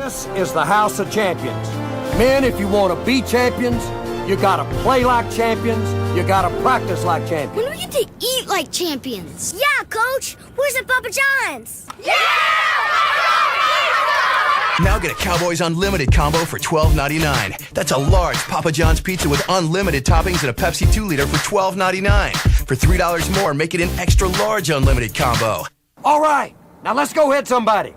This is the House of Champions. Men, if you want to be champions, you gotta play like champions, you gotta practice like champions. When we get to eat like champions. Yeah, Coach. Where's the Papa John's? Yeah! Now get a Cowboys Unlimited combo for $12.99. That's a large Papa John's pizza with unlimited toppings and a Pepsi 2-liter for $12.99. For $3 more, make it an extra large unlimited combo. All right, now let's go hit somebody.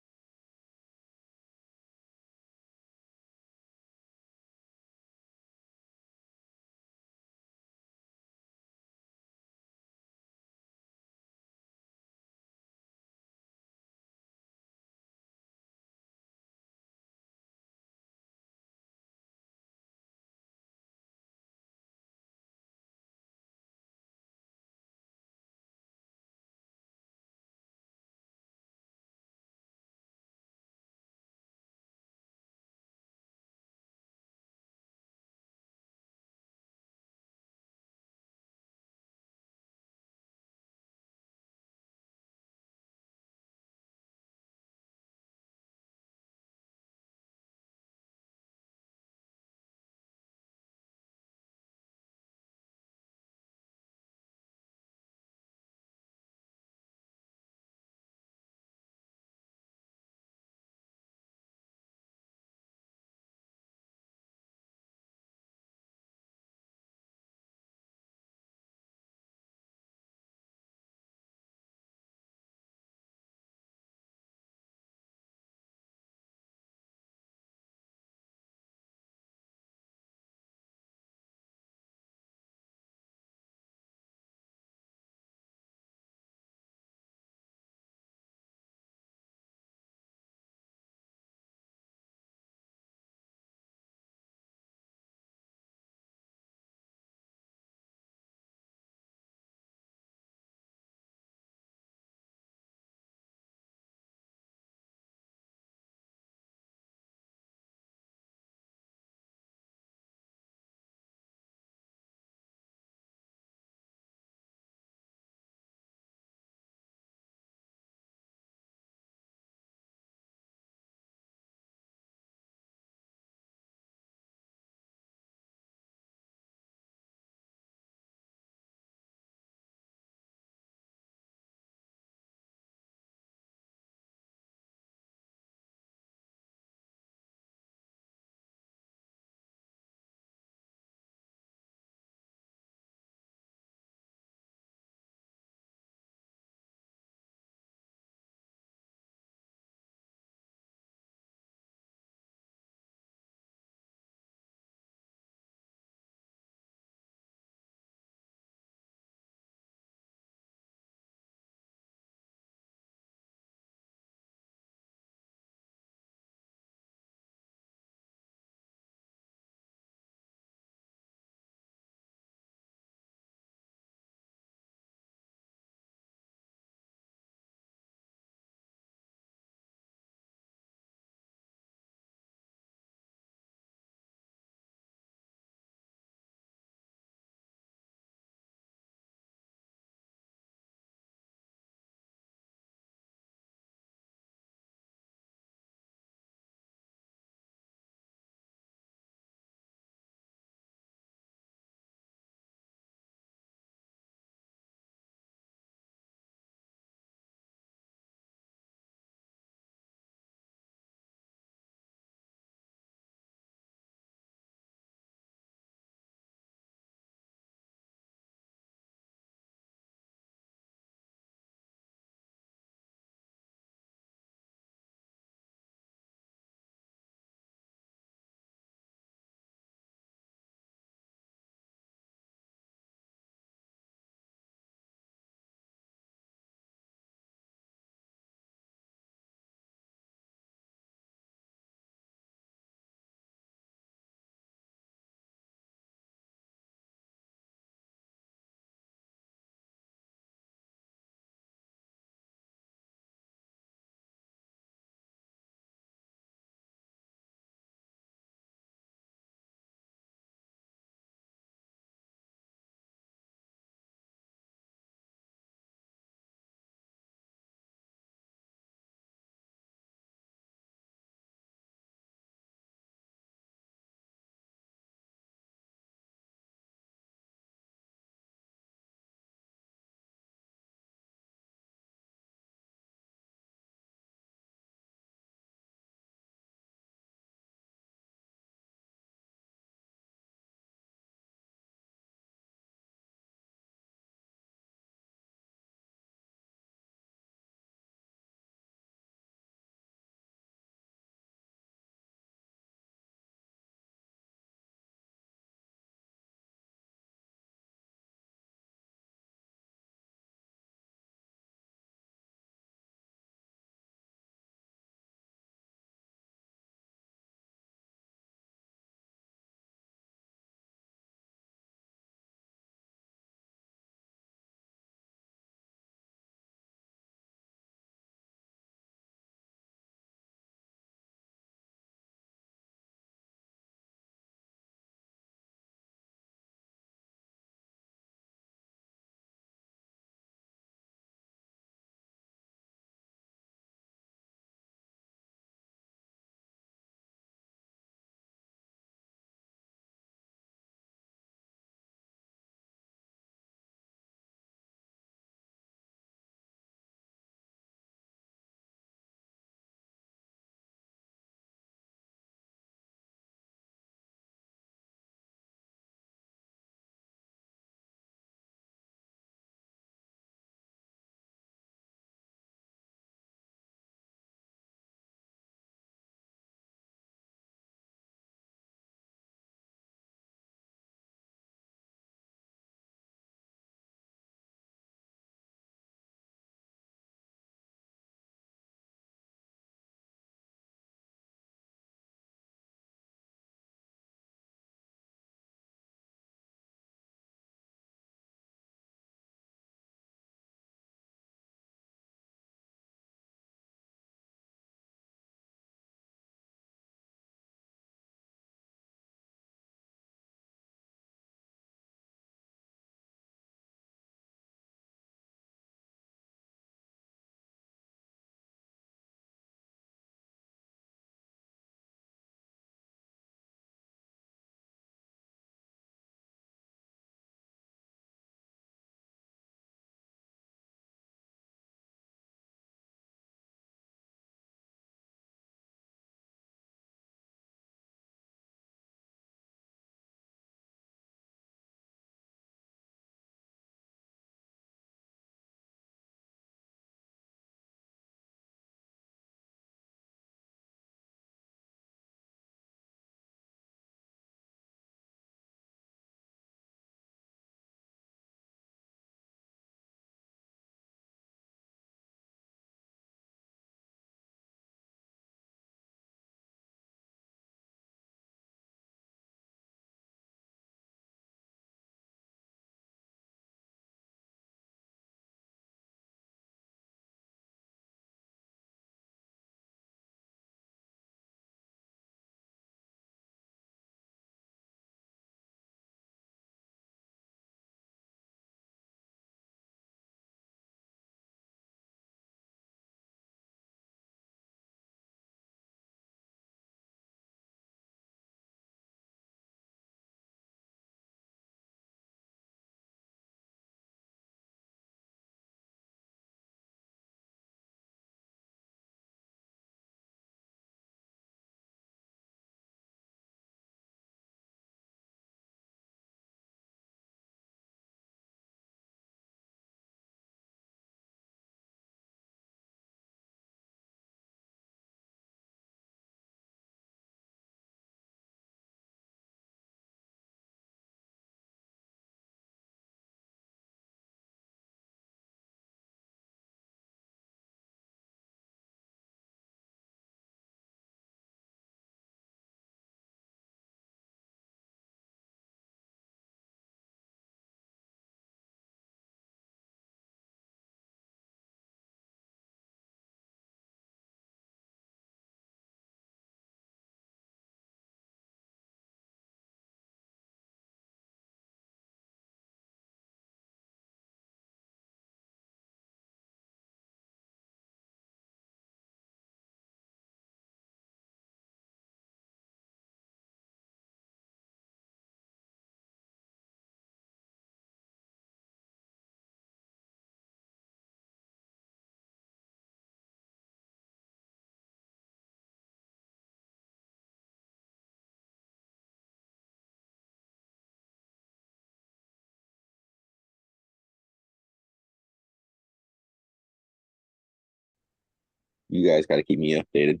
You guys got to keep me updated.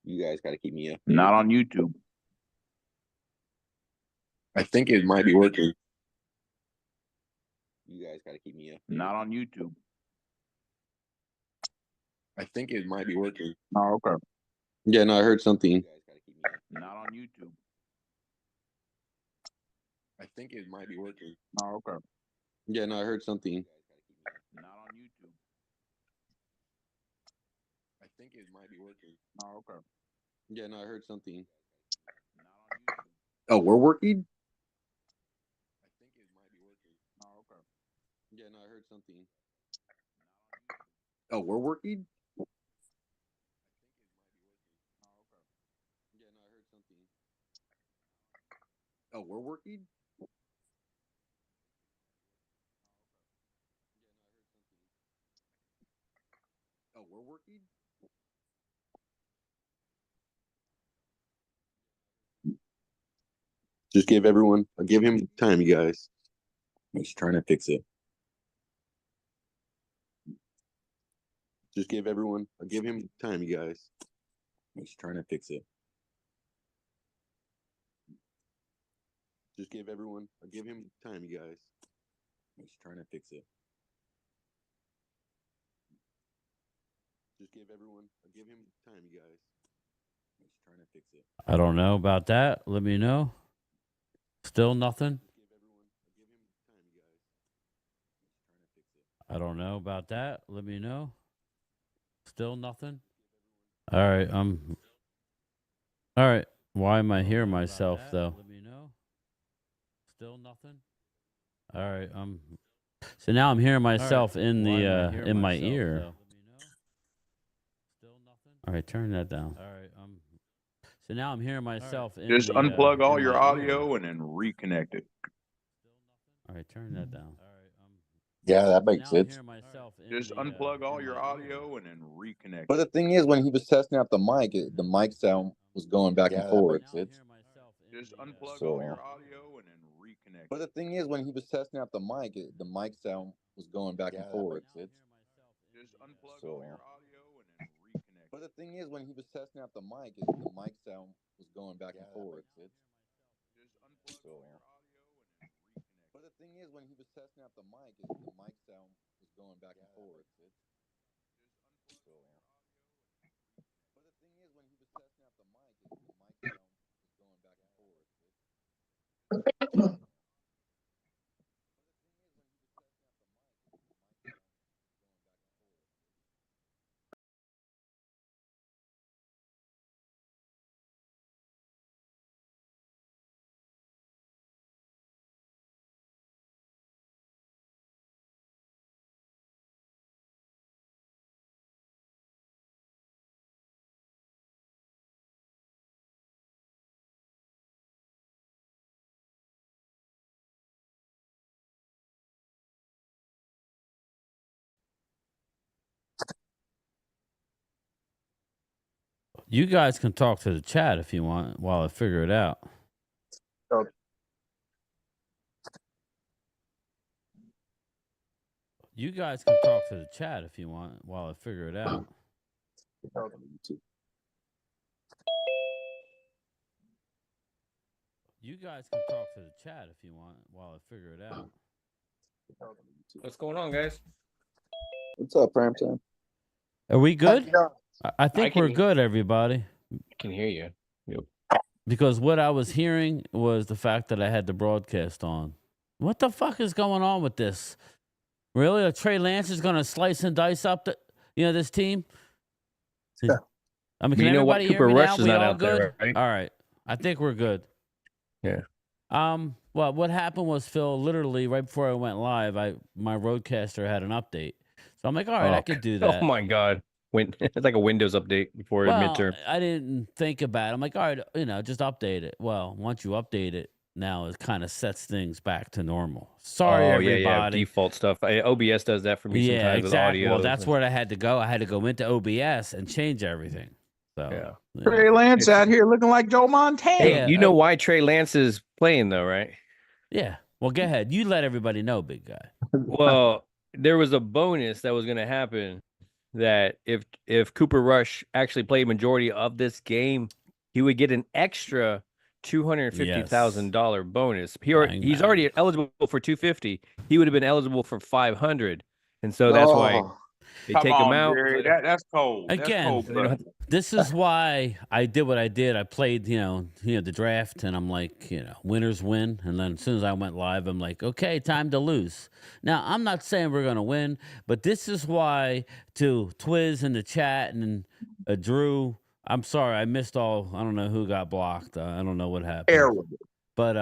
You guys got to keep me updated. Not on YouTube. I think it might be working. You guys got to keep me updated. Not on YouTube. I think it might be working. Oh, okay. Yeah, no, I heard something. Not on YouTube. I think it might be working. Oh, okay. Yeah, no, I heard something. Not on YouTube. I think it might be working. Oh, okay. Yeah, no, I heard something. Not on YouTube. Oh, we're working? I think it might be working. Oh, okay. Yeah, no, I heard something. Oh, we're working? Yeah, no, I heard something. Oh, we're working? Oh, we're working? Just give him time, you guys. He's trying to fix it. Just give him time, you guys. He's trying to fix it. Just give him time, you guys. He's trying to fix it. Just give him time, you guys. He's trying to fix it. I don't know about that. Let me know. Still nothing. I don't know about that. Let me know. Still nothing. All right. All right. Why am I hearing myself though? Let me know. Still nothing. All right. So now I'm hearing myself in the in my ear. All right. Turn that down. All right. So now I'm hearing myself in Just the, unplug all in your my audio ear. and then reconnect it. All right. Turn that down. All right. Yeah, that So makes now I'm sense. hearing myself in Just the, unplug all in your my audio ear. and then reconnect But the it. thing is, when he was testing out the mic sound was going back and forth. Now I'm hearing myself in Just the, unplug so- all your audio and then reconnect But the it. thing is, when he was testing out the mic sound was going back and forth. Just unplug So- all your audio and then reconnect But it. the thing is, when he was testing out the mic sound was going back and forth. Just unplug So- all your audio and then reconnect But it. the thing is, when he was testing out the mic sound was going back and forth. So- But the thing is, when he was testing out the mic sound was going back and forth. You guys can talk to the chat if you want while I figure it out. You guys can talk to the chat if you want while I figure it out. You guys can talk to the chat if you want while I figure it out. What's going on, guys? What's up, Primetime? Are we good? I think can we're hear- good, everybody. I can hear you. Yep. Because what I was hearing was the fact that I had the broadcast on. What the fuck is going on with this? Really? Trey Lance is going to slice and dice up this team? I mean, can You know what? everybody hear Cooper me Rush now? is We not all out good? there, right? All right. I think we're good. Yeah. Well, what happened was, Phil, literally right before I went live, my roadcaster had an update. So I'm like, all right, I could do that. Oh my God. It's like a Windows update before a midterm. I didn't think about it. I'm like, all right, just update it. Well, once you update it, now it kind of sets things back to normal. Sorry, everybody. Yeah. Default stuff. OBS does that for me sometimes with audio. Well, that's where I had to go. I had to go into OBS and change everything. So, Yeah. Trey Lance out here looking like Joe Montana. Hey, Yeah, you know why Trey Lance is playing though, right? Yeah. Well, go ahead. You let everybody know, big guy. Well, there was a bonus that was going to happen that if Cooper Rush actually played majority of this game, he would get an extra $250,000 bonus. Bang, He's bang. already eligible for 250. He would have been eligible for 500, and so that's why they Come take on, him out. Jerry. That's cold. Again, That's cold, So they don't brother. have This is why I did what I did. I played, the draft, and I'm like, winners win. And then as soon as I went live, I'm like, okay, time to lose. Now, I'm not saying we're gonna win, but this is why to Twiz in the chat and Drew. I'm sorry, I missed all. I don't know who got blocked. I don't know what happened. Terrible. But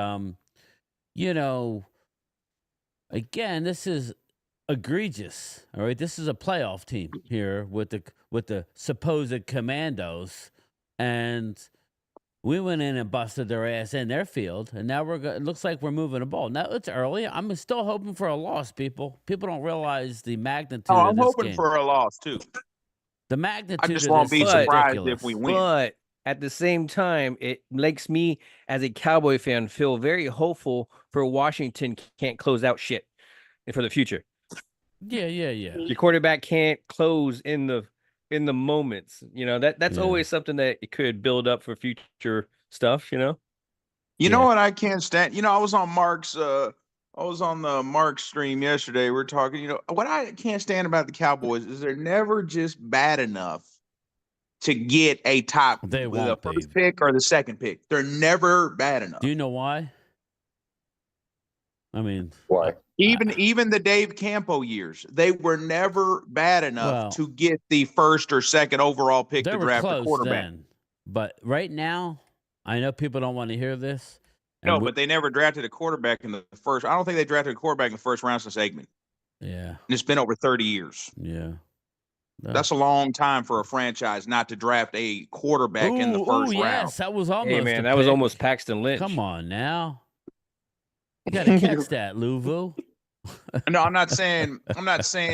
again, this is egregious. All right, this is a playoff team here with the supposed Commandos, and we went in and busted their ass in their field, and now it looks like we're moving the ball. Now it's early. I'm still hoping for a loss, people. People don't realize the magnitude Oh, of I'm this hoping game. for a loss too. The magnitude I just of won't this be is surprised ridiculous. if we win. But at the same time, it makes me, as a Cowboy fan, feel very hopeful for Washington can't close out shit for the future. Yeah. Your quarterback can't close in the moments. That's Yeah. always something that it could build up for future stuff. You Yeah. know what I can't stand? I was on the Mark's stream yesterday. We're talking, what I can't stand about the Cowboys is they're never just bad enough to get a top They the won't be. first pick or the second pick. They're never bad enough. Do you know why? I mean, Why? Even the Dave Campo years, they were never bad enough Well, to get the first or second overall pick they to were draft a close quarterback. then, but right now, I know people don't want to hear this. No, and but they never drafted a quarterback in the first. I don't think they drafted a quarterback in the first round since Eggman. yeah, And it's been over 30 years. yeah. That's a long time for a franchise not to draft a quarterback in the first round. Yes, that was almost. Hey a man, that was pick. almost Paxton Lynch. Come on now, you gotta catch that, Louvu. No, I'm not saying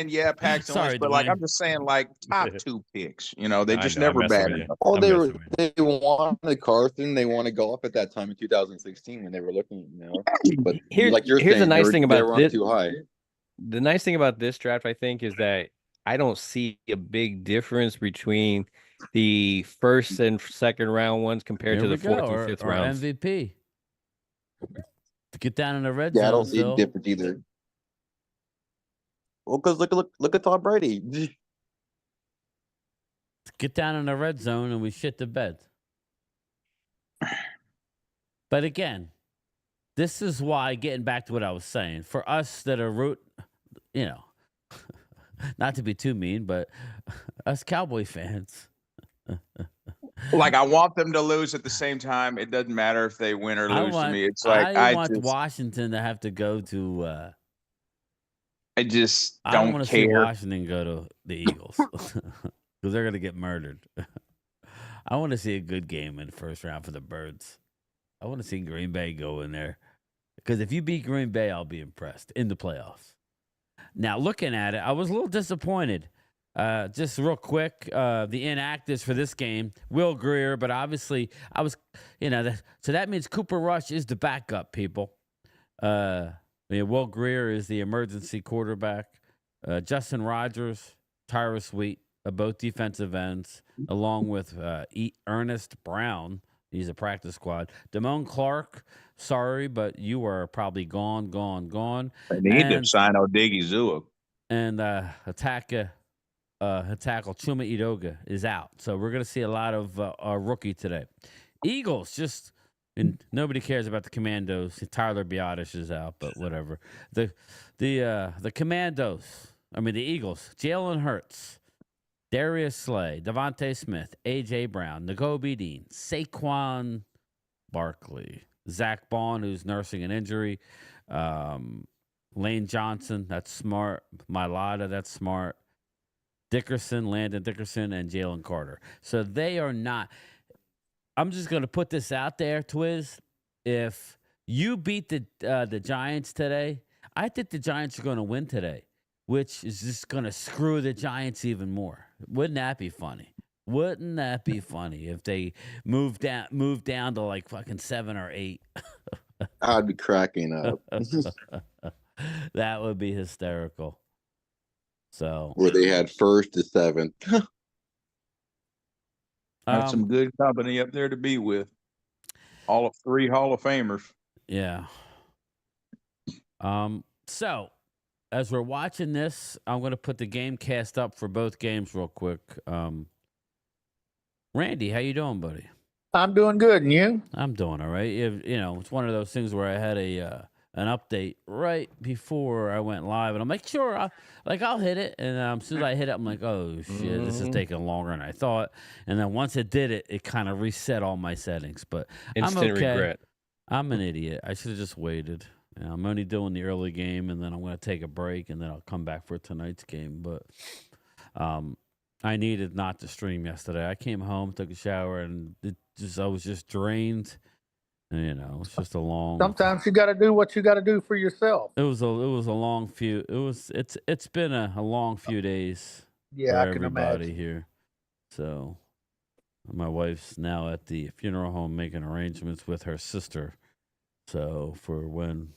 yeah, Paxton Sorry, Lynch, but like Dwayne. I'm just saying like top two picks. They I just know, I'm never messing bad with you. enough. Oh, I'm they messing with they wanted Carson. They wanted Goff at that time in 2016 when they were looking, But Here's like you're the saying, nice thing they about were on this. too high. The nice thing about this draft, I think, is that I don't see a big difference between the first and second round ones compared Here to we the fourth go, and fifth our rounds. MVP. Get down in the red Yeah, I zone, don't see Phil. a difference either. Well, because look at Tom Brady. Get down in the red zone and we shit the bed. But again, this is why, getting back to what I was saying, for us that are not to be too mean, but us Cowboy fans. Like I want them to lose at the same time. It doesn't matter if they win or lose to me. It's like I want Washington to have to go to I just I don't don't want to see care. Washington go to the Eagles because they're going to get murdered. I want to see a good game in the first round for the Birds. I want to see Green Bay go in there because if you beat Green Bay, I'll be impressed in the playoffs. Now, looking at it, I was a little disappointed. Just real quick, the inactives for this game, Will Greer, but obviously I was, so that means Cooper Rush is the backup, people. Will Greer is the emergency quarterback. Justin Rogers, Tyrus Wheat, both defensive ends, along with Ernest Brown. He's a practice squad. Damone Clark, sorry, but you are probably gone. They need to sign Odigizua. And tackle Chuma Edoga is out. So we're going to see a lot of our rookie today. Eagles, and nobody cares about the Commandos. Tyler Biotish is out, but whatever. The Commandos, the Eagles, Jalen Hurts, Darius Slay, Devontae Smith, A.J. Brown, Nakobe Dean, Saquon Barkley, Zach Bond, who's nursing an injury, Lane Johnson, that's smart, Mailata, that's smart, Landon Dickerson, and Jalen Carter. So they are not. I'm just going to put this out there, Twiz. If you beat the Giants today, I think the Giants are going to win today, which is just going to screw the Giants even more. Wouldn't that be funny? Wouldn't that be funny if they move down to like fucking 7 or 8? I'd be cracking up. That would be hysterical. So, Where they had first to seventh. That's some good company up there to be with. All of 3 Hall of Famers. yeah. So as we're watching this, I'm going to put the game cast up for both games real quick. Randy, how you doing, buddy? I'm doing good, and you? I'm doing all right. You know, it's one of those things where I had an update right before I went live, and I'm like, sure, I'll hit it. And as soon as I hit it, I'm like, oh shit, this is taking longer than I thought. And then once it did it, it kind of reset all my settings. But Instant I'm okay. regret. I'm an idiot. I should have just waited. I'm only doing the early game, and then I'm going to take a break, and then I'll come back for tonight's game. But I needed not to stream yesterday. I came home, took a shower, and I was just drained. And, you know, it's just a long. Sometimes you got to do what you got to do for yourself. It was a long few. It's been a long few days. Yeah, for I can everybody imagine. here. So my wife's now at the funeral home making arrangements with her sister. So for when.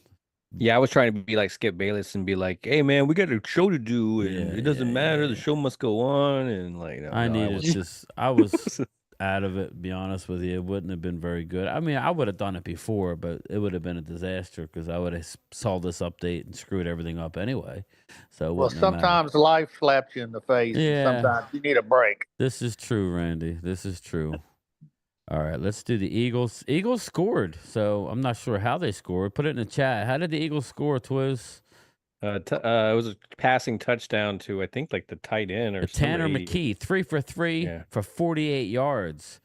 Yeah, I was trying to be like Skip Bayless and be like, "Hey, man, we got a show to do, and it doesn't matter. The show must go on." And like, no, I was out of it. To be honest with you, it wouldn't have been very good. I mean, I would have done it before, but it would have been a disaster because I would have saw this update and screwed everything up anyway. So Well, sometimes life slaps you in the face. Yeah. And sometimes you need a break. This is true, Randy. This is true. All right, let's do the Eagles. Eagles scored, so I'm not sure how they scored. Put it in the chat. How did the Eagles score, Twiz? It was a passing touchdown to, I think, like the tight end or Tanner somebody. McKee, 3 for 3 for 48 yards.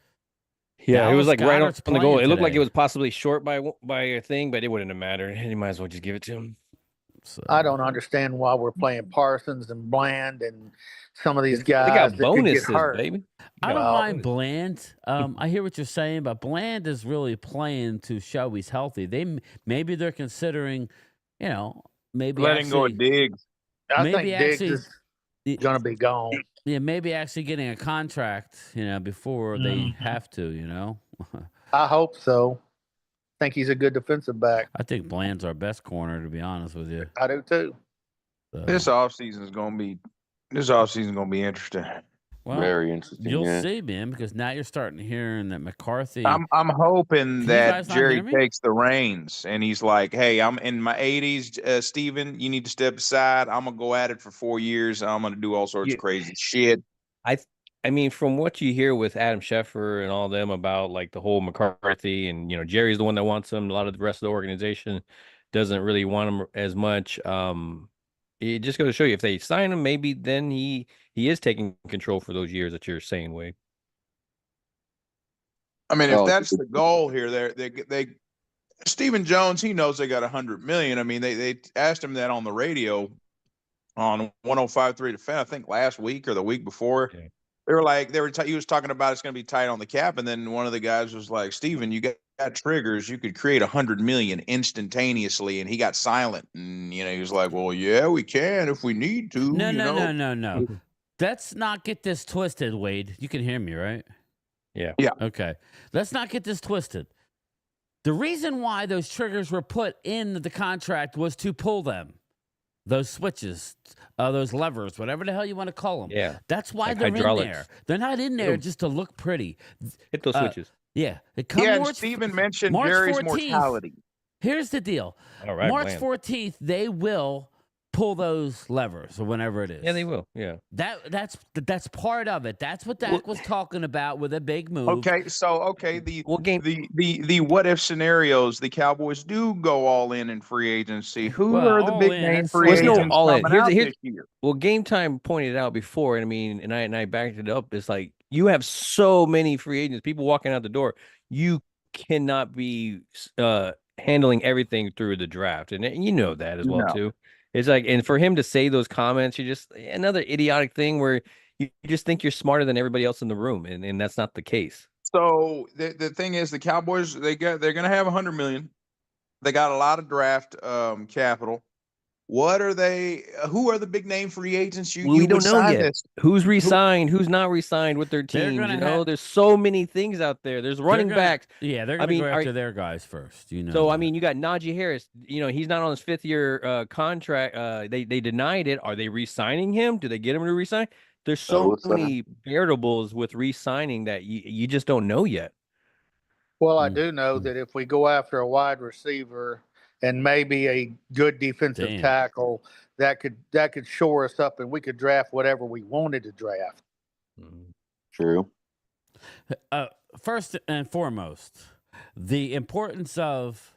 Yeah, it was like right Goddard's on the goal. playing It looked like today. it was possibly short by a thing, but it wouldn't have mattered. You might as well just give it to him. So, I don't understand why we're playing Parsons and Bland and some of these They guys got that bonuses, could get hurt. baby. I don't Well, mind Bland. I hear what you're saying, but Bland is really playing to show he's healthy. Maybe they're considering, you know, maybe Letting go of actually, Diggs. I think maybe Diggs actually, is going to be gone. yeah, maybe actually getting a contract, you know, before they have to, you know. I hope so. I think he's a good defensive back. I think Bland's our best corner, to be honest with you. I do too. So, This offseason is going to be interesting. well, Very interesting. you'll yeah. see, man, because now you're starting hearing that McCarthy. I'm hoping you that guys not Jerry hear me? takes the reins and he's like, "Hey, I'm in my 80s, Steven. You need to step aside. I'm gonna go at it for 4 years. I'm gonna do all sorts of crazy shit." I mean, from what you hear with Adam Schefter and all them about like the whole McCarthy and, you know, Jerry's the one that wants him. A lot of the rest of the organization doesn't really want him as much. It just goes to show you if they sign him, maybe then he is taking control for those years that you're saying, Wade. I mean, if Oh, that's the goal here, they Stephen Jones, he knows they got $100 million. I mean, they asked him that on the radio on 105.3 The Fan, I think last week or the week before. Okay. He was talking about it's going to be tight on the cap, and then one of the guys was like, "Steven, you got triggers. You could create $100 million instantaneously." And he got silent, and you know, he was like, "Well, yeah, we can if we need to." No. Let's not get this twisted, Wade. You can hear me, right? Yeah. Okay. Let's not get this twisted. The reason why those triggers were put in the contract was to pull them. Those switches, those levers, whatever the hell you want to call them. Yeah. That's why Like they're hydraulics. in there. They're not in there just to look pretty. Hit those switches. Yeah. And Steven mentioned March Jerry's 14th. mortality. Here's the deal. All right, March Bland. 14th, they will pull those levers or whatever it is. Yeah, they will. Yeah. That's part of it. That's what Dak was talking about with a big move. Okay, the what if scenarios, the Cowboys do go all in free agency. Who are the all big in, name that's free fine. agents There's no all in. coming out Here's- this year? Well, Game Time pointed out before, and I mean, and I backed it up. It's like you have so many free agents, people walking out the door. You cannot be handling everything through the draft, and you know that as well No. too. It's like, and for him to say those comments, you're just another idiotic thing where you just think you're smarter than everybody else in the room, and that's not the case. So the thing is, the Cowboys they're going to have $100 million. They got a lot of draft capital. What are they? Who are the big name free agents you we would don't know sign yet. this? Who's re-signed? Who's not re-signed with their They're teams? gonna You know, have- there's so many things out there. There's running backs. Yeah, they're I gonna mean, go are- after their guys first. You know. So I that. mean, you got Najee Harris. You know, he's not on his 5th-year contract. They denied it. Are they re-signing him? Do they get him to re-sign? There's so many variables with re-signing that you just don't know yet. Well, I do know that if we go after a wide receiver and maybe a good defensive Damn. tackle, that could shore us up, and we could draft whatever we wanted to draft. True. First and foremost, the importance of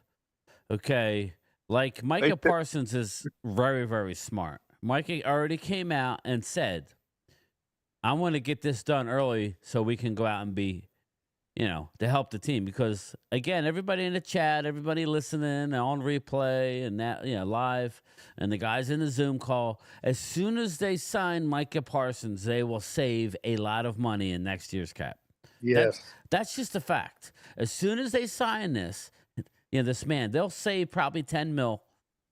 like Micah Parsons is very, very smart. Micah already came out and said, I want to get this done early so we can go out and be, to help the team. Because, again, everybody in the chat, everybody listening on replay and that, live, and the guys in the Zoom call, as soon as they sign Micah Parsons, they will save a lot of money in next year's cap. Yes. That's just a fact. As soon as they sign this, this man, they'll save probably $10 million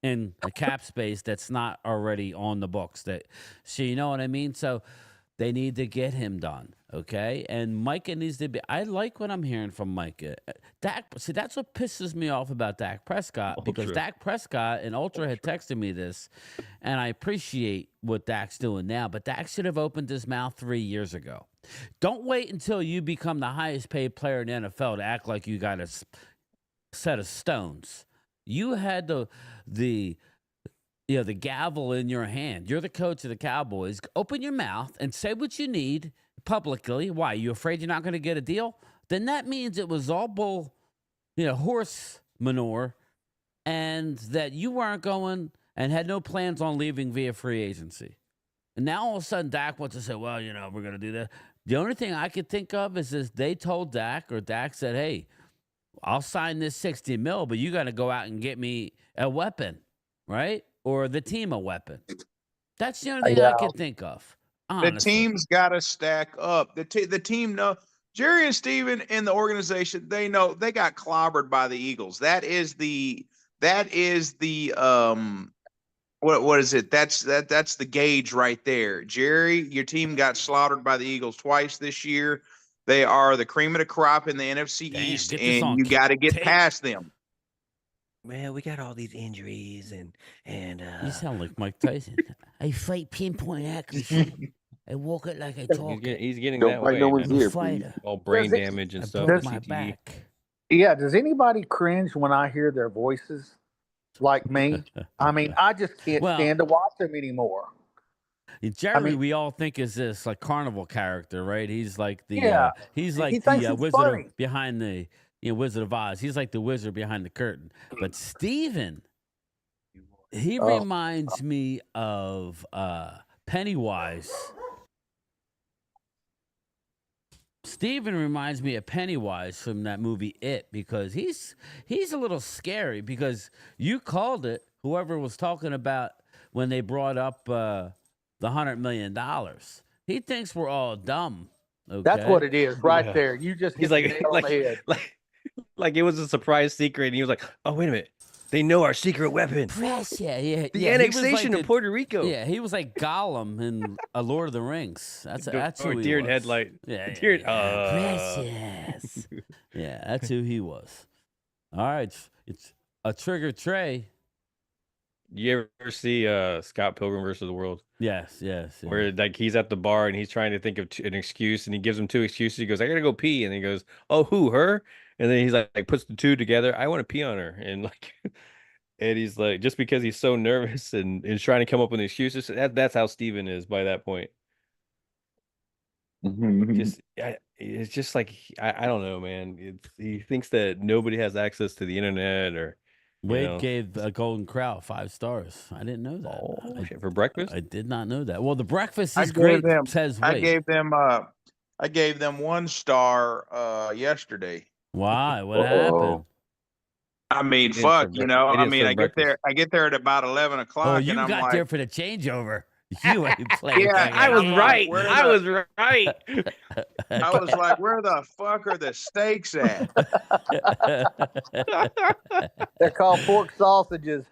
in a cap space that's not already on the books. So you know what I mean? So they need to get him done, okay? And Micah needs to be. I like what I'm hearing from Micah. See, that's what pisses me off about Dak Prescott, because Dak Prescott and Ultra had texted me this, and I appreciate what Dak's doing now, but Dak should have opened his mouth 3 years ago. Don't wait until you become the highest paid player in the NFL to act like you got a set of stones. You had the gavel in your hand. You're the coach of the Cowboys. Open your mouth and say what you need publicly. Why? You afraid you're not going to get a deal? Then that means it was all horse manure, and that you weren't going and had no plans on leaving via free agency. And now all of a sudden Dak wants to say, well, we're going to do that. The only thing I could think of is they told Dak, or Dak said, hey, I'll sign this $60 million, but you got to go out and get me a weapon, right? Or the team a weapon. That's the only thing I can think of. Honestly. The team's got to stack up. The team know. Jerry and Steven in the organization, they know they got clobbered by the Eagles. That is the what is it? That's the gauge right there. Jerry, your team got slaughtered by the Eagles twice this year. They are the cream of the crop in the NFC East, and you got to get past them. Man, we got all these injuries and you sound like Mike Tyson. I fight pinpoint accuracy. I walk it like I talk. He's getting Don't that fight way. no one's man. ear, Fighter. All brain Does it- damage and I stuff. broke and my CTE. back. Yeah. Does anybody cringe when I hear their voices like me? I mean, I just can't stand to watch them anymore. Jerry, we all think is this like carnival character, right? He's like the he's like He thinks the it's wizard funny. behind the Wizard of Oz. He's like the wizard behind the curtain. But Steven, he reminds me of Pennywise. Steven reminds me of Pennywise from that movie It, because he's a little scary, because you called it, whoever was talking about when they brought up the $100 million. He thinks we're all dumb. Okay? That's what it is right there. You just He's hit the nail on the head. like it was a surprise secret, and he was like, "Oh, wait a minute, they know our secret weapon." Yeah. The annexation of Puerto Rico. Yeah, he was like Gollum in A Lord of the Rings. That's who he deer in was. headlight. Yeah, Deer- precious. Yeah, that's who he was. All right, it's a Trigger Trey. You ever see Scott Pilgrim versus the World? Yes. Where like he's at the bar and he's trying to think of an excuse, and he gives him 2 excuses. He goes, "I gotta go pee," and he goes, "Oh, who? Her?" And then he's like puts the 2 together. I want to pee on her, and like, and he's like, just because he's so nervous and is trying to come up with excuses. That's how Steven is by that point. It's just like I don't know, man. He thinks that nobody has access to the internet, or Wade gave a Golden Crow 5 stars. I didn't know that. Oh, shit, for breakfast? I did not know that. Well, the breakfast is great. Says Wade. I gave them 1 star yesterday. Why? What happened? I mean, fuck, I get there at about 11 o'clock. Oh, you and I'm got like, there for the changeover. You ain't playing. Yeah, I was I'm like, right. where I the- was right. I was like, where the fuck are the steaks at? They're called pork sausages.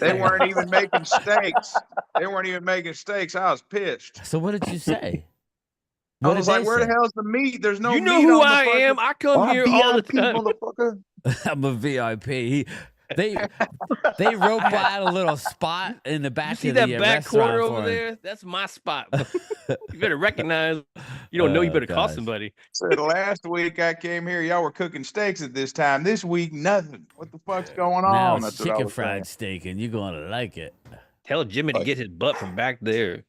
They weren't even making steaks. They weren't even making steaks. I was pissed. So what did you say? I was like, where the hell's the meat? There's no You know meat who on the I fucking... am. I come here all the time. Motherfucker. I'm a VIP. They rope out a little spot in the back You see of that the back restaurant corner for over him. there? That's my spot. You better recognize. You don't know. You better call gosh. somebody. Said last week I came here, y'all were cooking steaks at this time. This week, nothing. What the fuck's going Now on? it's That's what I chicken was fried steak, and you're gonna like it. Tell Jimmy to get his butt from back there.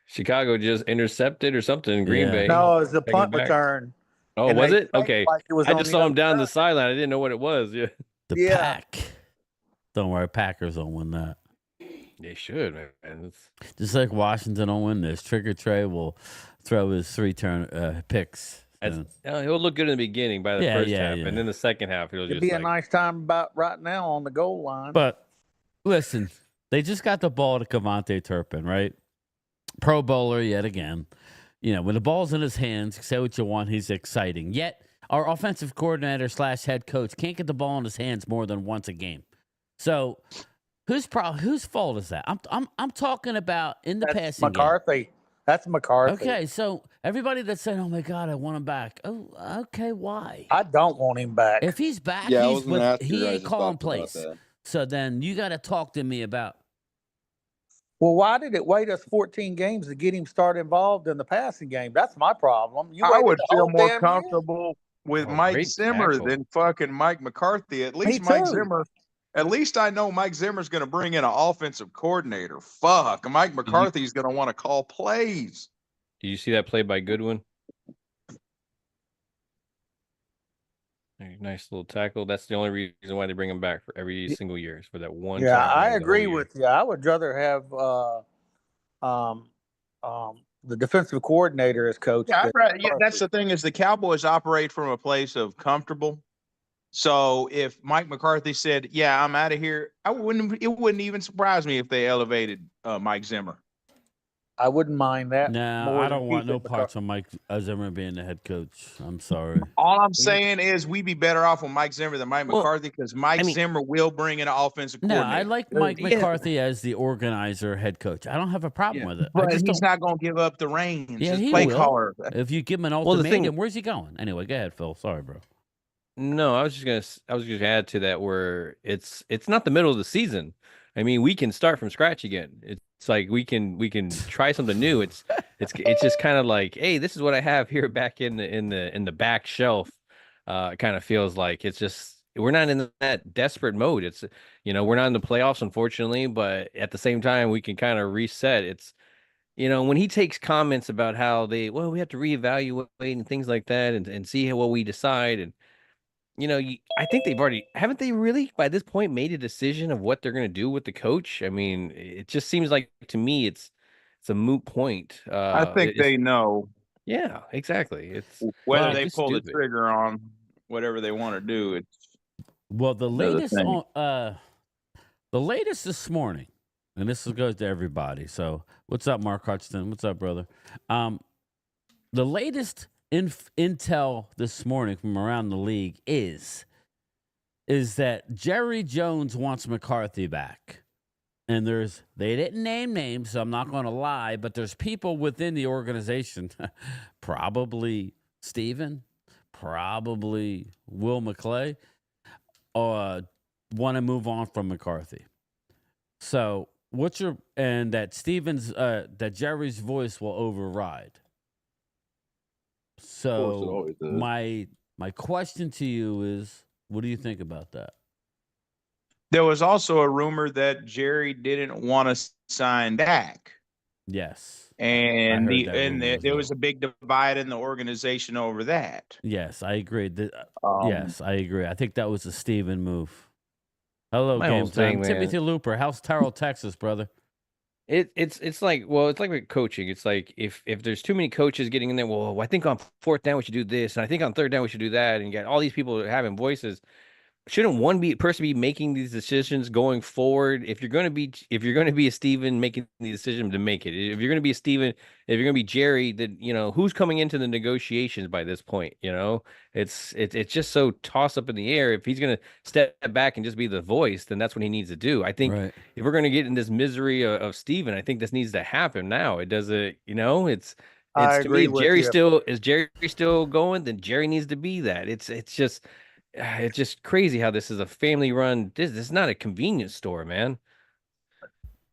Chicago just intercepted or something in Green Yeah. Bay. No, it was a Taking punt it back. return. Oh, And was they it? played Okay. like it was I on just the saw him other down the side. sideline. I didn't know what it was. Yeah. The Yeah. pack. Don't worry, Packers don't win that. They should, man. It's... Just like Washington don't win this. Trigger Trey will throw his 3 picks. So. He'll look good in the beginning by the first half, and then the second half he'll It'd just be like... a nice time about right now on the goal line. But listen, they just got the ball to Kevontae Turpin, right? Pro Bowler yet again. You know, when the ball's in his hands, say what you want, he's exciting. Yet our offensive coordinator / head coach can't get the ball in his hands more than once a game. So whose fault is that? I'm talking about in the passing McCarthy. game. That's McCarthy. Okay, so everybody that's saying, "Oh my God, I want him back." Oh, okay, why? I don't want him back. If he's back, Yeah, I was he's gonna ask you he guys ain't your calling thoughts about plays. that. So then you got to talk to me about. Well, why did it wait us 14 games to get him started involved in the passing game? That's my problem. You I waited would the feel whole more damn year? comfortable with Mike great Zimmer tackle. than fucking Mike McCarthy. At least Me Mike too. Zimmer. At least I know Mike Zimmer's going to bring in an offensive coordinator. Fuck, Mike McCarthy's going to want to call plays. Did you see that play by Goodwin? Nice little tackle. That's the only reason why they bring him back for every single year is for that one. Yeah, tackle I the whole agree year. with you. I would rather have the defensive coordinator as coach. Yeah, than that's McCarthy. the thing is the Cowboys operate from a place of comfortable. So if Mike McCarthy said, "Yeah, I'm out of here," it wouldn't even surprise me if they elevated Mike Zimmer. I wouldn't mind that. No, more I than don't want keeping no parts of Mike Zimmer being the head coach. I'm sorry. All I'm saying is we'd be better off with Mike Zimmer than Mike Well, McCarthy because Mike Zimmer will bring in an offensive No, coordinator. I like Mike McCarthy as the organizer, head coach. I don't have a problem with it. But I just he's don't. not going to give up the reins. Yeah, His he play will. caller. If you give him an the ultimatum, thing- where's he going? Anyway, go ahead, Phil. Sorry, bro. No, I was just gonna add to that where it's not the middle of the season. I mean, we can start from scratch again. It's like we can try something new. It's just kind of like, hey, this is what I have here back in the back shelf. It kind of feels like it's just we're not in that desperate mode. It's we're not in the playoffs, unfortunately, but at the same time we can kind of reset. It's when he takes comments about how we have to reevaluate and things like that and see what we decide and. I think haven't they really by this point made a decision of what they're going to do with the coach? I mean, it just seems like to me it's a moot point. I think they know. Yeah, exactly. It's whether they just pull stupid. the trigger on whatever they want to do. It's Well, the latest thing. the latest this morning, and this goes to everybody. So, what's up, Mark Hutchinson? What's up, brother? The latest intel this morning from around the league is that Jerry Jones wants McCarthy back. And they didn't name names, so I'm not going to lie, but there's people within the organization, probably Steven, probably Will McClay, want to move on from McCarthy. So that Jerry's voice will override. So my question to you is, what do you think about that? There was also a rumor that Jerry didn't want to sign Dak. Yes. And there there was a big divide in the organization over that. Yes, I agree. Yes, I agree. I think that was a Steven move. Hello, My Game whole thing, Time. man. Timothy Looper. How's Terrell, Texas, brother? It's like with coaching. It's like if there's too many coaches getting in there, well, I think on fourth down we should do this, and I think on third down we should do that, and you got all these people having voices. shouldn't one person be making these decisions going forward? If you're going to be a Steven making the decision to make it, if you're going to be a Steven, if you're going to be Jerry, then who's coming into the negotiations by this point? It's just so tossed up in the air. If he's going to step back and just be the voice, then that's what he needs to do. I think if we're going to get in this misery of Steven, I think this needs to happen now. It doesn't, it's. I To me, agree with Jerry you. is Jerry still going? Then Jerry needs to be that. It's just crazy how this is a family run. This is not a convenience store, man.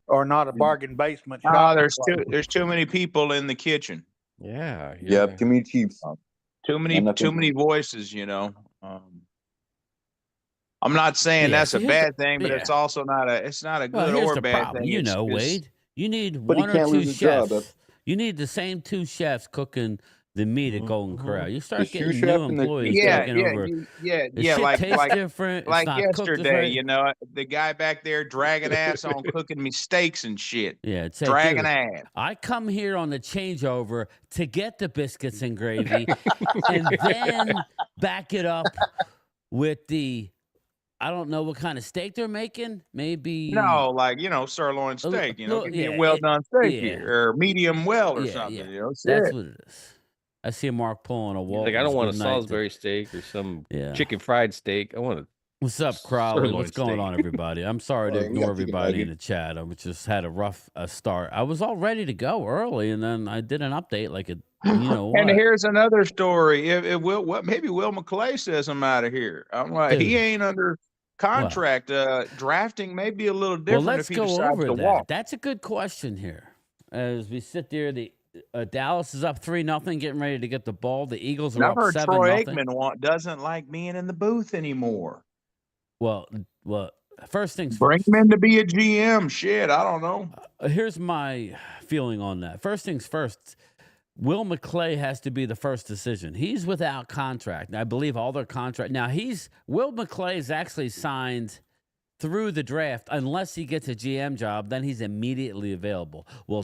Or not a bargain basement Oh, shop. there's too many people in the kitchen. Yeah. Yep, too many chiefs. Too many voices, I'm not saying that's a bad thing, but it's also not a good or bad thing. Wade, you need But he one or can't two lose his job. chefs. You need the same two chefs cooking the meat at Golden Corral. You start The sous getting chef new and the- employees taking over. The shit tastes different. It's like not cooked yesterday, right. the guy back there dragging ass on cooking me steaks and shit. Yeah, it's dragging ass. I come here on the changeover to get the biscuits and gravy, and then back it up with the. I don't know what kind of steak they're making. Maybe sirloin steak. Give me a well done steak here, or medium well or something. That's what it is. I see Mark pulling a wall. Like I don't want a Salisbury steak or some chicken fried steak. I want a. What's up, Crowley? What's going on, everybody? I'm sorry to ignore everybody in the chat. I just had a rough start. I was all ready to go early, and then I did an update like it. And here's another story. Maybe Will McClay says I'm out of here. I'm like, he ain't under contract. Drafting may be a little different if he decides to walk. That's a good question here. As we sit there, the Dallas is up 3-0, getting ready to get the ball. The Eagles are up 7-0. Troy Aikman doesn't like being in the booth anymore. Well, first things bring first. him in to be a GM. Shit, I don't know. Here's my feeling on that. First things first. Will McClay has to be the first decision. He's without contract. I believe all their contract. Now, Will McClay is actually signed through the draft. Unless he gets a GM job, then he's immediately available. Well,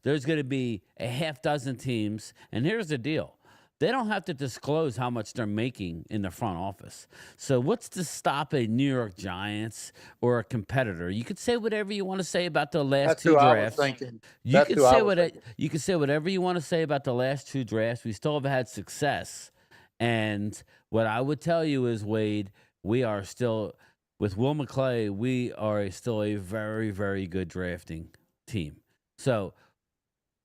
there's going to be a half dozen teams. And here's the deal. They don't have to disclose how much they're making in the front office. So what's to stop a New York Giants or a competitor? You could say whatever you want to say about the last two drafts. You can say whatever you want to say about the last two drafts. We still have had success. And what I would tell you is, Wade, we are still, with Will McClay, we are still a very, very good drafting team. So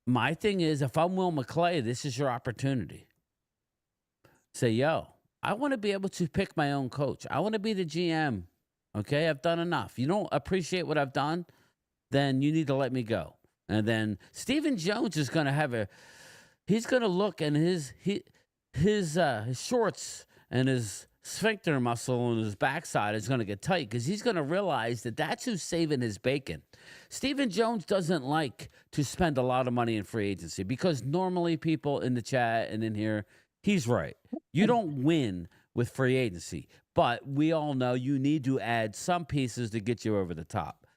my thing is, if I'm Will McClay, this is your opportunity. Say, I want to be able to pick my own coach. I want to be the GM. Okay, I've done enough. You don't appreciate what I've done, then you need to let me go. And then Stephen Jones is going to he's going to look, and his shorts and his sphincter muscle and his backside is going to get tight because he's going to realize that that's who's saving his bacon. Stephen Jones doesn't like to spend a lot of money in free agency because normally people in the chat and in here, he's right. You don't win with free agency, but we all know you need to add some pieces to get you over the top.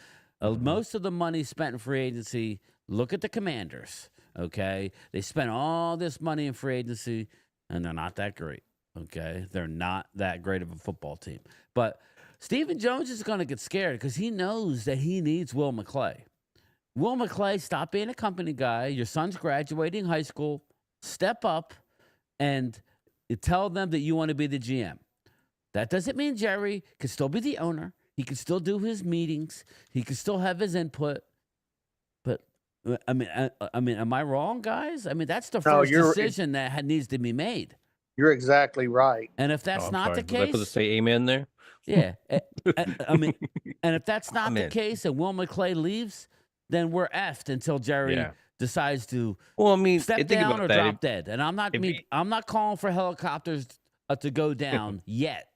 Most of the money spent in free agency, look at the Commanders, okay? They spent all this money in free agency, and they're not that great, okay? They're not that great of a football team. But Stephen Jones is going to get scared because he knows that he needs Will McClay. Will McClay, stop being a company guy. Your son's graduating high school. Step up and tell them that you want to be the GM. That doesn't mean Jerry can still be the owner. He can still do his meetings. He can still have his input. But I mean, am I wrong, guys? I mean, that's the first decision that needs to be made. You're exactly right. And if that's not the case, was I supposed to say amen there? Yeah, I mean, and if that's not the case, and Will McClay leaves, then we're effed until Jerry decides to step down or drop dead. And I'm not calling for helicopters to go down yet,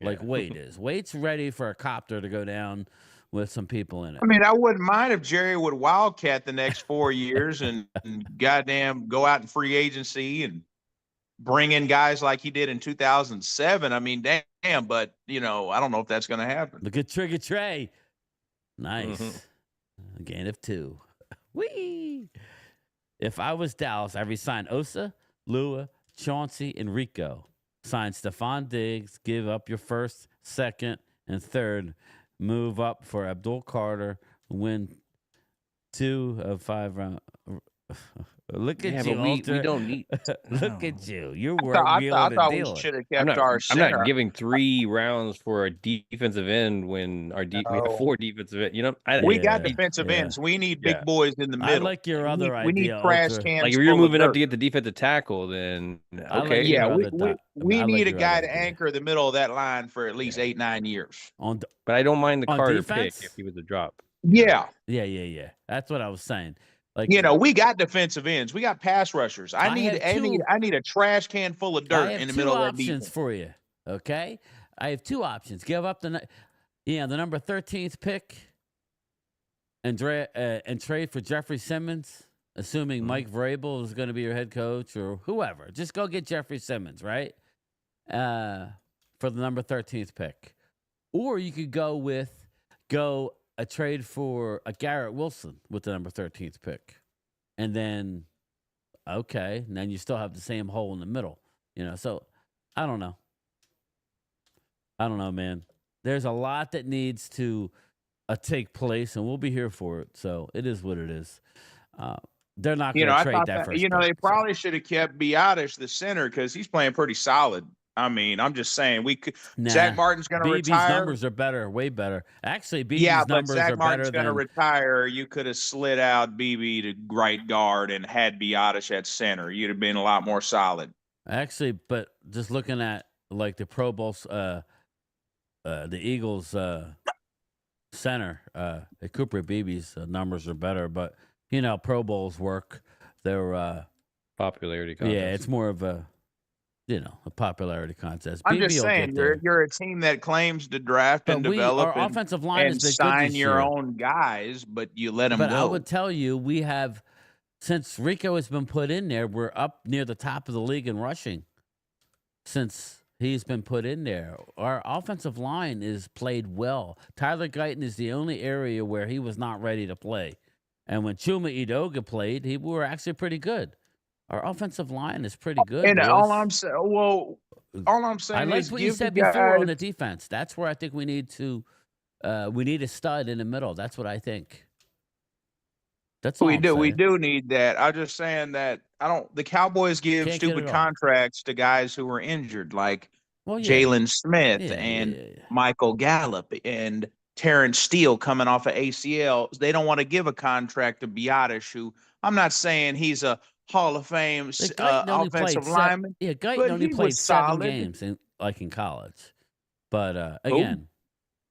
like Wade is. Wade's ready for a copter to go down with some people in it. I mean, I wouldn't mind if Jerry would wildcat the next 4 years and goddamn go out in free agency and bring in guys like he did in 2007. I mean, damn, but, I don't know if that's going to happen. Look at Trigger Trey. Nice. A gain of 2. Whee! If I was Dallas, I'd resign Osa, Lua, Chauncey, and Rico. Sign Stephon Diggs, give up your first second, and third. Move up for Abdul Carter. Win 2 of 5 rounds. Look at you, but we Alter. don't need. Look at you. You're I thought we dealing. should have I'm kept not. our I'm center. not giving 3 rounds for a defensive end when we have 4 defensive end. You know, We got defensive ends. We need big boys in the middle. I like your other idea. We need trash Ultra. cans. like if you're moving up to get the defensive tackle, then okay. Yeah, we I need like a your guy other to idea. anchor the middle of that line for at least 8-9 years. But I don't mind the on Carter defense? pick if he was a drop. Yeah. Yeah. That's what I was saying. Like, we got defensive ends. We got pass rushers. I need a trash can full of dirt in the middle of that defense. I have 2 options for you. Okay, I have 2 options. Give up the number 13th pick and trade for Jeffrey Simmons, assuming Mike Vrabel is going to be your head coach or whoever. Just go get Jeffrey Simmons, right? For the number 13th pick, or you could go a trade for a Garrett Wilson with the number 13th pick. And then, then you still have the same hole in the middle. So I don't know. Man. There's a lot that needs to take place, and we'll be here for it. So it is what it is. They're not going to trade that first pick. They probably should have kept Biotish the center because he's playing pretty solid. I mean, I'm just saying Zach Martin's going to retire. BB's numbers are better, way better. Actually, BB's numbers Zach are Martin's better going to retire. You could have slid out BB to right guard and had Biotish at center. You'd have been a lot more solid. Actually, but just looking at like the Pro Bowls, the Eagles center, Cooper Beebe's numbers are better, but Pro Bowls work. They're popularity contest. Yeah, it's more of a popularity contest. I'm just saying, you're a team that claims to draft and develop our offensive line and has been sign good this your year. own guys, but you let them go. But I would tell you, we have, since Rico has been put in there, we're up near the top of the league in rushing. Since he's been put in there, our offensive line is played well. Tyler Guyton is the only area where he was not ready to play. And when Chuma Edoga played, we were actually pretty good. Our offensive line is pretty good. And boys. all I'm saying I like is what you said before on the defense. That's where I think we need a stud in the middle. That's what I think. That's all we do need that. I'm just saying that the Cowboys give stupid contracts to guys who were injured, like Jalen Smith and Michael Gallup and Terrence Steele coming off of ACL. They don't want to give a contract to Biotish, who I'm not saying he's a Hall of Fame offensive lineman. Guyton only played 7 games in college. But again,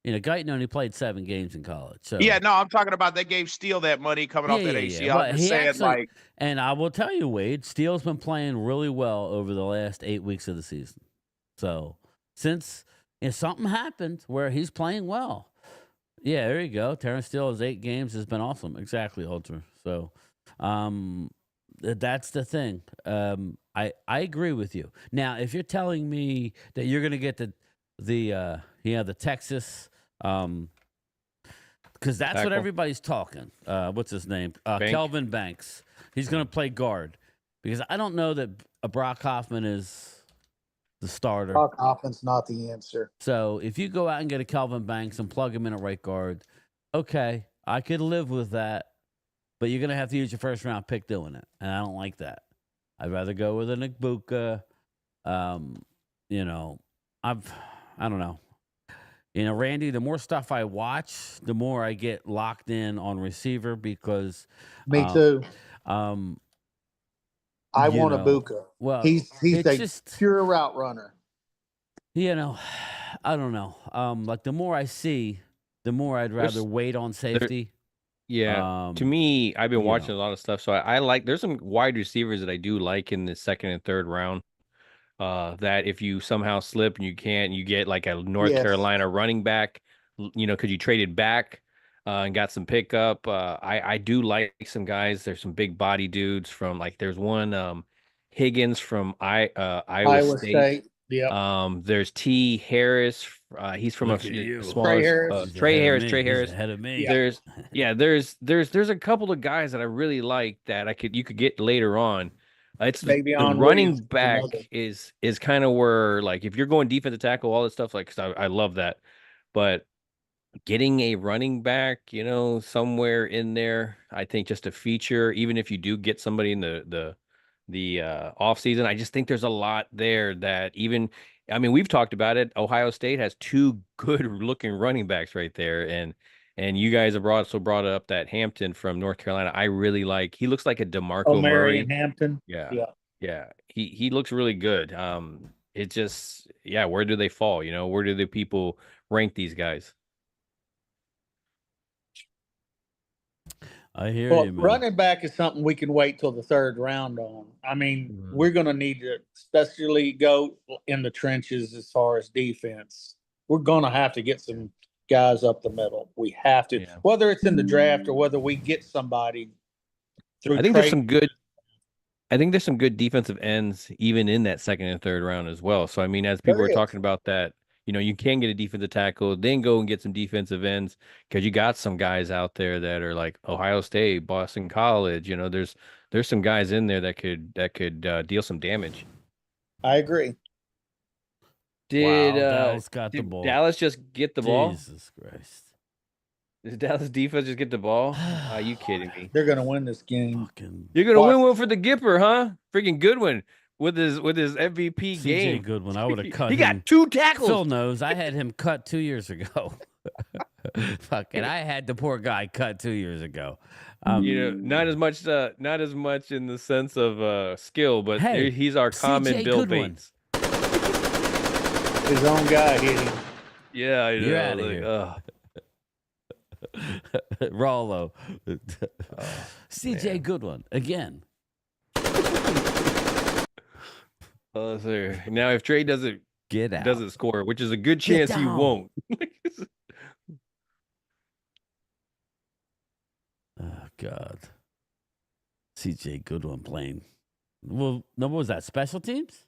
Guyton only played 7 games in college. So I'm talking about they gave Steele that money coming off that ACL. But he actually, and I will tell you, Wade, Steele's been playing really well over the last 8 weeks of the season. So since something happened where he's playing well. Yeah, there you go. Terrence Steele's 8 games has been awesome. Exactly, Ultra. So that's the thing. I agree with you. Now, if you're telling me that you're going to get the Texas, because that's tackle. what everybody's talking. What's his name? Kelvin Banks. He's going to play guard because I don't know that Brock Hoffman is the starter. Brock Hoffman's not the answer. So if you go out and get a Kelvin Banks and plug him in at right guard, okay, I could live with that. But you're going to have to use your first round pick doing it. And I don't like that. I'd rather go with a Nick Buka. I don't know. Randy, the more stuff I watch, the more I get locked in on receiver because. Me too. I want a Buka. Well, he's just pure route runner. I don't know. Like the more I see, the more I'd rather wait on safety. Yeah. To me, I've been watching a lot of stuff. So I like, there's some wide receivers that I do like in the 2nd and 3rd round. That if you somehow slip and you get like a North Carolina running back, because you traded back and got some pickup. I do like some guys. There's some big body dudes from there's one Higgins from Iowa State. Yeah. There's T. Harris. He's from a smaller Trey Harris. He's ahead of me. There's a couple of guys that I really like that you could get later on. It's the Davion running Williams is back another. is kind of where, like, if you're going defensive tackle, all this stuff, like, 'cause I love that, but getting a running back, somewhere in there, I think just a feature, even if you do get somebody in the off season, I just think there's a lot there that I mean, we've talked about it. Ohio State has two good looking running backs right there. And you guys have also brought up that Hampton from North Carolina. I really like, he looks like a DeMarco Murray. Hampton. Yeah. Yeah. Yeah. He looks really good. It just, where do they fall? Where do the people rank these guys? I hear Well, you, man. running back is something we can wait till the third round on. I mean, we're going to need to especially go in the trenches as far as defense. We're going to have to get some guys up the middle. We have to, whether it's in the draft or whether we get somebody through. I think there's some good defensive ends even in that second and third round as well. So I mean, as people are talking about that, you can get a defensive tackle, then go and get some defensive ends, because you got some guys out there that are like Ohio State, Boston College. There's some guys in there that could deal some damage. I agree. Did Dallas got the ball? Dallas just get the ball? Jesus Christ! Did Dallas defense just get the ball? Are you kidding me? They're going to win this game. You're going to win one for the Gipper, huh? Freaking Goodwin with his MVP game. Goodwin, I would have cut. He got 2 tackles. Phil knows I had him cut 2 years ago. Fucking, I had the poor guy cut 2 years ago. Not as much in the sense of skill, but he's our common Bill Bates. His own guy hit him. Yeah, I know. You're out of here. Rollo. CJ Goodwin again. Sir. Now, if Trey doesn't score, which is a good chance he won't. Oh God. CJ Goodwin playing. Well, no, what was that? Special teams?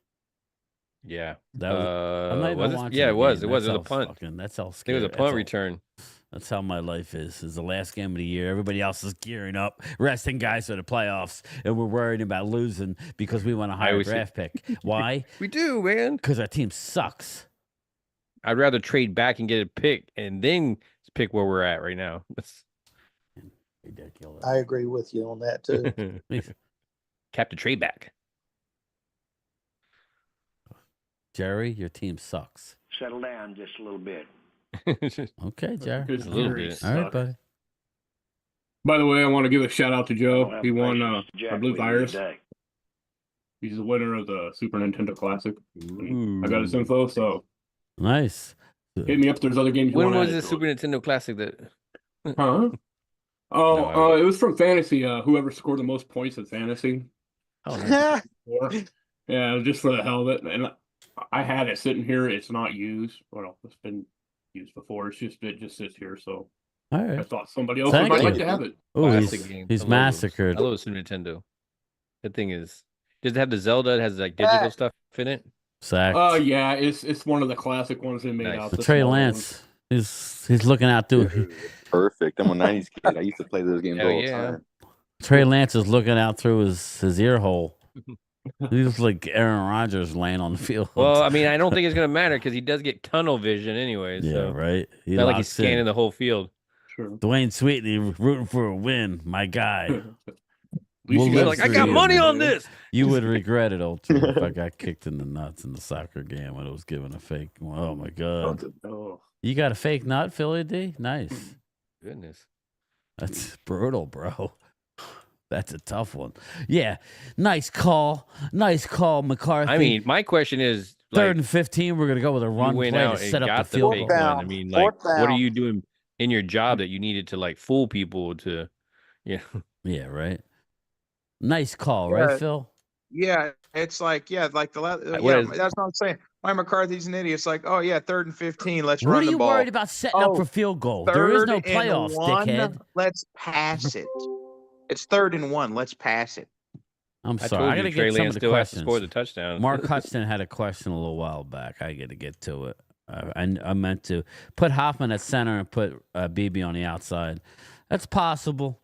Yeah. That was, it was. It was a punt. That's all scary. It was a punt return. That's how my life is. It's the last game of the year. Everybody else is gearing up, resting guys for the playoffs, and we're worried about losing because we want a higher draft pick. Why? We do, man. Because our team sucks. I'd rather trade back and get a pick and then pick where we're at right now. Ridiculous. I agree with you on that too. Captain trade back. Jerry, your team sucks. Settle down just a little bit. Okay, Jerry. Just a little bit. All right, buddy. By the way, I want to give a shout out to Joe. He won a Blue Virus. He's the winner of the Super Nintendo Classic. I got his info, so nice. Hit me up. There's other games. When was the Super Nintendo Classic that? Huh? Oh, it was from Fantasy. Whoever scored the most points in Fantasy. Oh, nice. Yeah, just for the hell of it. And I had it sitting here. It's not used. Well, it's been used before. It just sits here. So all right. I thought somebody else might like to have it. Oh, he's massacred. I love Super Nintendo. That thing is. Does it have the Zelda? It has like digital stuff in it. Yeah, it's one of the classic ones they made out. Trey Lance he's looking out through. Perfect. I'm a '90s kid. I used to play those games all the time. Trey Lance is looking out through his ear hole. He looks like Aaron Rodgers laying on the field. Well, I mean, I don't think it's going to matter because he does get tunnel vision anyway. Yeah, so right. It's not like he's scanning the whole field. Sure. Dwayne Sweetney rooting for a win, my guy. You're like, I got money on this. You would regret it, old Trey, if I got kicked in the nuts in the soccer game when it was given a fake. Oh, my God. You got a fake nut, Philly D? Nice. Goodness. That's brutal, bro. That's a tough one. Yeah. Nice call. Nice call, McCarthy. I mean, my question is, third and 15, we're going to go with a run play to set up the field goal. I mean, like, what are you doing in your job that you needed to, like, fool people to, Yeah, right. Nice call, right, Phil? Yeah, it's like, that's what I'm saying. Why McCarthy's an idiot. It's like, oh, yeah, 3rd and 15. Let's run the ball. What are you worried about setting up for field goal? There is no playoffs, dickhead. Let's pass it. It's 3rd and 1. Let's pass it. I'm sorry. I got to get some of the questions. Score the touchdown. Mark Hudson had a question a little while back. I got to get to it. I meant to put Hoffman at center and put BB on the outside. That's possible.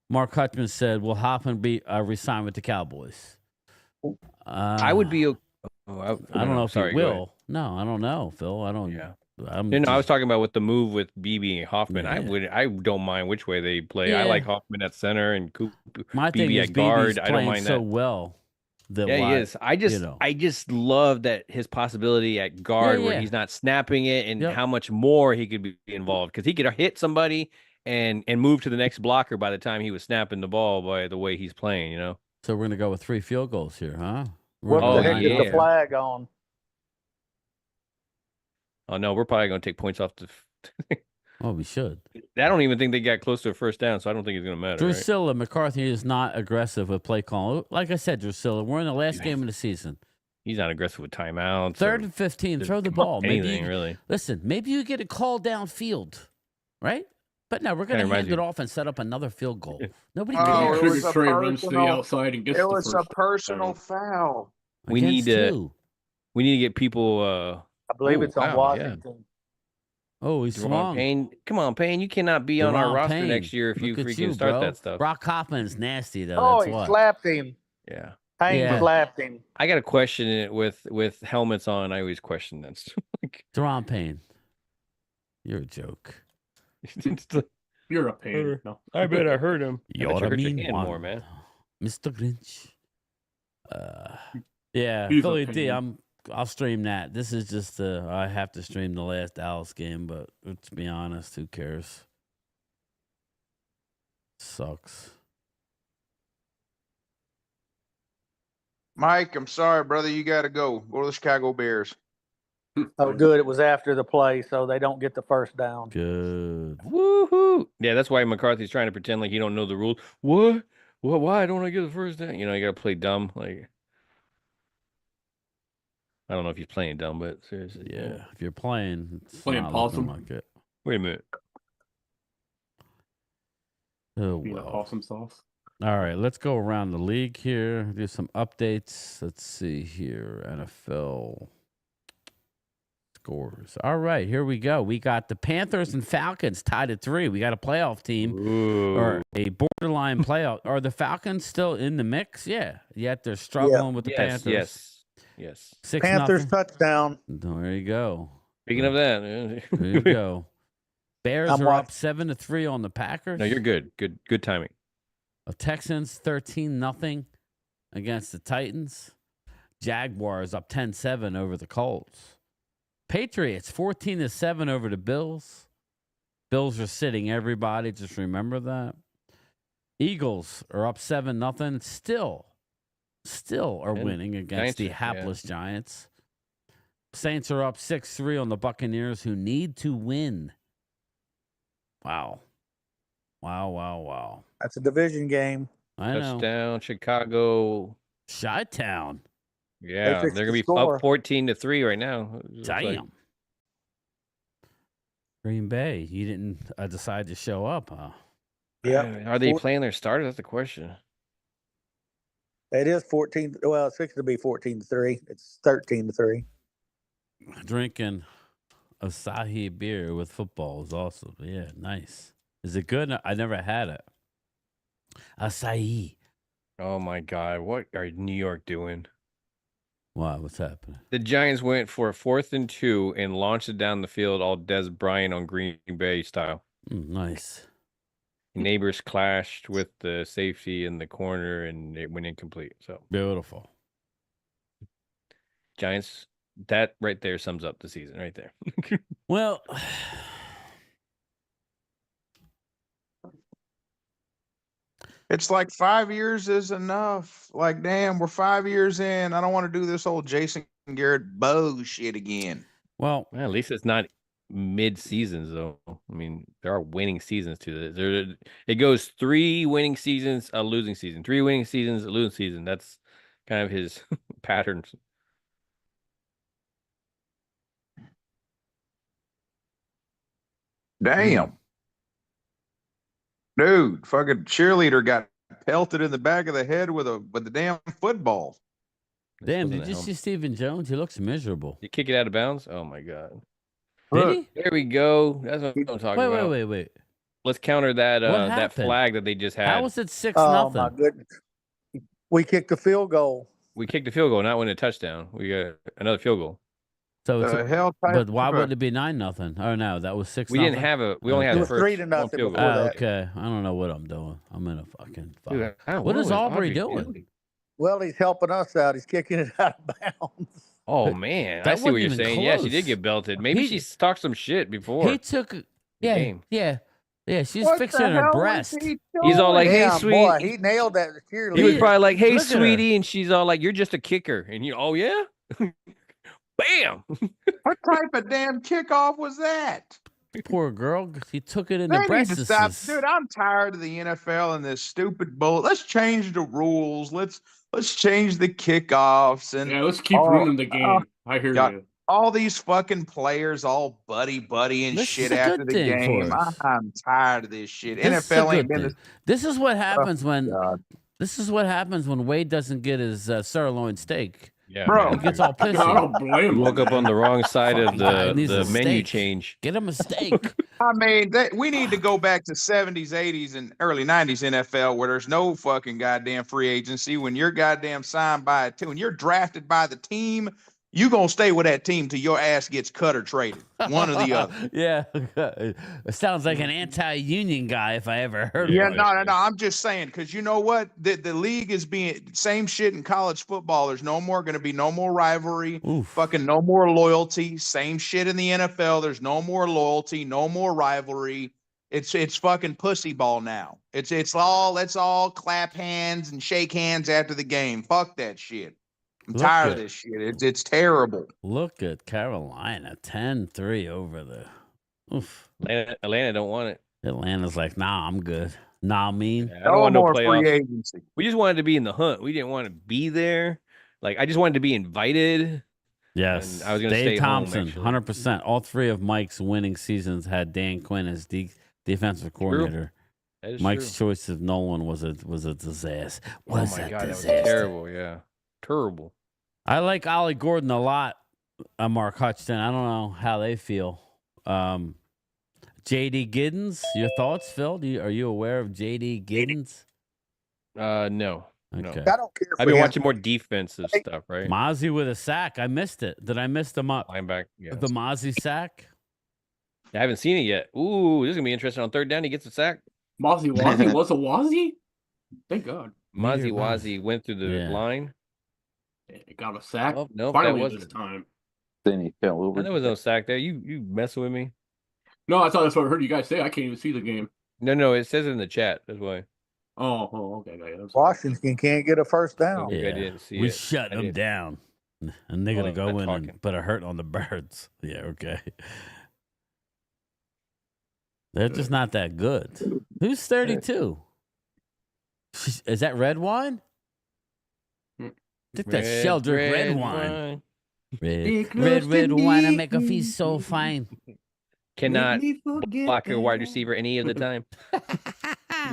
Mark Hutchman said, will Hoffman be re-signed with the Cowboys? I would be. Oh, I don't know if sorry, he will. No, I don't know, Phil. I don't. Yeah. I'm No, I was just- talking about with the move with BB and Hoffman. Yeah. I don't mind which way they play. I Yeah. like Hoffman at center and My thing BB is at guard. BB's I don't playing mind so that. well. That Yeah, why, he is. I just love that his possibility at guard where he's not snapping it and how much more he could be involved because he could hit somebody and move to the next blocker by the time he was snapping the ball by the way he's playing, you know. So we're gonna go with 3 field goals here, huh? What the heck is the flag on? Oh no, we're probably gonna take points off the. Oh, we should. I don't even think they got close to a first down, so I don't think it's gonna matter. Drusilla McCarthy is not aggressive with play calling. Like I said, Drusilla, we're in the last game of the season. He's not aggressive with timeouts. 3rd and 15, throw the ball. Anything really. Listen, maybe you get a call downfield, right? But no, we're going to hand it off and set up another field goal. Nobody cares. It was a Trey runs to the outside and gets it the was a first personal foul. We need to get people. I believe it's on Washington. Oh, he's swung. Payne. Come on, Payne. You cannot be on our roster next year if you freaking start that stuff. Brock Hoffman's nasty, though. Oh, That's he what. slapped him. Yeah. Payne slapped him. I got to question it with helmets on. I always question that. Deron Payne. You're a joke. You're a pain. No. I bet I heard him. You're I a mean hand one, more, man. Mr. Grinch. Yeah, He's a Philly D. pain. I'll stream that. This is just I have to stream the last Dallas game, but let's be honest, who cares? Sucks. Mike, I'm sorry, brother. You got to go. Go to the Chicago Bears. Oh, good. It was after the play, so they don't get the first down. Good. Woohoo! Yeah, that's why McCarthy's trying to pretend like he don't know the rules. What? Why don't I get the first down? You know, you got to play dumb. Like, I don't know if he's playing dumb, but seriously, Yeah, if you're playing, it's Playing not possum. looking like it. Wait a minute. Oh Being a well. possum sauce. All right, let's go around the league here. Do some updates. Let's see here. NFL scores. All right, here we go. We got the Panthers and Falcons tied at 3. We got a playoff team or a borderline playoff. Are the Falcons still in the mix? Yeah. Yet they're struggling with the Panthers. Yes. 6-0. Panthers touchdown. There you go. Speaking of that, There you go. Bears I'm are up watching. 7-3 on the Packers. No, you're good. Good timing. Texans 13-0 against the Titans. Jaguars up 10-7 over the Colts. Patriots 14-7 over the Bills. Bills are sitting everybody. Just remember that. Eagles are up 7-0. Still are winning against the hapless Giants. Saints are up 6-3 on the Buccaneers, who need to win. Wow. That's a division game. I know. Touchdown, Chicago. Chi-Town. Yeah, fixed they're the gonna be score. up 14-3 right now. Looks Damn. like. Green Bay, you didn't decide to show up, huh? Yeah. Are they playing their starter? That's the question. It is 14. Well, it's fixing to be 14-3. It's 13-3. Drinking Asahi beer with football is awesome. Yeah, nice. Is it good? I never had it. Asahi. Oh my God, what are New York doing? Wow, what's happening? The Giants went for a 4th and 2 and launched it down the field, all Des Bryant on Green Bay style. Nice. Neighbors clashed with the safety in the corner, and it went incomplete. So Beautiful. Giants, that right there sums up the season right there. Well, It's like 5 years is enough. Like, damn, we're 5 years in. I don't want to do this old Jason Garrett bullshit again. well, At least it's not mid-seasons, though. I mean, there are winning seasons to this. It goes 3 winning seasons, a losing season. 3 winning seasons, a losing season. That's kind of his pattern. Damn. Dude, fucking cheerleader got pelted in the back of the head with the damn football. damn, did you see Stephen Jones? He looks miserable. You kick it out of bounds? Oh, my God. Did he? There we go. That's what I'm talking about. Wait. Let's counter that What that happened? flag that they just had. How was it 6-0? Oh, my goodness. We kicked a field goal. We kicked the field goal, not win a touchdown. We got another field goal. So The hell type but why of- wouldn't it be 9-0? Oh no, that was 6. We didn't have a. We only had It the was first 3-0 one field before goal. that. Okay, I don't know what I'm doing. I'm in a fucking. Dude, What is Aubrey doing? Well, he's helping us out. He's kicking it out of bounds. Oh man, That I see what wasn't you're even saying. Yeah, she did close. get belted. Maybe He- she talked some shit before. He took. the Yeah, game. yeah. She's What fixing the her hell was breast. he He's all like, "Hey, Damn, sweet." boy, he nailed that cheerleader. He was probably like, "Hey, Look at her. sweetie," and she's all like, "You're just a kicker," and you, "Oh yeah." Bam! What type of damn kickoff was that? Poor girl. He took it in They the need breast. to stop, dude. I'm tired of the NFL and this stupid bull. Let's change the rules. Let's change the kickoffs and Yeah, let's keep all- ruining the game. I hear yeah. you. all these fucking players all buddy and This shit is a after good the thing for game. us. I'm tired of this shit. This is a NFL ain't good been thing. this. This is what happens when. God. This is what happens when Wade doesn't get his sirloin steak. Yeah, Bro. He gets all I pissy. don't blame him. Woke up on the wrong side of Fucking guy the needs a menu steak. change. Get him a steak. I mean, we need to go back to 70s, 80s, and early 90s NFL where there's no fucking goddamn free agency. When you're goddamn signed by a team, when you're drafted by the team, you gonna stay with that team till your ass gets cut or traded. One or the other. Yeah. It sounds like an anti-union guy if I ever heard Yeah, of it. no. I'm just saying, because you know what? The league is being same shit in college football. There's no more going to be no more rivalry, Oof. fucking no more loyalty. Same shit in the NFL. There's no more loyalty, no more rivalry. It's fucking pussy ball now. Let's all clap hands and shake hands after the game. Fuck that shit. I'm Look tired at- of this shit. It's terrible. Look at Carolina, 10-3 over the. Oof. Atlanta don't want it. Atlanta's like, nah, I'm good. Nah, I mean. I don't want no more playoffs. free agency. We just wanted to be in the hunt. We didn't want to be there. Like I just wanted to be invited. Yes. And I was gonna Dave stay home, Thompson, actually. 100%. All three of Mike's winning seasons had Dan Quinn as defensive coordinator. That is Mike's true. choice of Nolan was a disaster. Oh Was my a god, that was disaster. terrible. Yeah, terrible. I like Ollie Gordon a lot. Mark Hutchinson. I don't know how they feel. JD Giddens, your thoughts, Phil? Are you aware of JD Giddens? No. Okay. I don't care. I've been watching more defensive stuff, right? Mozzie with a sack. I missed it. Did I miss them up? Linebacker. Yeah. The Mozzie sack? I haven't seen it yet. Ooh, this is gonna be interesting. On third down, he gets a sack. Mozzie Wazzie was a Wazzie? Thank God. Mozzie Meteor Mozzie. Wazzie went through the Yeah. line. It got a sack. Oh, nope, that Finally wasn't this time. Then he fell over. There was no sack there. You messing with me? No, I thought that's what I heard you guys say. I can't even see the game. No, it says it in the chat. That's why. Okay. I'm sorry. Washington can't get a first down. I didn't see We it. shut I them didn't- down. And they're going to Well, go I'm in not and talking. put a hurt on the birds. Yeah, okay. They're just not that good. Who's 32? Is that red wine? I think that's Sheldrick red wine. It Red close to wine. I me. make her feel so fine. Cannot Make me forget block your wide that. receiver any of the time.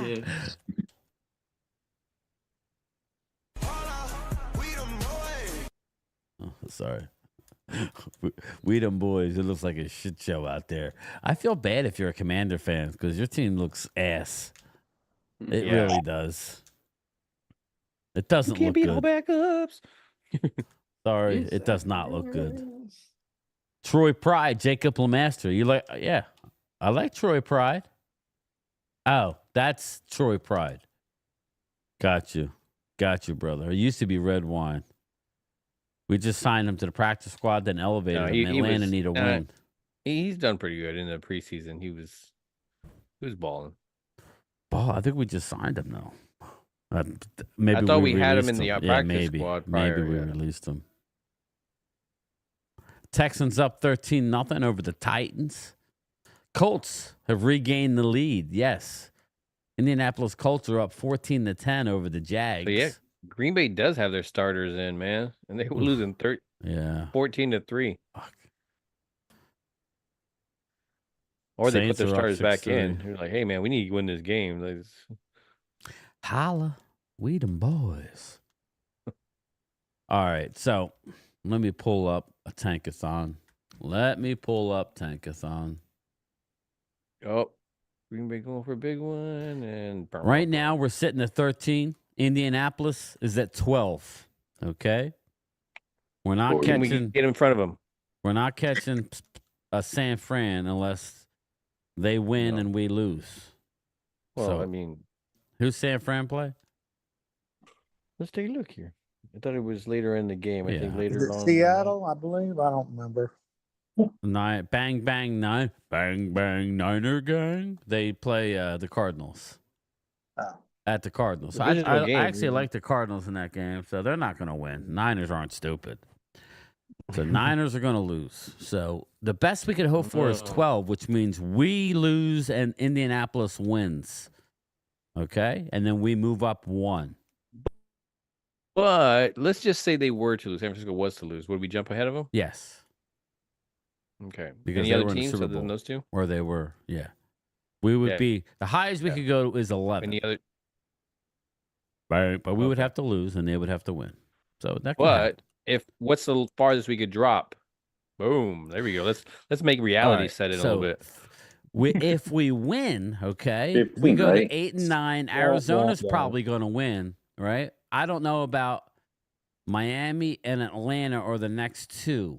Yeah. Oh, sorry. We them boys. It looks like a shit show out there. I feel bad if you're a Commander fan because your team looks ass. It Yeah. really does. It doesn't Can't look beat all good. backups. Sorry, Yes, it does not look good. yes. Troy Pride, Jacob Lemaster. You like? Yeah, I like Troy Pride. Oh, that's Troy Pride. Got you, brother. It used to be red wine. We just signed him to the practice squad, then elevated No, him. he Atlanta was- need a win. He's done pretty good in the preseason. He was balling. Oh, I think we just signed him though. Maybe I thought we had him released in the Yeah, practice maybe. squad Maybe prior, we yeah. released him. Texans up 13-0 over the Titans. Colts have regained the lead. Yes. Indianapolis Colts are up 14-10 over the Jags. But yeah, Green Bay does have their starters in, man, and they were losing Yeah. 14-3. Fuck. Or they Saints put their are up starters back 6-3. in. They're like, hey, man, we need to win this game. Like, Holla. We them boys. All right. So let me pull up a tankathon. oh, Green Bay going for a big one. And Right now, we're sitting at 13. Indianapolis is at 12. Okay, we're not Can we catching. get in front of them? We're not catching a San Fran unless they win and we lose. Well, So, I mean, who's San Fran play? let's take a look here. I thought it was later in the game. I think Is later it on. Seattle? I believe. I don't remember. Bang bang nine, bang bang Niner gang. They play the Cardinals. Oh. At the Cardinals. So Divisional I game, actually really. like the Cardinals in that game, so they're not going to win. Niners aren't stupid. So Niners are going to lose. So the best we could hope for is 12, which means we lose and Indianapolis wins. Okay? And then we move up 1. But let's just say they were to lose. San Francisco was to lose. Would we jump ahead of them? Yes. Okay. Because Any they other were in the teams Super other than Bowl. those two? Or they were, yeah. We would Yeah. be, the highest we could go is 11. Any other? Right? But we would have to lose and they would have to win. So that could happen. But what's the farthest we could drop? Boom. There we go. Let's make reality set in a little bit. If we win, okay, 15, we go right? to 8 and 9. Arizona's probably going to win, right? I don't know about Miami and Atlanta or the next 2.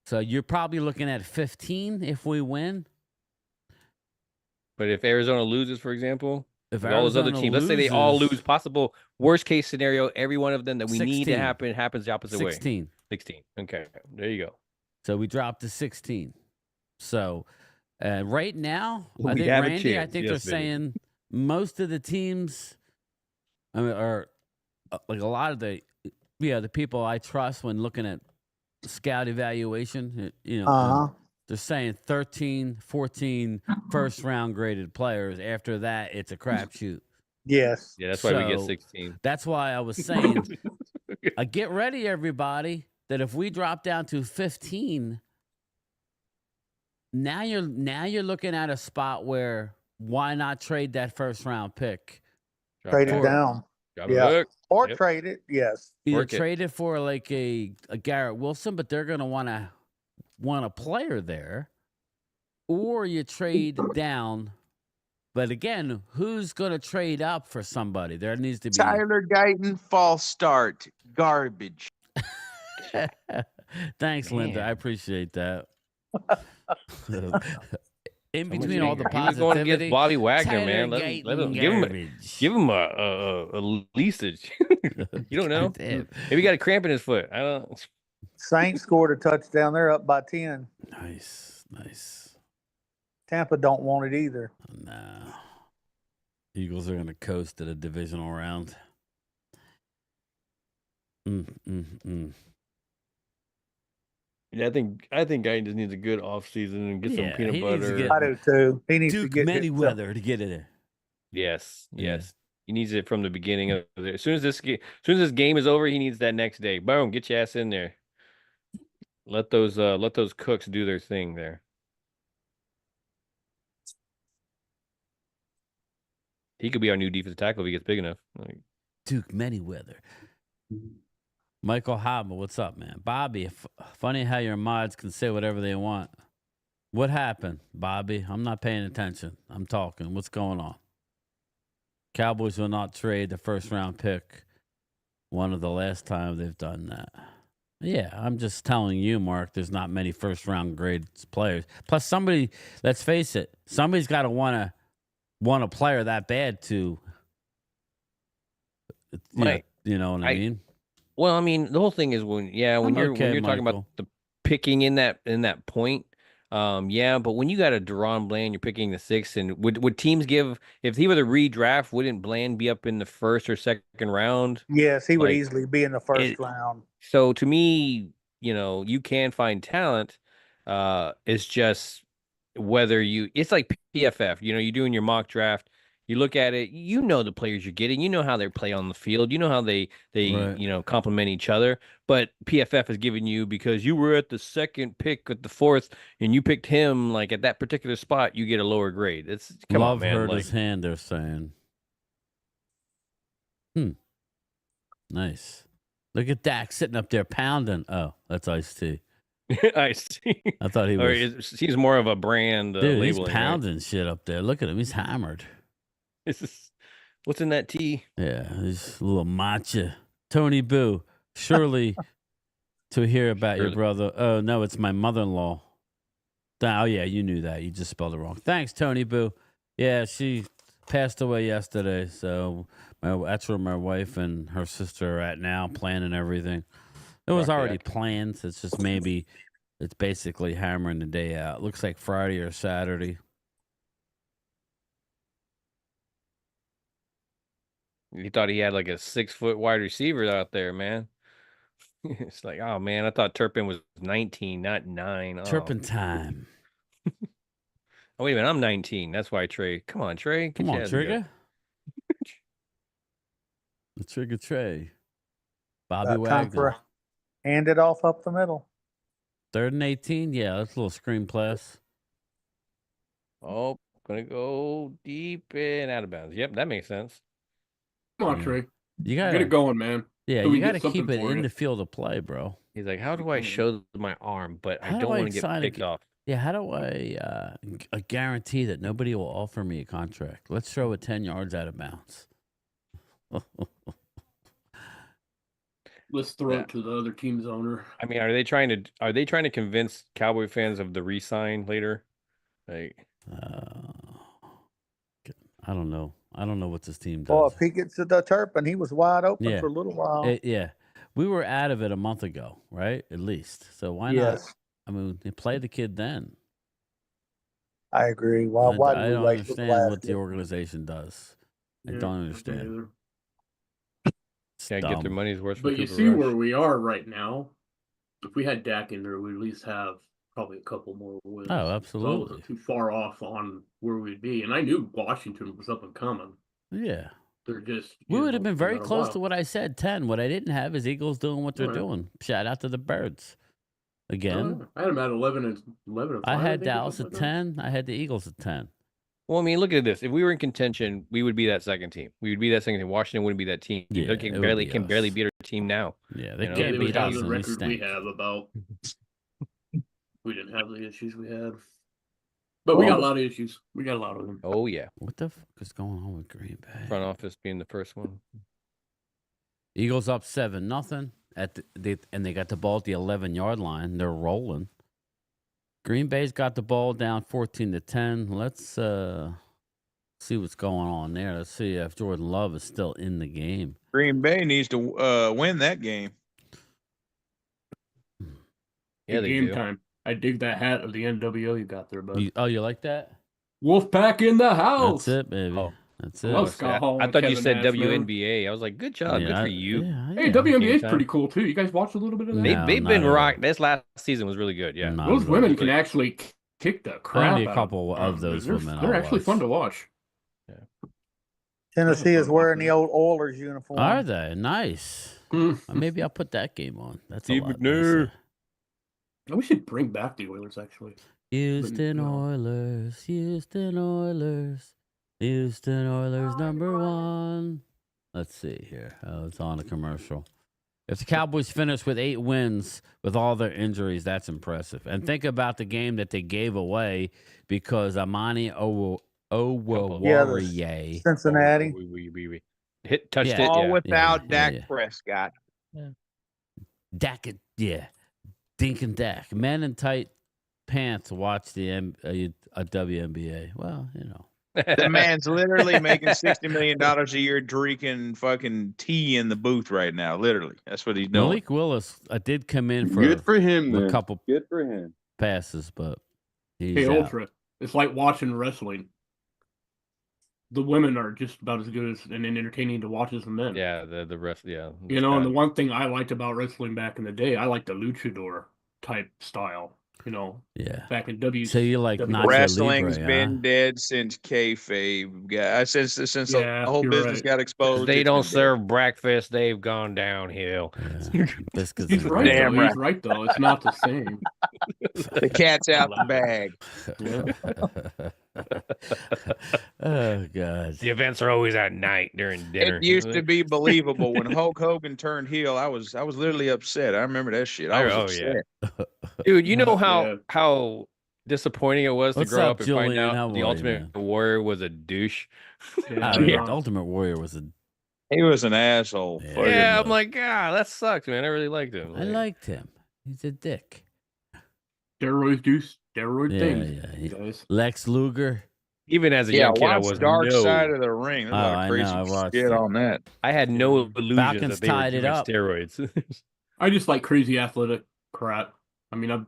So you're probably looking at 15 if we win. But if Arizona loses, for example, If all those other Arizona teams, let's say they all loses- lose, possible worst case scenario, every one of them that we need to 16. happen happens the opposite way. 16. 16. Okay. There you go. So we dropped to 16. So right now, We I think have a Randy, I chance. think Yes, they're baby. saying most of the teams are like a lot of the people I trust when looking at scout evaluation, they're saying 13, 14 first round graded players. After that, it's a crapshoot. Yes. Yeah, that's why we get So, 16. That's why I was saying, get ready, everybody, that if we drop down to 15, now you're looking at a spot where why not trade that first round pick? Trade it down. Yeah. Or trade it. Yes. Either trade it for like a Garrett Wilson, but they're gonna want a player there, or you trade down. But again, who's gonna trade up for somebody? There needs to be Tyler Guyton, false start, garbage. Thanks, Linda. I appreciate that. In between all the He was going positivity, against Bobby Wagner, Tyler man. Let him give him a leasage. You don't know. Damn. Maybe he got a cramp in his foot. I don't. Saints scored a touchdown. They're up by 10. Nice. Tampa don't want it either. No. Eagles are going to coast to the divisional round. Yeah, I think Guyton just needs a good offseason and get some peanut butter. I do too. He needs Duke to get Manyweather to get it in. Yes. He needs it from the beginning of it. As soon as this game is over, he needs that next day. Boom, get your ass in there. Let those cooks do their thing there. He could be our new defensive tackle if he gets big enough. Duke Manyweather. Michael Hobble, what's up, man? Bobby, funny how your mods can say whatever they want. What happened, Bobby? I'm not paying attention. I'm talking. What's going on? Cowboys will not trade the first round pick. One of the last time they've done that. Yeah, I'm just telling you, Mark, there's not many first round grade players. Plus somebody, let's face it, somebody's got to want a player that bad to you know what I mean? Well, I mean, the whole thing is when you're talking about Michael. the picking in that point, but when you got a Deron Bland, you're picking the 6th, and would teams give if he were to redraft, wouldn't Bland be up in the 1st or 2nd round? Yes, he would easily be in the first round. So to me, you can find talent. It's just whether it's like PFF. You're doing your mock draft. You look at it, the players you're getting, how they play on the field, how they Right. complement each other. But PFF is giving you because you were at the 2nd pick at the 4th and you picked him like at that particular spot, you get a lower grade. Come Love on, man. hurt his hand, they're saying. Nice. Look at Dak sitting up there pounding. Oh, that's Ice-T. Ice-T. I thought he Or was. it seems more of a brand Dude, he's labeling. pounding shit up there. Look at him. He's hammered. What's in that tea? Yeah, he's a little matcha. Tony Boo. surely to hear about your brother. Oh, no, it's my mother-in-law. Oh, yeah, you knew that. You just spelled it wrong. Thanks, Tony Boo. Yeah, she passed away yesterday, so that's where my wife and her sister are at now, planning everything. It was already planned. So it's just maybe it's basically hammering the day out. Looks like Friday or Saturday. He thought he had like a 6-foot wide receiver out there, man. It's like, oh man, I thought Turpin was 19, not 9. Turpin time. Oh, wait a minute, I'm 19. That's why Trey. Come on, Trey. Come on, Trigger. The Trigger Trey. Bobby Wagner. Hand it off up the middle. 3rd and 18. Yeah, that's a little screen pass. Oh, gonna go deep and out of bounds. Yep, that makes sense. Come on, Trey. You gotta get it going, man. Yeah, so you got to keep it in the field of play, bro. He's like, how do I show my arm, but I don't want to get picked off? Yeah, how do I guarantee that nobody will offer me a contract? Let's throw it 10 yards out of bounds. Let's throw it to the other team's owner. I mean, are they trying to convince Cowboy fans of the re-sign later? Like, I don't know. I don't know what this team does. Well, if he gets to the Turpin, he was wide open for a little while. Yeah. We were out of it a month ago, right? At least. So why not? I mean, they play the kid then. I agree. Why I don't understand what the organization does. I don't understand. Can't get their money's worth. But you see where we are right now. If we had Dak in there, we'd at least have probably a couple more wins. Oh, absolutely. So I wasn't too far off on where we'd be. And I knew Washington was up and coming. Yeah. They're just... We would have been very close to what I said, 10. What I didn't have is Eagles doing what they're doing. Shout out to the Birds. Again. I had them at 11 and 5. I had Dallas at 10. I had the Eagles at 10. Well, I mean, look at this. If we were in contention, we would be that second team. We would be that second team. Washington wouldn't be that team. Yeah, they can barely beat our team now. Yeah, they can't beat us. The record we have about... We didn't have the issues we had. But we got a lot of issues. We got a lot of them. Oh, yeah. What the fuck is going on with Green Bay? Front office being the first one. Eagles up 7-0 and they got the ball at the 11-yard line. They're rolling. Green Bay's got the ball down 14-10. Let's see what's going on there. Let's see if Jordan Love is still in the game. Green Bay needs to win that game. Yeah, they game do. Time. I dig that hat of the NWO you got there, bud. You like that? Wolfpack in the house. That's it, baby. Oh. That's it. Love Scott Hall I and thought you Kevin said Nash, WNBA. I was like, good job. Good for you. Hey, WNBA is pretty cool, too. You guys watched a little bit of that? They've been rock. This last season was really good, yeah. Those women can actually kick the crap Only a out couple of those women. They're actually fun to watch. Tennessee is wearing the old Oilers uniform. Are they? Nice. Maybe I'll put that game on. That's a lot nicer. We should bring back the Oilers, actually. Houston Oilers, Houston Oilers, Houston Oilers #1. Let's see here. Oh, it's on a commercial. If the Cowboys finish with 8 wins with all their injuries, that's impressive. And think about the game that they gave away because Amani Oruwariye. Cincinnati. Touched it. All Yeah. without Dak Prescott. Dak, Dink and Dak. Men in tight pants watch the WNBA. Well, you know. The man's literally making $60 million a year drinking fucking tea in the booth right now. Literally. That's what he's doing. Malik Willis did come in for Good for him, a couple Good for him. passes, but he's Hey, out. Ultra, it's like watching wrestling. The women are just about as good as and entertaining to watch as the men. Yeah, the rest, yeah. You know, and the one thing I liked about wrestling back in the day, I liked the luchador type style. You know, back in So you like Nacho wrestling's Libre, been dead since kayfabe. Yeah, since the whole business got exposed. They it's don't been serve breakfast. They've gone downhill. Biscuits He's and right. gravy. Though. He's right though. It's not the same. The cat's out the bag. Oh God! The events are always at night during dinner. It used to be believable when Hulk Hogan turned heel. I was literally upset. I remember that shit. I was upset. Dude, you know how disappointing it was What's to grow up, up and Julian? find How out are the you, Ultimate man? Warrior was a douche. The Ultimate Warrior was a He was an asshole. Yeah, I'm like, that sucks, man. I really liked him. I liked him. He's a dick. Steroids do steroid things. Yeah. Guys. Lex Luger. Even as a young kid, I was Dark Side of the Ring. There's a lot of crazy shit on that. I had no illusions Falcons that they were tied it doing up. steroids. I just like crazy athletic crap. I mean, I Dude,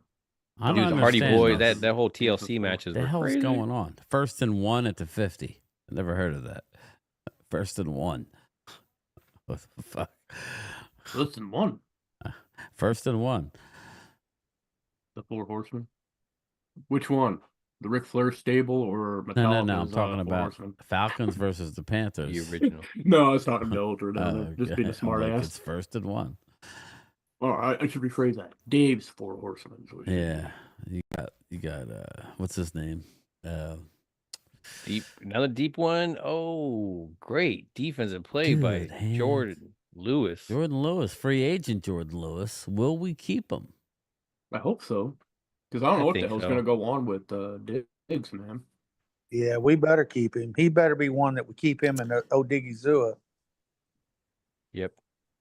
don't the Hardy understand Boy, this. that whole TLC matches What the were hell's crazy. going on? 1st and 1 at the 50. I never heard of that. 1st and 1. What the fuck? Listen, 1. 1st and 1. The Four Horsemen. Which one? The Ric Flair stable or Metallica's? No. I'm talking Four about Horsemen? Falcons versus the Panthers. The original. No, it's not a Mildred. Just being a Okay. smart I'm like, ass. It's 1st and 1. Oh, I should rephrase that. Dave's Four Horsemen. Yeah. You got what's his name? Another deep one. Oh, great defensive play by Good hands. Jordan Lewis. Jordan Lewis, free agent Jordan Lewis. Will we keep him? I hope so. Because I don't know what the think hell's so. going to go on with Diggs, man. Yeah, we better keep him. He better be one that we keep him in Odigizua. Yep.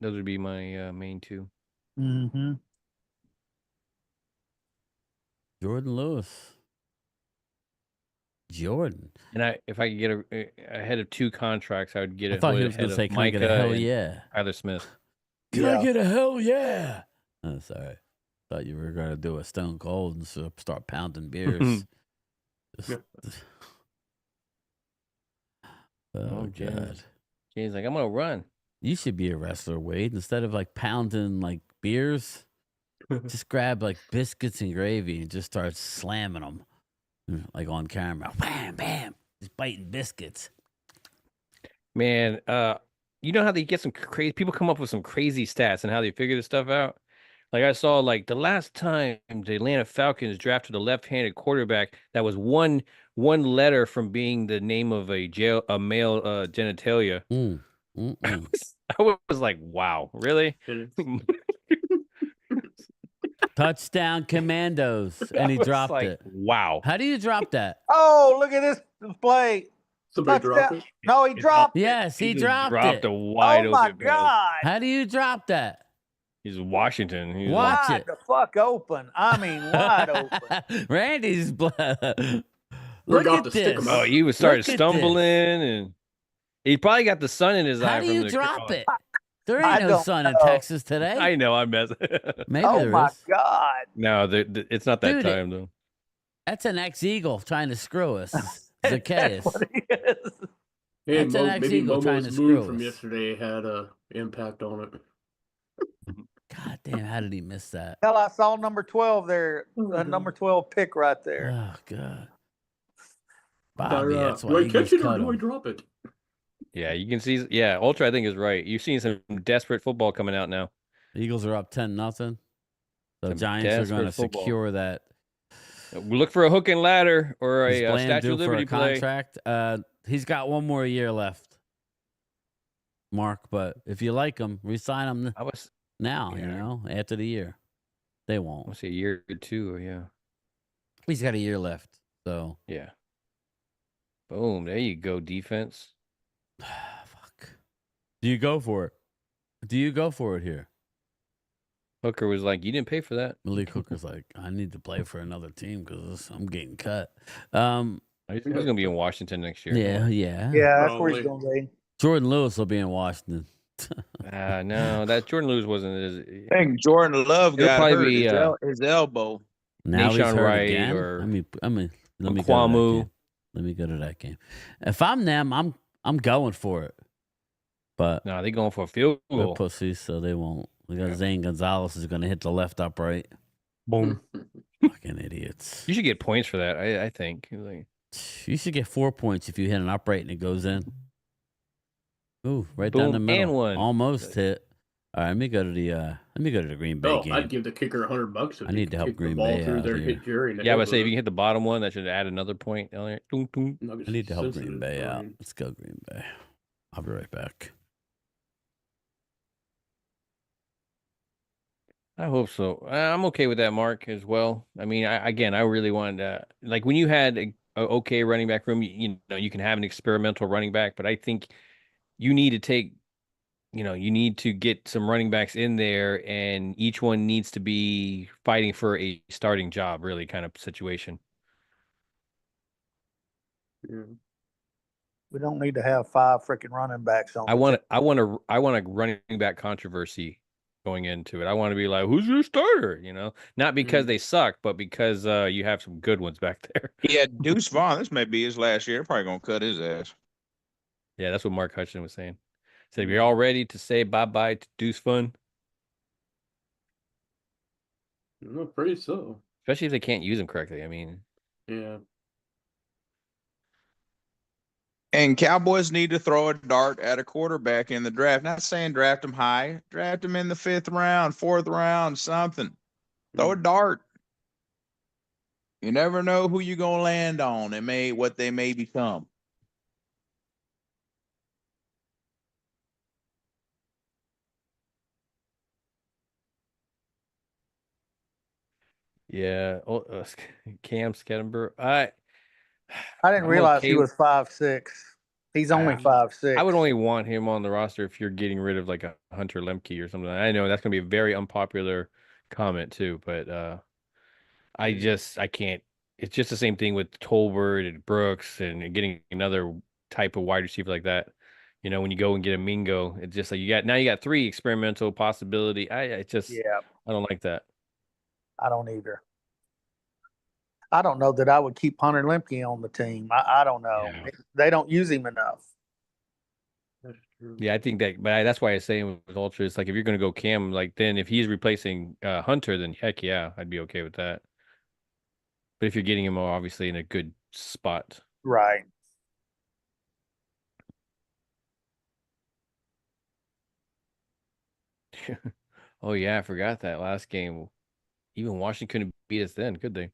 Those would be my main two. Mm-hmm. Jordan Lewis. Jordan. And if I could get ahead of 2 contracts, I would get I thought he was ahead going to of say, can I get a Micah hell and yeah? Tyler Smith. Can I get a hell yeah? Oh, sorry. Thought you were going to do a Stone Cold and start pounding beers. Oh, God. He's like, I'm going to run. You should be a wrestler, Wade. Instead of like pounding like beers, just grab like biscuits and gravy and just start slamming them like on camera. Bam, bam. Just biting biscuits. Man, you know how they get some crazy people come up with some crazy stats and how they figure this stuff out? Like I saw like the last time the Atlanta Falcons drafted a left-handed quarterback, that was one letter from being the name of a male genitalia. I was like, wow, really? Touchdown Commandos. And he dropped like, it. Wow. How do you drop that? Oh, look at this play. Somebody dropped it? No, he dropped it. Yes, he just dropped it. a wide Oh, my open pass. God. How do you drop that? He's Washington. He's Watch Wide it. the fuck open. I mean, wide open. Randy's blood. We're Look got at to stick this. 'em Oh, out. he was starting Look at stumbling, this. and he probably got the sun in his eye. How do from you the drop kickoff. it? There I ain't no don't sun in know. Texas today. I know, I'm messing. Maybe Oh, there my is. God. No, it's not that Dude, time though. That's an ex-Eagle trying to screw us. Zacchaeus. That's what he is. Hey, That's an maybe ex-Eagle trying to Momo's screw move from us. yesterday had a impact on it. God damn, how did he miss that? Hell, I saw number 12 there. Number 12 pick right there. Oh, God. Bobby, that's do why I Eagles catch it or cut do I him. drop it? Yeah, you can see. Yeah, Ultra, I think is right. You've seen some desperate football coming out now. The Eagles are up 10-0. The Some Giants are going to desperate football. secure that. We look for a hook and ladder or Is a Bland Statue due of for Liberty a play. contract? He's got one more year left, Mark. But if you like him, resign him I was now, you know, after the year. They I won't. want to say a year or two. Or yeah, He's got a year left. So, yeah. Boom! There you go, defense. fuck. Do you go for it? Do you go for it here? Hooker was like, "You didn't pay for that." Malik Hooker's like, I need to play for another team because I'm getting cut. He's going to be in Washington next year. Yeah. Yeah, that's where he's going to be. Jordan Lewis will be in Washington. No, that Jordan Lewis wasn't as. I think Jordan Love It'll got probably hurt. be, His elbow. Now he's Nashon hurt Wright again. or let me go to that Okwamu. game. Let me go to that game. If I'm them, I'm going for it. But No, they're going for a field they're goal. pussies, so they won't. We got Zane Gonzalez is going to hit the left upright. Boom. Fucking idiots. You should get points for that. I think. Like, You should get 4 points if you hit an upright and it goes in. Ooh, right down Boom, the middle. and one. Almost hit. All right, let me go to the Green Bay Oh, game. I'd give the kicker $100 if I need to help kick the Green ball Bay through out there, here. hit Jerry. in the yeah, head but say if with you can hit the bottom one, that should add another point down there. Doom, doom. Nuggets I need to help Green sensitive, Bay out. Brian. Let's go Green Bay. I'll be right back. I hope so. I'm okay with that, Mark, as well. I mean, I really wanted to, like when you had a okay running back room, you know, you can have an experimental running back, but I think you need to take you need to get some running backs in there, and each one needs to be fighting for a starting job, really kind of situation. Yeah. We don't need to have 5 freaking running backs on. I want a running back controversy going into it. I want to be like, who's your starter? Not because they suck, but because you have some good ones back there. Yeah, Deuce Vaughn. This may be his last year. They're probably gonna cut his ass. Yeah, that's what Mark Hutchinson was saying. Said, if you're all ready to say bye-bye to Deuce Fun. No, pretty so. Especially if they can't use him correctly. I mean, yeah. And Cowboys need to throw a dart at a quarterback in the draft. Not saying draft him high, draft him in the 5th round, 4th round, something. Throw a dart. You never know who you're gonna land on and what they may become. yeah. Cam Skettenberg. I didn't realize he was 5'6". He's only 5'6". I would only want him on the roster if you're getting rid of like a Hunter Lemke or something. I know that's going to be a very unpopular comment too, but I can't. It's just the same thing with Tolbert and Brooks and getting another type of wide receiver like that. When you go and get a Mingo, it's just like you got 3 experimental possibility. I don't like that. I don't either. I don't know that I would keep Hunter Lemke on the team. I don't know. Yeah. They don't use him enough. That's true. Yeah, I think that, but that's why I was saying with Ultra, it's like if you're going to go Cam, like then if he's replacing Hunter, then heck yeah, I'd be okay with that. But if you're getting him obviously in a good spot, right? Oh yeah, I forgot that last game. Even Washington couldn't beat us then, could they?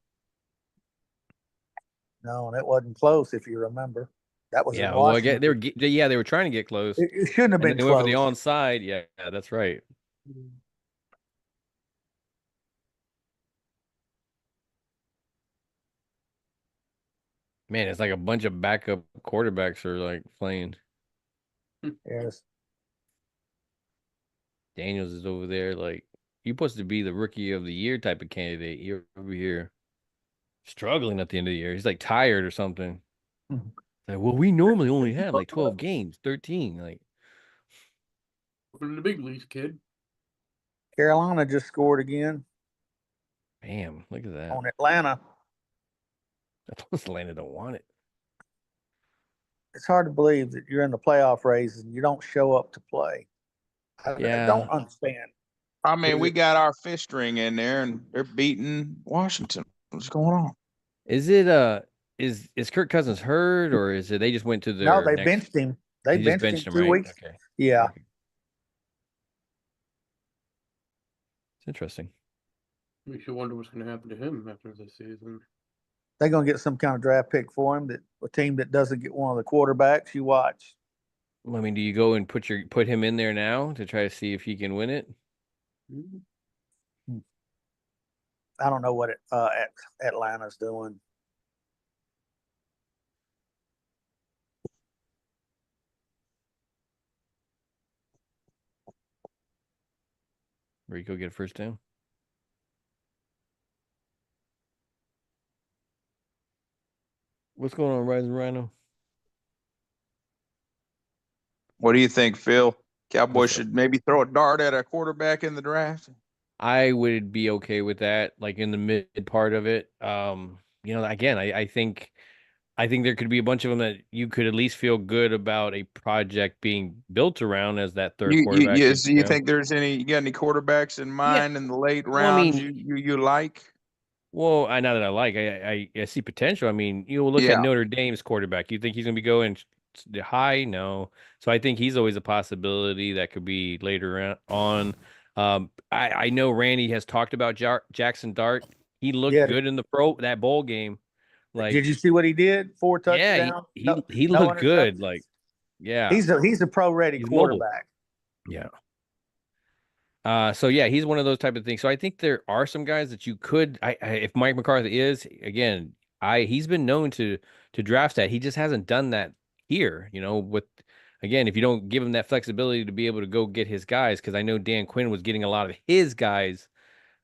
No, and it wasn't close if you remember. That was Yeah. in Well, Washington. they were trying to get close. It shouldn't have been they close. went for the onside. Yeah, that's right. Man, it's like a bunch of backup quarterbacks are like playing. Yes. Daniels is over there. Like, you're supposed to be the rookie of the year type of candidate. You're over here struggling at the end of the year. He's like tired or something. Like, well, we normally only have like 12 games, 13. Like, Welcome to the big leagues, kid. Carolina just scored again. Bam, look at that. On Atlanta. Atlanta don't want it. It's hard to believe that you're in the playoff race and you don't show up to play. I don't understand. I mean, we got our 5th string in there and they're beating Washington. What's going on? Is it is Kirk Cousins hurt, or is it they just went to their No, they benched him. They benched him 2 weeks. Okay. Yeah. Okay. It's interesting. Makes you wonder what's going to happen to him after this season. They're going to get some kind of draft pick for him, that a team that doesn't get one of the quarterbacks. You watch. I mean, do you go and put him in there now to try to see if he can win it? I don't know what Atlanta's doing. Rico get a first down. What's going on, Rising Rhino? What do you think, Phil? Cowboys should maybe throw a dart at a quarterback in the draft? I would be okay with that, like in the mid part of it. Again, I think there could be a bunch of them that you could at least feel good about a project being built around as that third quarterback. You think there's you got any quarterbacks in mind in the late rounds you like? Well, now that I like, I see potential. I mean, you look at Notre Dame's quarterback. You think he's going to be going high? No. So I think he's always a possibility that could be later on. I know Randy has talked about Jackson Dart. He looked good in that bowl game. Like, did you see what he did? 4 touchdowns. Yeah, he looked good. Like, yeah, he's a pro ready quarterback. Mobile. Yeah. So yeah, he's one of those type of things. So I think there are some guys that you could. If Mike McCarthy is again, he's been known to draft that. He just hasn't done that here. again, if you don't give him that flexibility to be able to go get his guys, because I know Dan Quinn was getting a lot of his guys,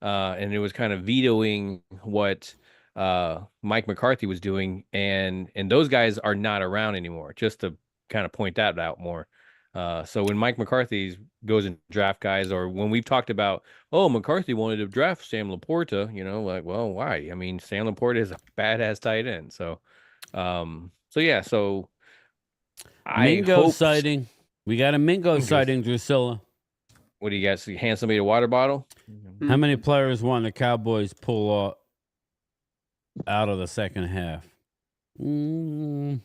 and it was kind of vetoing what Mike McCarthy was doing, and those guys are not around anymore. Just to kind of point that out more. So when Mike McCarthy goes and draft guys, or when we've talked about, oh, McCarthy wanted to draft Sam Laporta, like, well, why? I mean, Sam Laporta is a badass tight end. So, so Mingo sighting. We got a Mingo sighting, Drusilla. What do you guys hand somebody a water bottle? How many players won the Cowboys pull out of the second half? I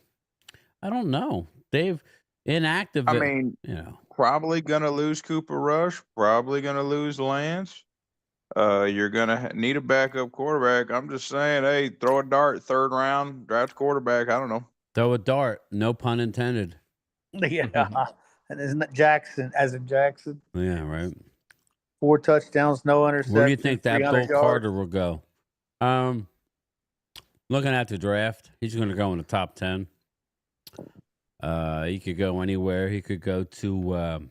don't know. They've inactive. I mean, probably gonna lose Cooper Rush. Probably gonna lose Lance. You're gonna need a backup quarterback. I'm just saying, hey, throw a dart, 3rd round, draft quarterback. I don't know. Throw a dart, no pun intended. Yeah, and isn't it Jackson? As in Jackson? Yeah, right. 4 touchdowns, no interceptions. Where do you think that Bill yards. Carter will go? Looking at the draft, he's going to go in the top 10. He could go anywhere. He could go to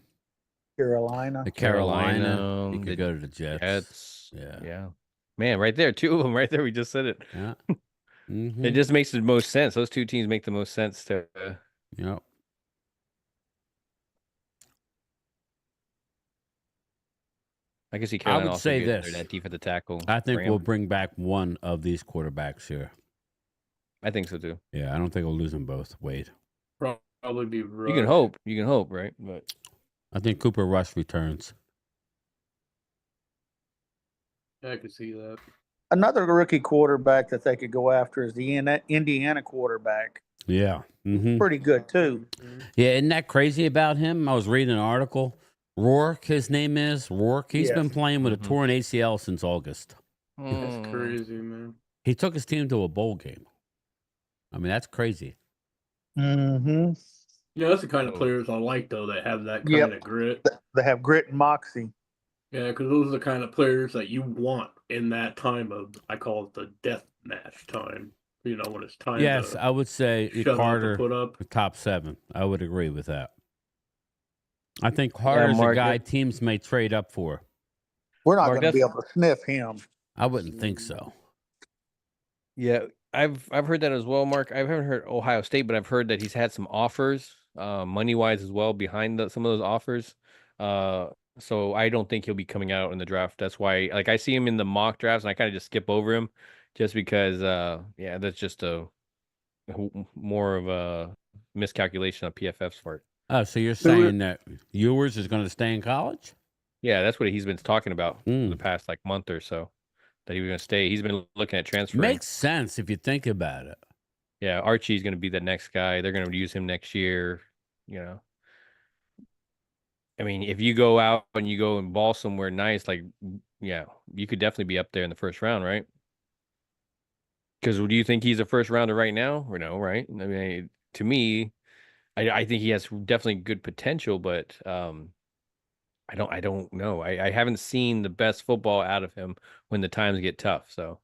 Carolina. He could go to the Jets. Yeah. Man, right there, 2 of them right there. We just said it. Yeah. It just makes the most sense. Those 2 teams make the most sense to. Yep. I guess I would say this. That defensive tackle. I think we'll bring back one of these quarterbacks here. I think so too. Yeah, I don't think we'll lose them both. Wade. Probably be Rush. You can hope. You can hope, right? But I think Cooper Rush returns. Yeah, I could see that. Another rookie quarterback that they could go after is the Indiana quarterback. Yeah. Pretty good too. Yeah, isn't that crazy about him? I was reading an article. Rourke, his name is Rourke. He's been playing with a torn ACL since August. That's crazy, man. He took his team to a bowl game. I mean, that's crazy. Mm-hmm. Yeah, that's the kind of players I like, though, that have that kind of grit. They have grit and moxie. Yeah, because those are the kind of players that you want in that time of, I call it the death match time. When it's time. Yes, I would say Carter put up top 7. I would agree with that. I think Carter's a guy teams may trade up for. We're not going to be able to sniff him. I wouldn't think so. Yeah, I've heard that as well, Mark. I haven't heard Ohio State, but I've heard that he's had some offers, money-wise as well, behind some of those offers. So I don't think he'll be coming out in the draft. That's why, I see him in the mock drafts, and I kind of just skip over him, just because, that's just more of a miscalculation on PFF's part. Oh, so you're saying that Ewers is going to stay in college? Yeah, that's what he's been talking about in the past month or so. That he was going to stay. He's been looking at transferring. Makes sense if you think about it. Yeah, Archie's going to be the next guy. They're going to use him next year. I mean, if you go out and you go and ball somewhere nice, you could definitely be up there in the first round, right? Because do you think he's a first rounder right now, or no? Right? I mean, to me, I think he has definitely good potential, but I don't know. I haven't seen the best football out of him when the times get tough. So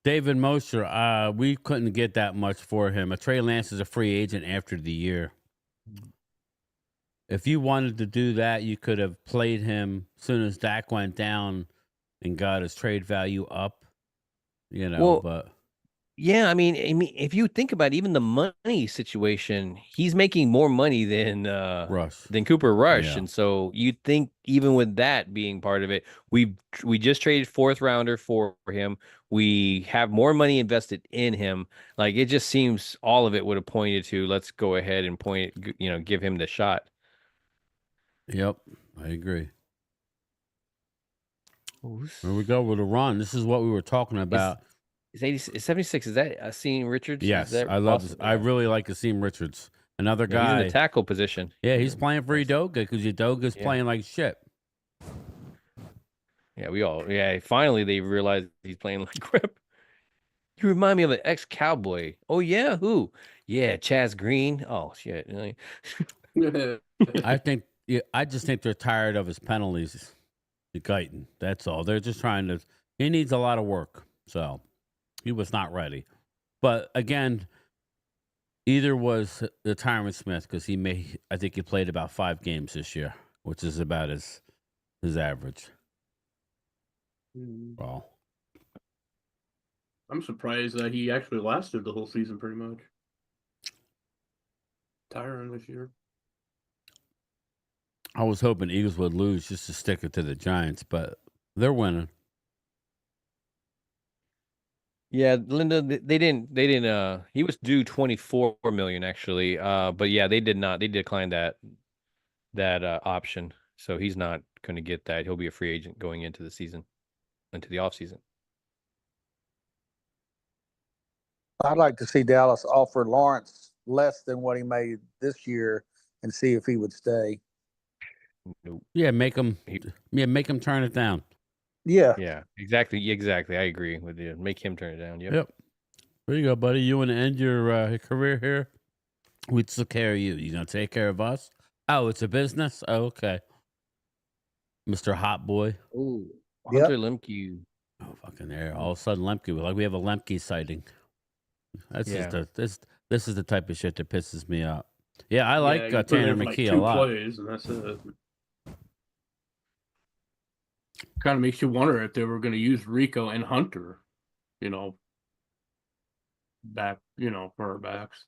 David Mosher, we couldn't get that much for him. Trey Lance is a free agent after the year. If you wanted to do that, you could have played him as soon as Dak went down and got his trade value up. But yeah, I mean, if you think about it, even the money situation, he's making more money than Cooper Rush, and so you'd think even with that being part of it, we just traded 4th rounder for him. We have more money invested in him. It just seems all of it would have pointed to let's go ahead and give him the shot. Yep, I agree. Here we go with a run. This is what we were talking about. Is 76? Is that Asim Richards? Yes, I love this. I really like Asim Richards. Another guy. He's in the tackle position. Yeah, he's playing for Udoka because Udoka's playing like shit. Yeah, finally they realized he's playing like crap. You remind me of an ex-Cowboy. Oh, yeah? Who? Yeah, Chaz Green. Oh, shit. I just think they're tired of his penalties. The Guyton. That's all. They're just trying to. He needs a lot of work. So he was not ready. But again, Either was the Tyron Smith because I think he played about 5 games this year, which is about his average. Well, I'm surprised that he actually lasted the whole season pretty much. Tyron this year. I was hoping Eagles would lose just to stick it to the Giants, but they're winning. Yeah, Linda, they didn't he was due 24 million actually. But yeah, they did not. They declined that option. So he's not going to get that. He'll be a free agent going into the season, into the offseason. I'd like to see Dallas offer Lawrence less than what he made this year and see if he would stay. Nope. Yeah, make him turn it down. Yeah. Yeah, exactly. I agree with you. Make him turn it down. Yep. There you go, buddy. You want to end your career here? We took care of you. You gonna take care of us? Oh, it's a business. Oh, okay, Mr. Hot Boy. Oh, Yep. Hunter Lemke. Oh, fucking there! All of a sudden, Lemke. Like we have a Lemke sighting. That's Yeah. just this is the type of shit that pisses me off. Yeah, I like you put Tanner in, McKee like, a lot. 2 plays, and that's it. Kind of makes you wonder if they were going to use Rico and Hunter, back, for our backs.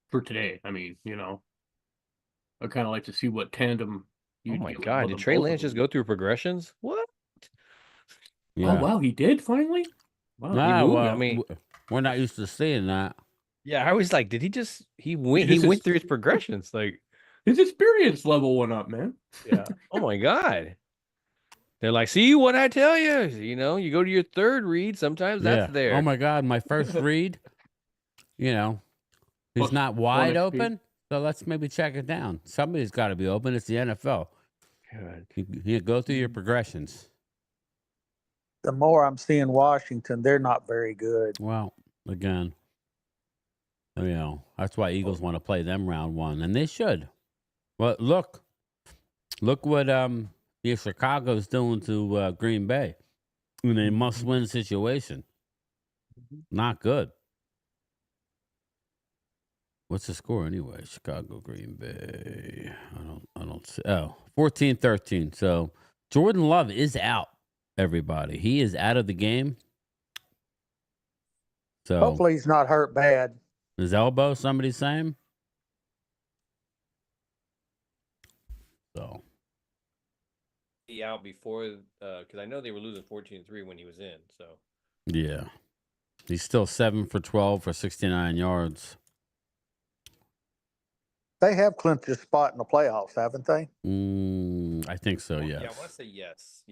For today, I mean, I kind of like to see what tandem. Oh my God! Did Trey Lance just go through progressions? What? Yeah. Oh wow, he did finally. Wow. Nah, moved, well, I mean- we're not used to seeing that. Yeah, I was like, did he just he went through his progressions? Like, His experience level went up, man. yeah. Oh my God. They're like, see what I tell you. You go to your third read. Sometimes that's there. Oh my God, my first read. He's Plus not wide 1 XP. open. So let's maybe check it down. Somebody's got to be open. It's the NFL. Good. You go through your progressions. The more I'm seeing Washington, they're not very good. Well, again, that's why Eagles want to play them round 1, and they should. But look what Chicago's doing to Green Bay in a must-win situation. Not good. What's the score anyway? Chicago, Green Bay. I don't see. Oh, 14-13. So Jordan Love is out, everybody. He is out of the game. So Hopefully he's not hurt bad. his elbow, somebody's saying. So He out before because I know they were losing 14-3 when he was in. So yeah. He's still 7 for 12 for 69 yards. They have clinched a spot in the playoffs, haven't they? I think so, yes. yeah, I want to say yes,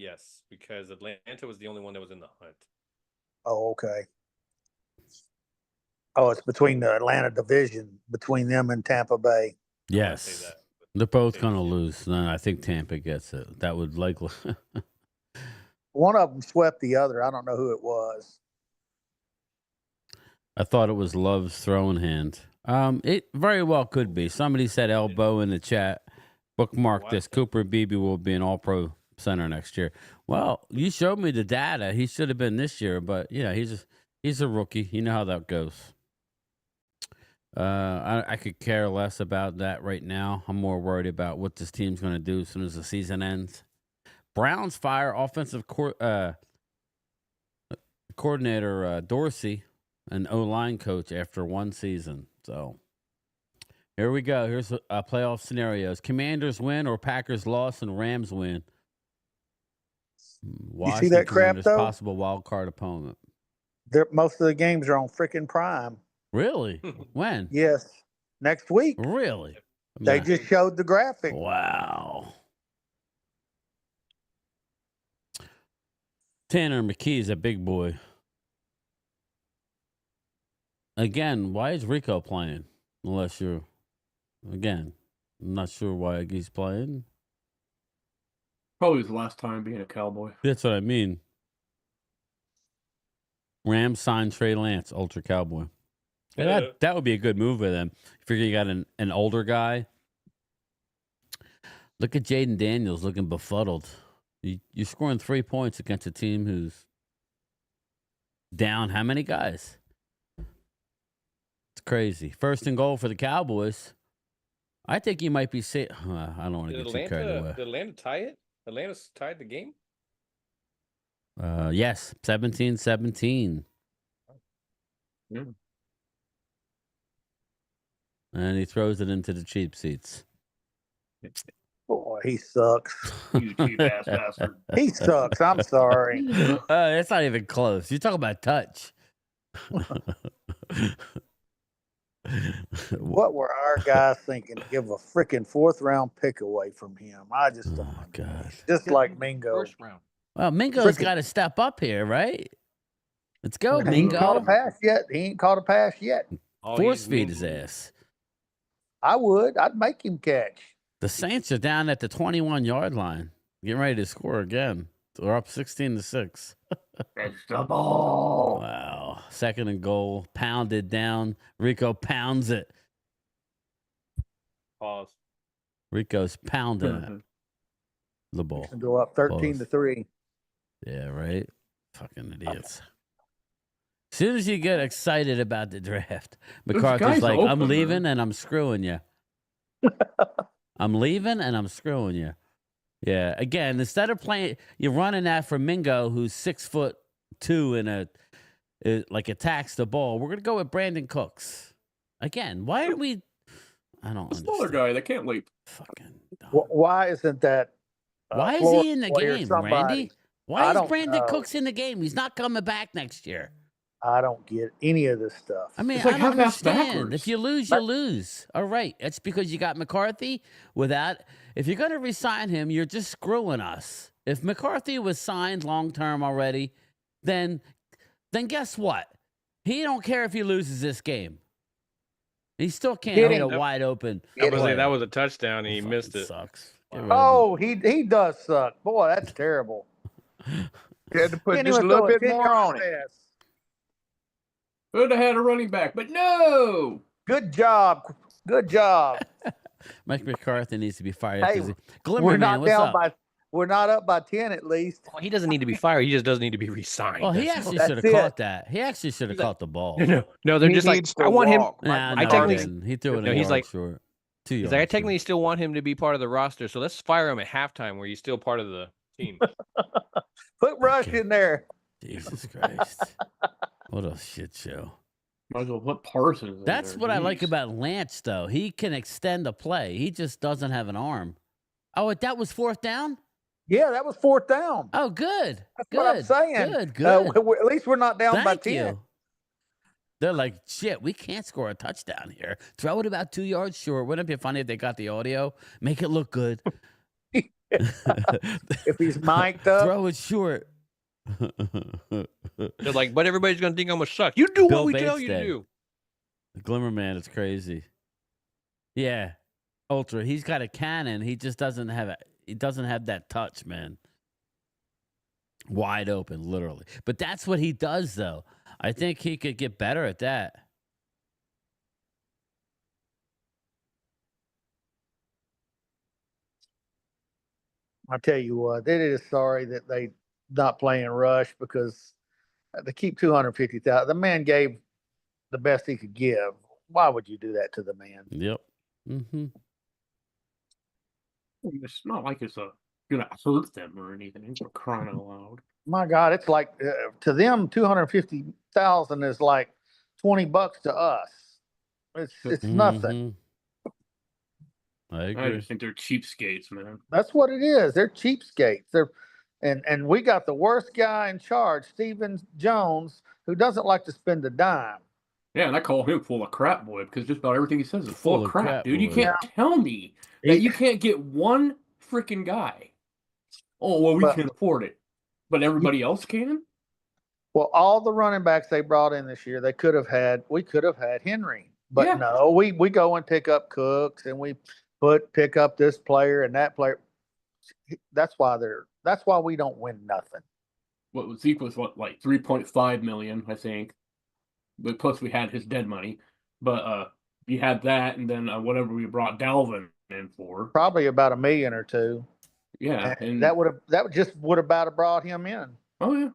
because Atlanta was the only one that was in the hunt. Oh, okay. Oh, it's between the Atlanta division, between them and Tampa Bay. Yes. They're both going to lose. And I think Tampa gets it. That would likely. One of them swept the other. I don't know who it was. I thought it was Love's throwing hand. It very well could be. Somebody said elbow in the chat. Bookmark this. Cooper Beebe will be an all-pro center next year. Well, you showed me the data. He should have been this year, but he's a rookie. You know how that goes. I could care less about that right now. I'm more worried about what this team's going to do as soon as the season ends. Browns fire offensive coordinator Dorsey, an O-line coach, after 1 season. So here we go. Here's playoff scenarios. Commanders win or Packers loss and Rams win. You see that crap, though? Possible wild card opponent. Most of the games are on freaking Prime. Really? When? Yes. Next week. Really? They just showed the graphic. Wow. Tanner McKee's a big boy. Again, why is Rico playing? Unless you're, again, I'm not sure why he's playing. Probably his last time being a Cowboy. That's what I mean. Rams signed Trey Lance, Ultra Cowboy. Yeah, that would be a good move with them. You figure you got an older guy. Look at Jaden Daniels looking befuddled. You're scoring 3 points against a team who's down how many guys? It's crazy. 1st and goal for the Cowboys. I think you might be I don't want to get too carried away. Did Atlanta tie it? Atlanta tied the game? Yes, 17-17. Yeah. And he throws it into the cheap seats. Boy, he sucks. You cheap ass bastard. He sucks. I'm sorry. It's not even close. You talk about touch. What were our guys thinking to give a freaking 4th round pick away from him? I just don't. Oh, God. Just like Mingo. First round. Well, Mingo's got to step up here, right? Let's go, He ain't caught a Mingo. pass yet. He ain't caught a pass yet. Force feed his ass. I would. I'd make him catch. The Saints are down at the 21-yard line, getting ready to score again. They're up 16-6. That's the ball. Wow. 2nd and goal. Pounded down. Rico pounds it. Pause. Rico's pounding it. The ball. Go up 13-3. Yeah, right? Fucking idiots. As soon as you get excited about the draft, McCarthy's like, I'm leaving and I'm screwing you. I'm leaving and I'm screwing you. Yeah. Again, instead of playing, you're running that for Mingo, who's 6'2" and attacks the ball. We're gonna go with Brandon Cooks. Again, why are we? I don't. The smaller guy that can't leap. Fucking. Why isn't that? Why is he in the game, Randy? Why is Brandon Cooks in the game? He's not coming back next year. I don't get any of this stuff. I mean, It's like I don't half-ass understand. backwards. If you lose, you lose. All right. It's because you got McCarthy. If you're going to resign him, you're just screwing us. If McCarthy was signed long-term already, then guess what? He don't care if he loses this game. He still can't hit a wide open. That was a touchdown and he missed it. Sucks. Oh, he does suck. Boy, that's terrible. You had to put just a little bit more on it. Could have had a running back, but no. Good job. Good job. Mike McCarthy needs to be fired. Hey, Glimmer Man, what's up? We're not up by 10 at least. Well, he doesn't need to be fired. He just doesn't need to be re-signed. Well, he actually should have caught that. He actually should have caught the ball. No, they're just like, I want him. I technically he threw it. No, he's like short. He's like, I technically still want him to be part of the roster, so let's fire him at halftime where he's still part of the team. Put Rush in there. Jesus Christ. What a shit show. Might as well put Parsons. That's what I like about Lance, though. He can extend a play. He just doesn't have an arm. Oh, that was 4th down? Yeah, that was 4th down. Oh, good. That's what I'm saying. Good. At least we're not down by 10. You. They're like, shit, we can't score a touchdown here. Throw it about 2 yards short. Wouldn't it be funny if they got the audio? Make it look good. If he's mic'd up. Throw it short. They're like, but everybody's going to think I'm going to suck. You do what we tell you to do. The Glimmer Man is crazy. Yeah. Ultra. He's got a cannon. He just doesn't have he doesn't have that touch, man. Wide open, literally. But that's what he does, though. I think he could get better at that. I tell you what, it is sorry that they not playing Rush because they keep 250,000. The man gave the best he could give. Why would you do that to the man? Yep. Mm-hmm. It's not like it's gonna hurt them or anything. It's crying out loud. My God, it's like to them 250,000 is like $20 to us. It's nothing. I agree. I just think they're cheapskates, man. That's what it is. They're cheapskates. And we got the worst guy in charge, Stephen Jones, who doesn't like to spend a dime. Yeah, and I call him full of crap, boy, because just about everything he says is full of crap, dude. Boy. You can't tell me that you can't get one freaking guy. Oh, well, we can afford it. But everybody else can? Well, all the running backs they brought in this year, we could have had Henry. But no, we go and pick up Cooks and we pick up this player and that player. That's why we don't win nothing. What Zeke was like 3.5 million, I think. But plus we had his dead money. But you had that and then whatever we brought Dalvin in for. Probably about $1 million or $2 million. Yeah, and that would have about brought him in. Oh yeah.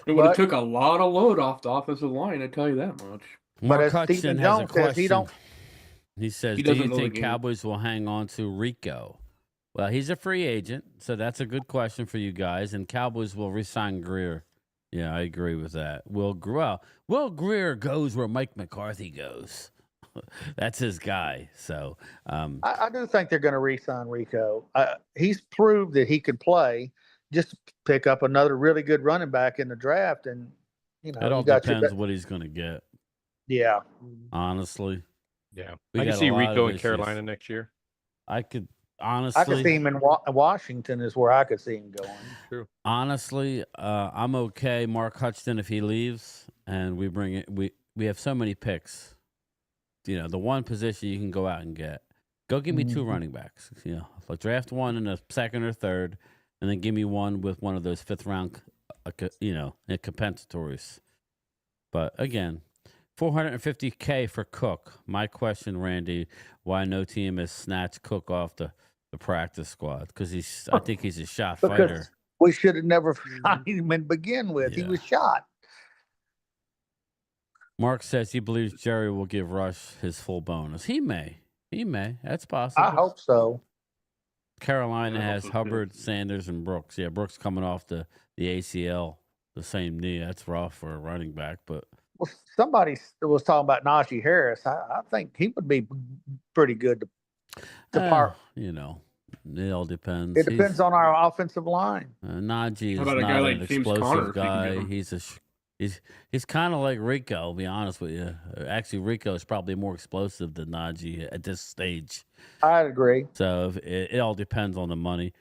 It would have took a lot of load off the offensive line, I tell you that much. But Mark as Hutchin Stephen has a Jones says, he question. don't. He says, He "Do doesn't you know the think game." Cowboys will hang on to Rico?" Well, he's a free agent, so that's a good question for you guys. And Cowboys will resign Greer. Yeah, I agree with that. Will Greer goes where Mike McCarthy goes. That's his guy. So, I do think they're going to re-sign Rico. He's proved that he could play. Just pick up another really good running back in the draft, and it all you got depends what he's going to get. Yeah. Honestly. Yeah. We I can got see a lot Rico of in issues. Carolina next year. I could I could honestly. see him in Washington is where I could see him going. True. Honestly, I'm okay. Mark Hutchin, if he leaves, and we bring it, we have so many picks. You know, the one position you can go out and get. Go give me two running backs. You know, like draft one in a second or third, and then give me one with one of those fifth round, compensatories. But again, $450K for Cook. My question, Randy, why no team has snatched Cook off the practice squad? Because I think he's a shot fighter. Because we should have never signed him and begin with. He was shot. Mark says he believes Jerry will give Rush his full bonus. He may. That's possible. I hope so. Carolina I hope has so, too. Hubbard, Sanders, and Brooks. Yeah, Brooks coming off the ACL, the same knee. That's rough for a running back, but Well, somebody was talking about Najee Harris. I think he would be pretty good to part. you know, it all depends. It depends on our offensive line. Najee How is about a guy not like an James explosive Conner, if you can guy. get him? He's kind of like Rico. I'll be honest with you. Actually, Rico is probably more explosive than Najee at this stage. I'd agree. So it all depends on the money.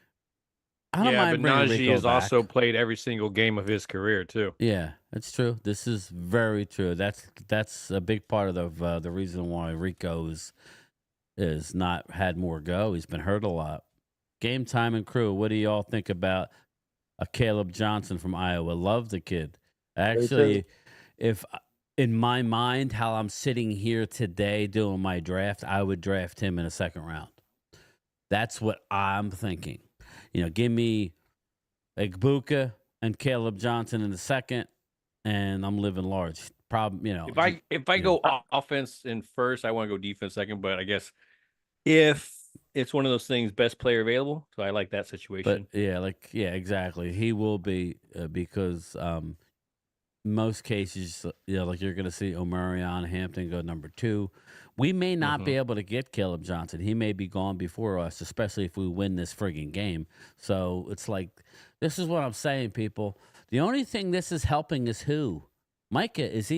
I don't Yeah, mind but bringing Najee Rico has back. also played every single game of his career too. Yeah, that's true. This is very true. That's a big part of the reason why Rico is not had more go. He's been hurt a lot. Game time and crew. What do y'all think about a Caleb Johnson from Iowa? Love the kid. Actually, if in my mind, how I'm sitting here today doing my draft, I would draft him in a second round. That's what I'm thinking. You know, give me Egbuka and Caleb Johnson in the second, and I'm living large. Problem, you know. If I go offense in first, I want to go defense second. But I guess if it's one of those things, best player available, so I like that situation. But yeah, exactly. He will be because most cases, like you're going to see Omarion Hampton go number 2. We may not be able to get Caleb Johnson. He may be gone before us, especially if we win this friggin' game. So it's like, this is what I'm saying, people. The only thing this is helping is who? Micah. Is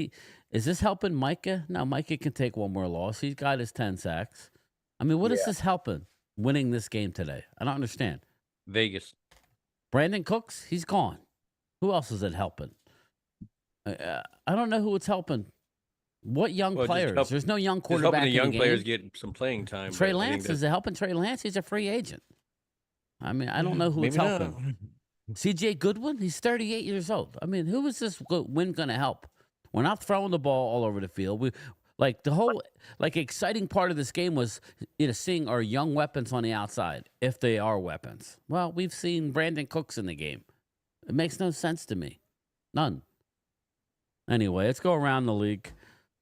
this helping Micah? No, Micah can take one more loss. He's got his 10 sacks. I mean, what is this helping? Winning this game today? I don't understand. Vegas. Brandon Cooks, he's gone. Who else is it helping? I don't know who it's helping. What young players? There's no young quarterback. Helping the young in the players game. get some playing time. Trey Lance, is it helping Trey Lance? He's a free agent. I mean, I don't know who it's helping. CJ Goodwin, he's 38 years old. I mean, who is this win going to help? We're not throwing the ball all over the field. The whole exciting part of this game was seeing our young weapons on the outside, if they are weapons. Well, we've seen Brandon Cooks in the game. It makes no sense to me. None. Anyway, let's go around the league.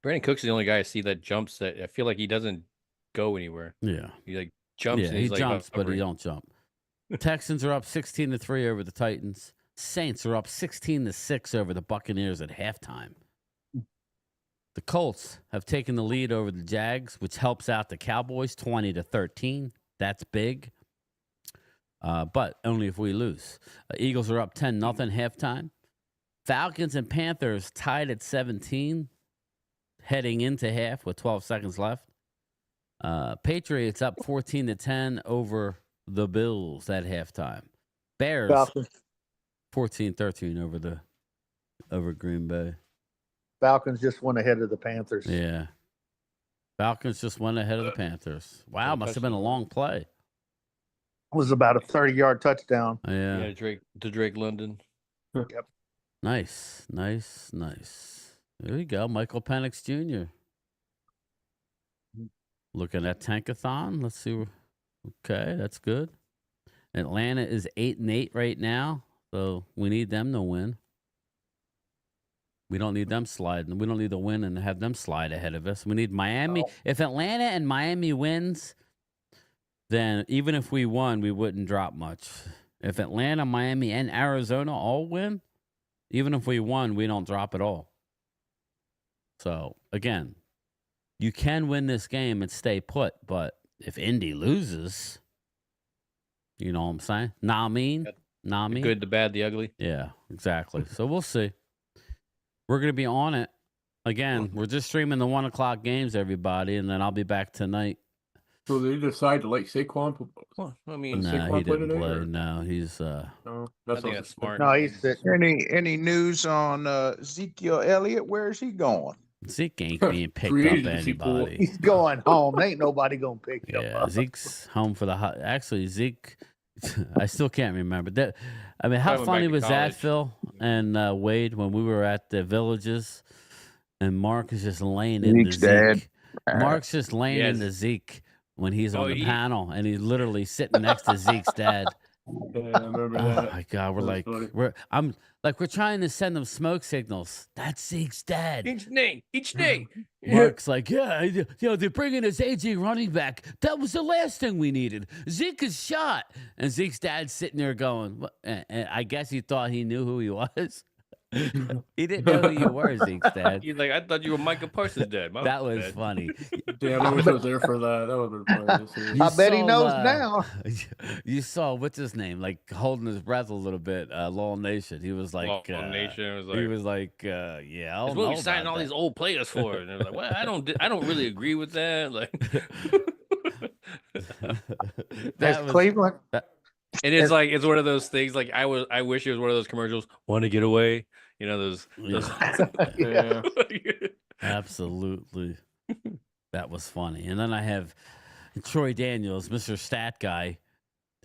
Brandon Cooks is the only guy I see that jumps. That I feel like he doesn't go anywhere. Yeah, he jumps. Yeah, and he he's jumps, but he hovering. don't jump. Texans are up 16-3 over the Titans. Saints are up 16-6 over the Buccaneers at halftime. The Colts have taken the lead over the Jags, which helps out the Cowboys 20-13. That's big. But only if we lose. Eagles are up 10-0 halftime. Falcons and Panthers tied at 17, heading into half with 12 seconds left. Patriots up 14-10 over the Bills at halftime. Bears 14-13 over Green Bay. Falcons just went ahead of the Panthers. Yeah. Falcons just went ahead of the Panthers. Wow, must have been a long play. It was about a 30-yard touchdown. Yeah. Drake London. Yep. Nice. There you go. Michael Penix Jr. Looking at Tankathon. Let's see. Okay, that's good. Atlanta is 8-8 right now, so we need them to win. We don't need them sliding. We don't need to win and have them slide ahead of us. We need Miami. If Atlanta and Miami wins, then even if we won, we wouldn't drop much. If Atlanta, Miami, and Arizona all win, even if we won, we don't drop at all. So, again, you can win this game and stay put, but if Indy loses, you know what I'm saying? Nah, mean. The good, the bad, the ugly. Yeah, exactly. So we'll see. We're going to be on it. Again, we're just streaming the 1 o'clock games, everybody, and then I'll be back tonight. So they decide to let Saquon? Well, I mean, No, Saquon he didn't today, play. or? No, he's No, I think that's smart. No, he's sitting. Any news on Ezekiel Elliott? Where is he going? Zeke ain't being picked Free up agency pool. anybody. He's going home. Ain't nobody gonna pick him Yeah, up. Zeke's home for the actually Zeke. I still can't remember that. I mean, how Probably went funny back to was that, college. Phil and Wade, when we were at the Villages, and Mark is just laying into Zeke's dad. Zeke. Mark's just laying Yes. into Zeke when he's Oh, on the he- panel, and he's literally sitting next to Zeke's dad. Yeah, I remember Oh that. my God, we're That was like, funny. we're trying to send them smoke signals. That's Zeke's dad. Each day. Mark's like, they're bringing us AJ running back. That was the last thing we needed. Zeke is shot. And Zeke's dad's sitting there going, what? And I guess he thought he knew who he was. He didn't know who you were, Zeke's dad. He's like, I thought you were Micah Parsons' dad. My That was bad. funny. Damn, I wish I was there for that. That would have been funny to see. I bet he saw, knows now. You saw, what's his name? Like holding his breath a little bit. Law Nation. He was like, Law Nation was like, he was like, yeah, I that's don't what know we signing about all that. these old players for. And they're like, well, I don't really agree with that. Like, That's Cleveland. and it's like it's one of those things. Like I wish it was one of those commercials. Want to get away? You know those. Yeah. Absolutely. That was funny. And then I have Troy Daniels, Mr. Stat Guy.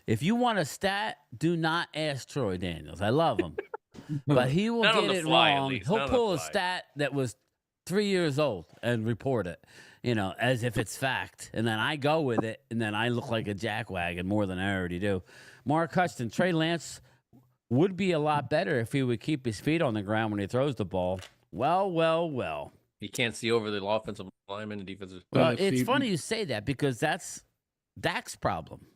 If you want a stat, do not ask Troy Daniels. I love him. But he will Not on get the it fly, at wrong. least. He'll Not on the pull a fly. stat that was 3 years old and report it, as if it's fact. And then I go with it, and then I look like a jackwagon more than I already do. Mark Hutchinson, Trey Lance would be a lot better if he would keep his feet on the ground when he throws the ball. Well. He can't see over the offensive lineman and defensive. Well, it's funny you say that because that's Dak's problem.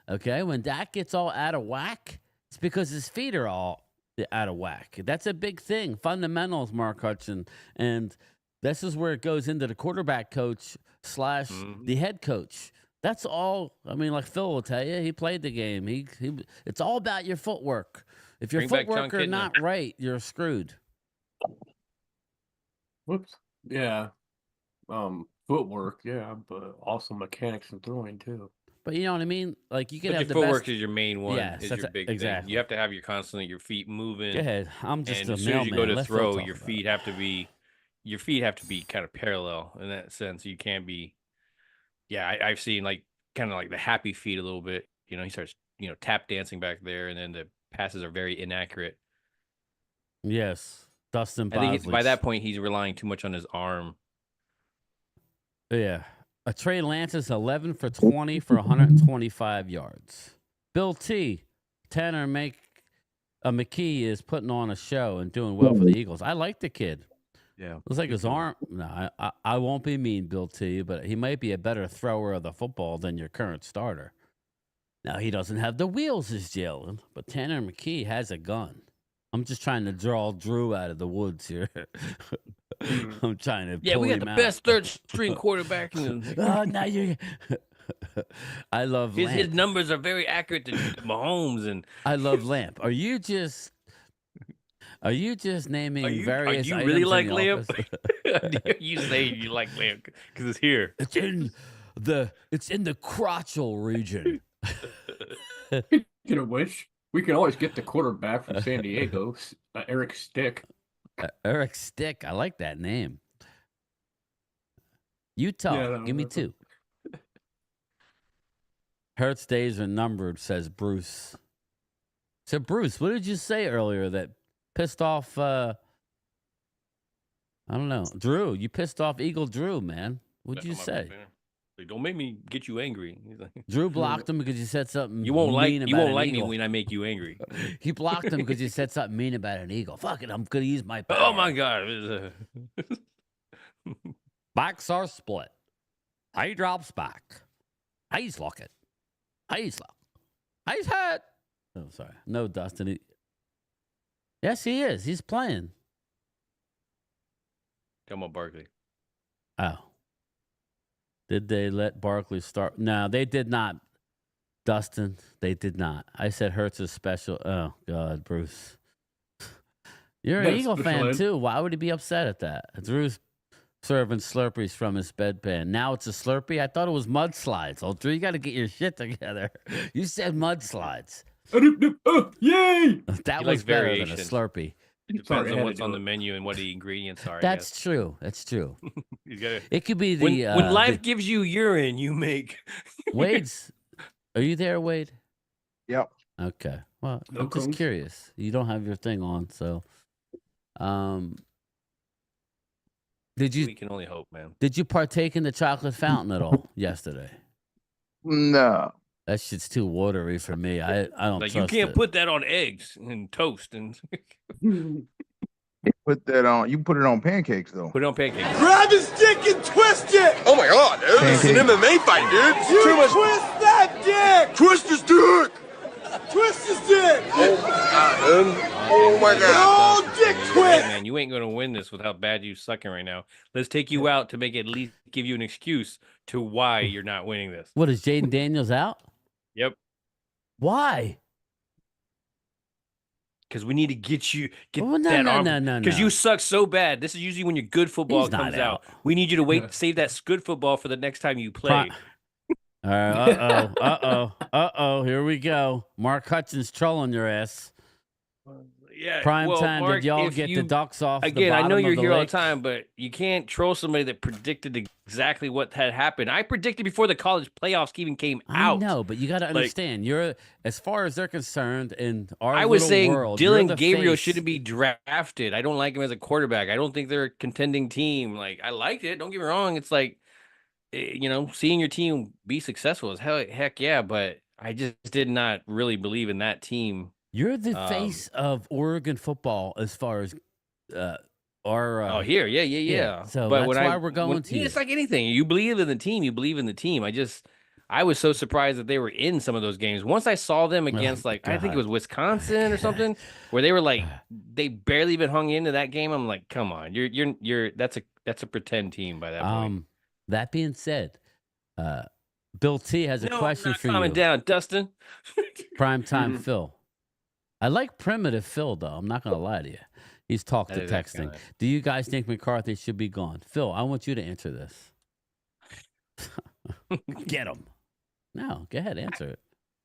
Okay, when Dak gets all out of whack, it's because his feet are all out of whack. That's a big thing. Fundamentals, Mark Hutchinson. And this is where it goes into the quarterback coach / the head coach. That's all. I mean, like Phil will tell you, he played the game. It's all about your footwork. If your Bring back footwork John are Kitna. not right, you're screwed. Whoops. Yeah. Footwork, yeah, but also mechanics and throwing too. But you know what I mean? Like you could But have your the footwork best. is your main one. Yes, is that's your big exactly. thing. You have to have your feet moving. Go ahead. I'm just And a as soon as you go mailman. to Let Phil throw, talk your about feet it. have to be kind of parallel in that sense. You can't be. Yeah, I've seen like kind of like the happy feet a little bit. He starts tap dancing back there, and then the passes are very inaccurate. Yes, Dustin I think by Bosley. that point he's relying too much on his arm. Yeah. Trey Lance is 11 for 20 for 125 yards. Bill T. Tanner McKee is putting on a show and doing well for the Eagles. I like the kid. Yeah. Looks like his arm. No, I won't be mean, Bill T, but he might be a better thrower of the football than your current starter. Now, he doesn't have the wheels as Jalen, but Tanner McKee has a gun. I'm just trying to draw Drew out of the woods here. I'm trying to Yeah, pull we got him the out. best third string quarterback. Oh, now you. I love his Lamp. numbers are very accurate to Mahomes, and I love Lamp. Are you just naming various? Are you items really in like the Lamp? office? You say you like Lamp because it's here. It's in the crotchal region. Speaking of which, we can always get the quarterback from San Diego, Eric Stick. Eric Stick. I like that name. Utah. Yeah, Give me two. Hurts days are numbered, says Bruce. So, Bruce, what did you say earlier that pissed off, I don't know, Drew? You pissed off Eagle Drew, man. What'd you say? Like, don't make me get you angry. He's like, Drew blocked him because you said something. you won't like me eagle. when I make you angry. He blocked him because you said something mean about an eagle. Fuck it, I'm gonna use my power. Oh my god. Backs are split. He drops back. He's looking. He's hurt. Oh, sorry. No, Dustin. Yes, he is. He's playing. Come on, Barkley. Oh. Did they let Barkley start? No, they did not. Dustin, they did not. I said Hurts is special. Oh, God, Bruce. You're an Eagle fan, too. Why would he be upset at that? Drew's serving Slurpees from his bedpan. Now it's a Slurpee? I thought it was mudslides. Oh, Drew, you got to get your shit together. You said mudslides. Yay! That was better than a Slurpee. Depends on what's on the menu and what the ingredients are. That's true. That's true. Gotta, it could be the when life gives you urine, you make Wade's. Are you there, Wade? Yep. Okay. Well, I'm just curious. You don't have your thing on, so. Did you? We can only hope, man. Did you partake in the chocolate fountain at all yesterday? No. That shit's too watery for me. I don't like trust you can't it. put that on eggs and toast and put that on. You put it on pancakes though. Put it on pancakes. Grab his dick and twist it. Oh my god, dude! This is an MMA fight, dude. You twist that dick. Twist his dick. Twist his dick. Oh my god, dude. Oh my god. Oh, dick twist. Man, you ain't gonna win this with how bad you sucking right now. Let's take you out to make at least give you an excuse to why you're not winning this. What is Jaden Daniels out? Yep. Why? Because we need to get no. Because you suck so bad. This is usually when your good football He's comes not out. We need you to wait, save that good football for the next time you play. All right. Uh-oh. Here we go. Mark Hutchins trolling your ass. Yeah. Prime time. Mark, did y'all get the Ducks off again? the bottom I know you're of the here all the lake? time, but you can't troll somebody that predicted exactly what had happened. I predicted before the college playoffs even came out. I know, but you got to understand. You're, as far as they're concerned, in our I was saying world, Dylan Gabriel shouldn't be drafted. I don't like him as a quarterback. I don't think they're a contending team. Like, I liked it. Don't get me wrong. It's like, seeing your team be successful is heck yeah, but I just did not really believe in that team. You're the face of Oregon football as far as our. Here, yeah. So that's why we're going to. It's like anything. You believe in the team. You believe in the team. I was so surprised that they were in some of those games. Once I saw them against, I think it was Wisconsin or something, where they were like, they barely even hung into that game. I'm like, come on, you're that's a pretend team by that point. That being said, Bill T has a question for you. Calm down, Dustin. Primetime Phil. I like primitive Phil, though. I'm not going to lie to you. He's talk to texting. Do you guys think McCarthy should be gone? Phil, I want you to answer this. Get him. No, go ahead, answer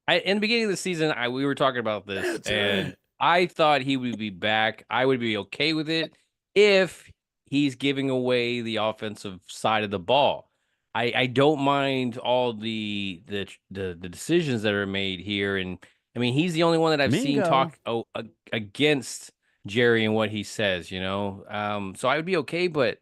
it. In the beginning of the season, we were talking about this, and I thought he would be back. I would be okay with it if he's giving away the offensive side of the ball. I don't mind all the decisions that are made here, and I mean, he's the only one that I've seen talk against Jerry and what he says, So I would be okay. But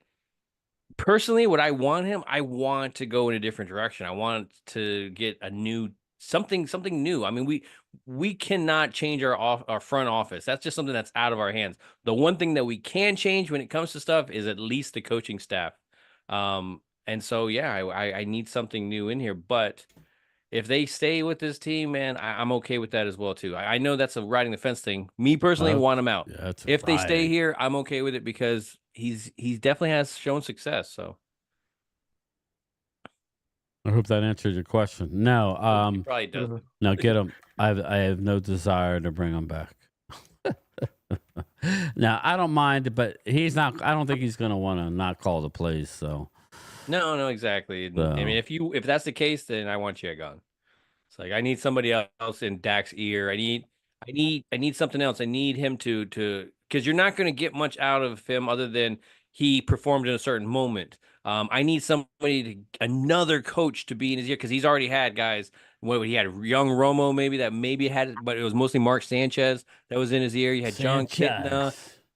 personally, what I want to go in a different direction. I want to get a new something new. I mean, we cannot change our front office. That's just something that's out of our hands. The one thing that we can change when it comes to stuff is at least the coaching staff. And so, I need something new in here, but if they stay with this team, man, I'm okay with that as well, too. I know that's a riding the fence thing. Me personally want him out. Yeah, if they stay here, I'm okay with it because he's definitely has shown success. So I hope that answered your question. No, he probably doesn't. No, get him. I have no desire to bring him back. Now, I don't mind, but he's not. I don't think he's going to want to not call the plays. So. No, exactly. So. I mean, if that's the case, then I want you gone. It's like I need somebody else in Dak's ear. I need something else. I need him to because you're not going to get much out of him other than he performed in a certain moment. I need another coach to be in his ear because he's already had guys. He had young Romo maybe had it, but it was mostly Mark Sanchez that was in his ear. You had John Kitna.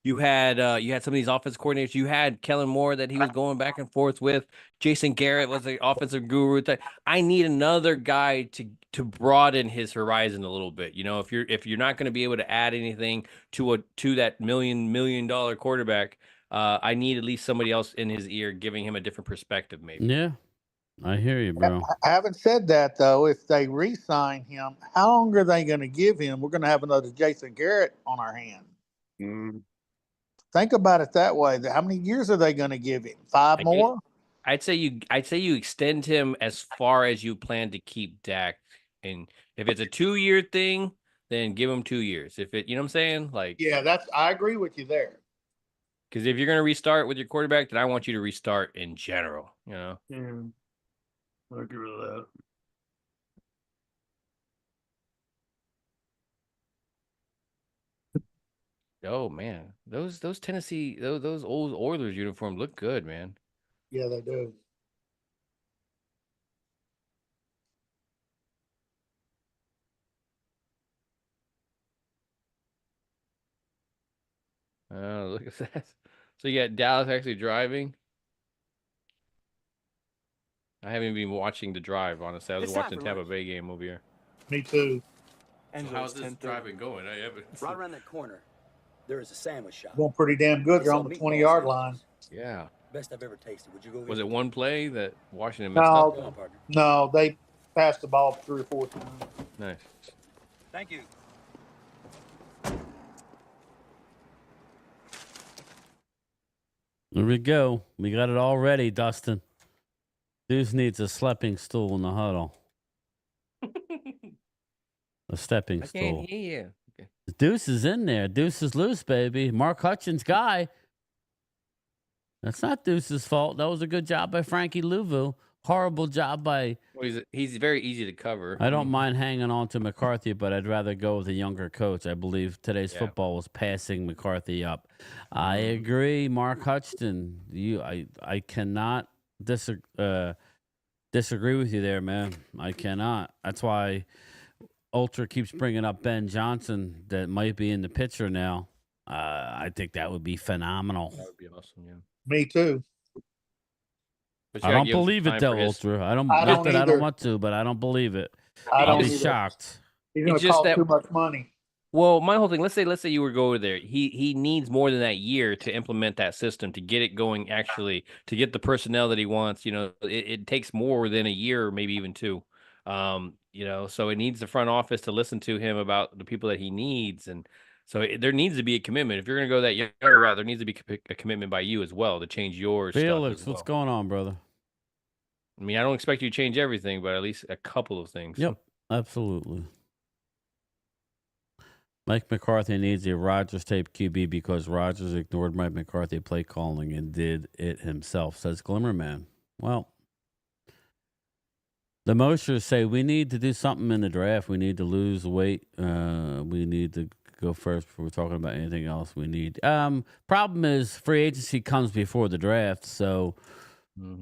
You had some of these offensive coordinators. You had Kellen Moore that he was going back and forth with. Jason Garrett was the offensive guru. I need another guy to broaden his horizon a little bit. You know, if you're not going to be able to add anything to that $1 million quarterback, I need at least somebody else in his ear giving him a different perspective, maybe. Yeah, I hear you, bro. Having said that, though, if they re-sign him, how long are they going to give him? We're going to have another Jason Garrett on our hands. Think about it that way. How many years are they going to give him? 5 more? I'd say you extend him as far as you plan to keep Dak. And if it's a 2-year thing, then give him 2 years. If it, you know what I'm saying? Like, yeah, I agree with you there. Because if you're going to restart with your quarterback, then I want you to restart in general. You know. Yeah, I agree with that. Oh man, those Tennessee those old Oilers uniforms look good, man. Yeah, they do. Oh, look at that. So you got Dallas actually driving. I haven't been watching the drive, honestly. I was watching the Tampa Bay game over here. Me too. So how's this driving going? I haven't. Right around that corner, there is a sandwich shop. Going pretty damn good. They're on the 20-yard line. Yeah. Best I've ever tasted. Would you go? Was it one play that Washington messed up? No, they passed the ball 3 or 4 times. Nice. Thank you. There we go. We got it all ready, Dustin. Deuce needs a stepping stool in the huddle. A stepping stool. I can't hear you. Okay. Deuce is in there. Deuce is loose, baby. Mark Hutchins' guy. That's not Deuce's fault. That was a good job by Frankie Louvu. Horrible job by... Well, he's very easy to cover. I don't mind hanging on to McCarthy, but I'd rather go with a younger coach. I believe today's football was passing McCarthy up. I agree, Mark Hutchinson. I cannot disagree with you there, man. I cannot. That's why Ultra keeps bringing up Ben Johnson that might be in the picture now. I think that would be phenomenal. That would be awesome, yeah. Me too. I don't believe it though, Ultra. I don't want to, but I don't believe it. I'll be shocked. He's going to cost too much money. Well, my whole thing, let's say you were going there. He needs more than that year to implement that system, to get it going, actually, to get the personnel that he wants. You know, it takes more than a year, maybe even 2. You know, so it needs the front office to listen to him about the people that he needs. And so there needs to be a commitment. If you're going to go that younger route, there needs to be a commitment by you as well to change your Felix, stuff. what's going on, brother? I mean, I don't expect you to change everything, but at least a couple of things. Yep, absolutely. Mike McCarthy needs a Rodgers tape QB because Rodgers ignored Mike McCarthy play calling and did it himself, says Glimmerman. Well, the Moshers say we need to do something in the draft. We need to lose weight. We need to go first before we're talking about anything else. We need. Problem is free agency comes before the draft, so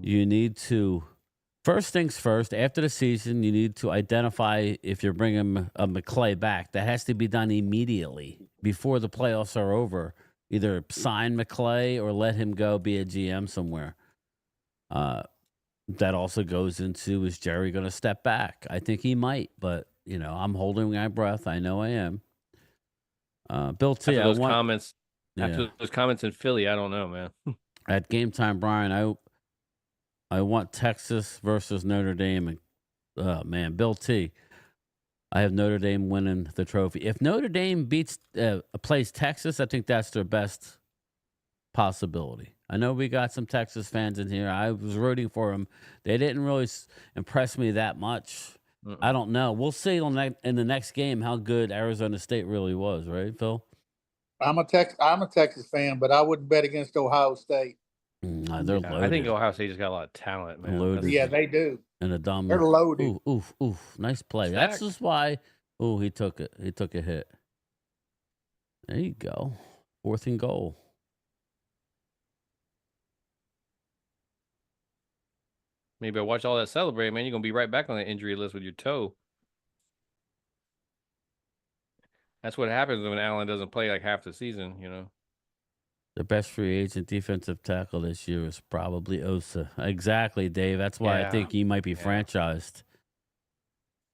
you need to. First things first, after the season, you need to identify if you're bringing a McClay back. That has to be done immediately before the playoffs are over. Either sign McClay or let him go be a GM somewhere. That also goes into, is Jerry going to step back? I think he might, but, you know, I'm holding my breath. I know I am. Bill T, after those comments in Philly, I don't know, man. At Game Time, Brian, I want Texas versus Notre Dame. And, Bill T, I have Notre Dame winning the trophy. If Notre Dame plays Texas, I think that's their best possibility. I know we got some Texas fans in here. I was rooting for them. They didn't really impress me that much. I don't know. We'll see in the next game how good Arizona State really was, right, Phil? I'm a Texas fan, but I wouldn't bet against Ohio State. They're loaded. I think Ohio State just got a lot of talent, man. Loaded. Yeah, they do. And a dumb. They're loaded. Oof. Nice play. That's just why. Oh, he took it. He took a hit. There you go. 4th and goal. Maybe I watch all that celebrate, man. You're going to be right back on the injury list with your toe. That's what happens when Allen doesn't play like half the season, you know. The best free agent defensive tackle this year is probably Osa. Exactly, Dave. That's why I think he might be franchised.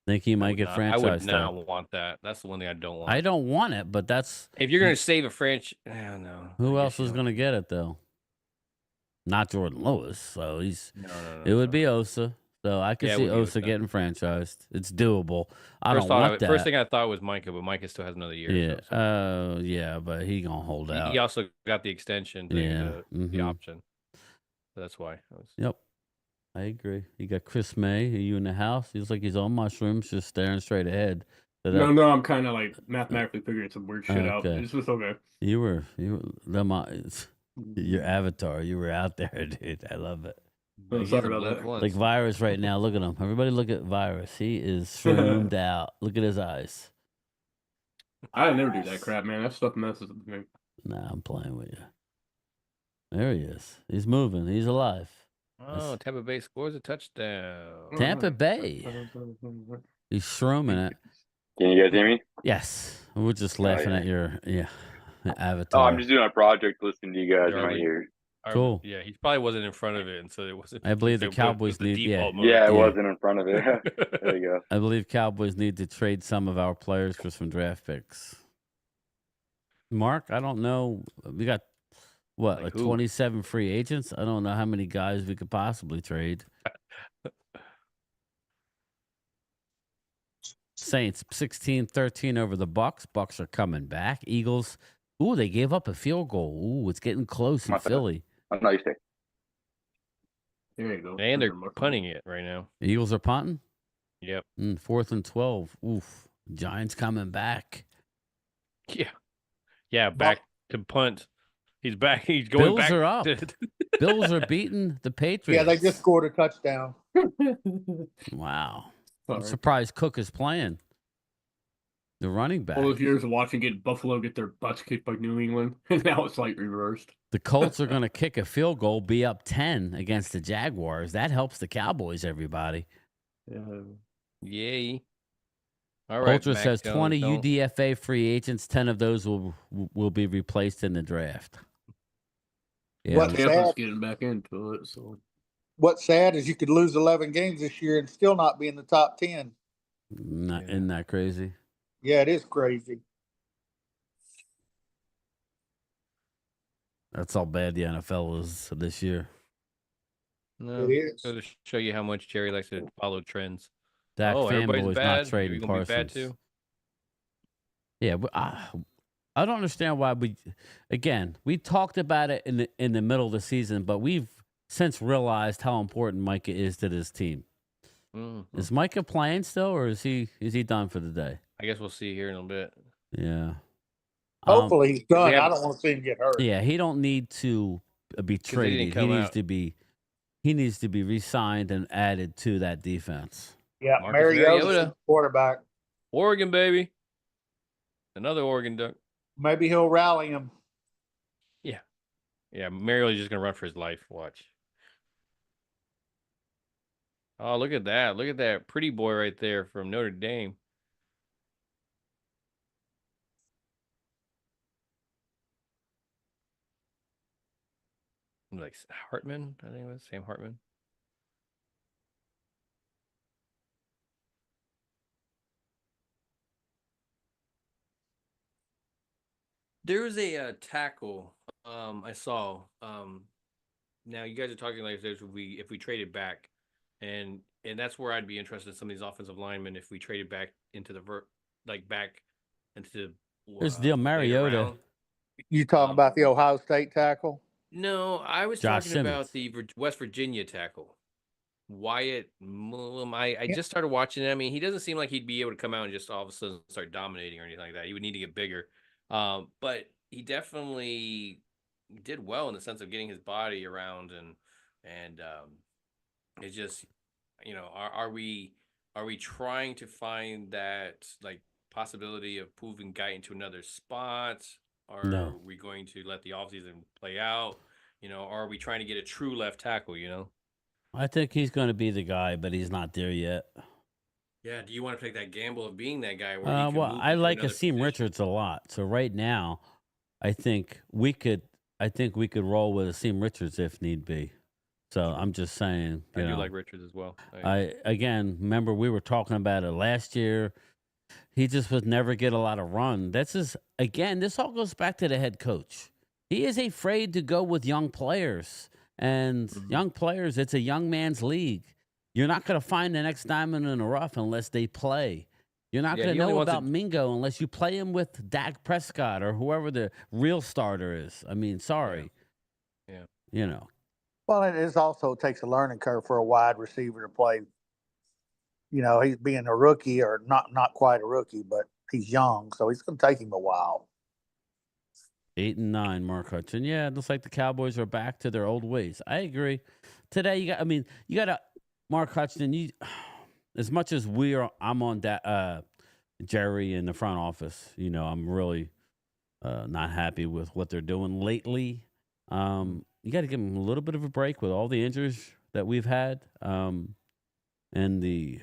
Think he might get franchised. I would though. not want that. That's the one thing I don't want. I don't want it, but that's if you're going to save a franchise. I don't know. Who else is going to get it though? Not Jordan Lewis. So he's. No. It would be Osa. So I could see Osa getting franchised. It's doable. I don't want that. First thing I thought was Micah, but Micah still has another year. Yeah. Yeah, but he gonna hold out. He also got the extension. The option. So that's why. Yep. I agree. You got Chris May. Are you in the house? He's like he's on mushrooms, just staring straight ahead. So No, I'm kind of like mathematically figuring some weird shit out. It's just okay. You were your avatar. You were out there, dude. I love it. Oh, sorry about that. Like Virus right now. Look at him. Everybody look at Virus. He is shroomed out. Look at his eyes. I never do that crap, man. That stuff messes with me. Nah, I'm playing with you. There he is. He's moving. He's alive. Oh, Tampa Bay scores a touchdown. Tampa Bay. He's shrooming it. Can you guys hear me? Yes. We're just laughing at your avatar. Oh, I'm just doing a project listening to you guys in my ears. Cool. Yeah, he probably wasn't in front of it, and so it wasn't. I believe the Cowboys need. Yeah, it wasn't in front of it. There you go. I believe Cowboys need to trade some of our players for some draft picks. Mark, I don't know. We got like 27 free agents. I don't know how many guys we could possibly trade. Saints 16-13 over the Bucks. Bucks are coming back. Eagles. Ooh, they gave up a field goal. Ooh, it's getting close in Philly. I'm not used to it. There you go. And they're punting it right now. The Eagles are punting? Yep. 4th and 12. Oof. Giants coming back. Yeah. Yeah, back to punt. He's back. He's going back. Bills are up. Bills are beating the Patriots. Yeah, they just scored a touchdown. Wow. I'm surprised Cook is playing. The running back. All of years of watching Buffalo get their butts kicked by New England, and now it's like reversed. The Colts are going to kick a field goal, be up 10 against the Jaguars. That helps the Cowboys, everybody. Yay. All right. Culture says 20 UDFA free agents, 10 of those will be replaced in the draft. Yeah, Tampa's getting back into it. So what's sad is you could lose 11 games this year and still not be in the top 10. Isn't that crazy? Yeah, it is crazy. That's how bad the NFL is this year. No, it is. To show you how much Jerry likes to follow trends. Dak everybody's fanboy is bad. not trading Gonna be bad Parsons. too. Yeah, but I don't understand why we talked about it in the middle of the season, but we've since realized how important Micah is to this team. Mm-hmm. Is Micah playing still, or is he done for the day? I guess we'll see here in a bit. Yeah. Hopefully he's done. I don't want to see him get hurt. Yeah, he don't need to be traded. He needs to be re-signed and added to that defense. Yeah, Mariota's quarterback. Oregon, baby. Another Oregon Duck. Maybe he'll rally him. Yeah. Yeah, Mariota's just going to run for his life. Watch. Oh, look at that. Look at that pretty boy right there from Notre Dame. Like Hartman, I think it was Sam Hartman. There's a tackle I saw. Now you guys are talking like this if we traded back, and that's where I'd be interested in some of these offensive linemen if we traded back into the back into the. There's Del Mariota. You talking about the Ohio State tackle? No, I was Josh talking Simmons. about the West Virginia tackle, Wyatt Mullum. I just started watching it. I mean, he doesn't seem like he'd be able to come out and just all of a sudden start dominating or anything like that. He would need to get bigger. But he definitely did well in the sense of getting his body around and it's just, are we trying to find that like possibility of moving Guy into another spot? Or are we going to let the offseason play out? Or are we trying to get a true left tackle, I think he's going to be the guy, but he's not there yet. Yeah, do you want to take that gamble of being that guy? Where I like Asim Richards a lot. So right now, I think we could I think we could roll with Asim Richards if need be. So I'm just saying. I do like Richards as well. Again, remember we were talking about it last year. He just would never get a lot of run. That's just, again, this all goes back to the head coach. He is afraid to go with young players. And young players, it's a young man's league. You're not going to find the next diamond in the rough unless they play. You're not going to know about Mingo unless you play him with Dak Prescott or whoever the real starter is. I mean, sorry. Yeah. You know. Well, it is also takes a learning curve for a wide receiver to play. You know, he's being a rookie or not quite a rookie, but he's young, so it's going to take him a while. 8 and 9, Mark Hudson. Yeah, it looks like the Cowboys are back to their old ways. I agree. Today, you got to, Mark Hudson, as much as I'm on that, Jerry in the front office, I'm really not happy with what they're doing lately. You got to give them a little bit of a break with all the injuries that we've had. And you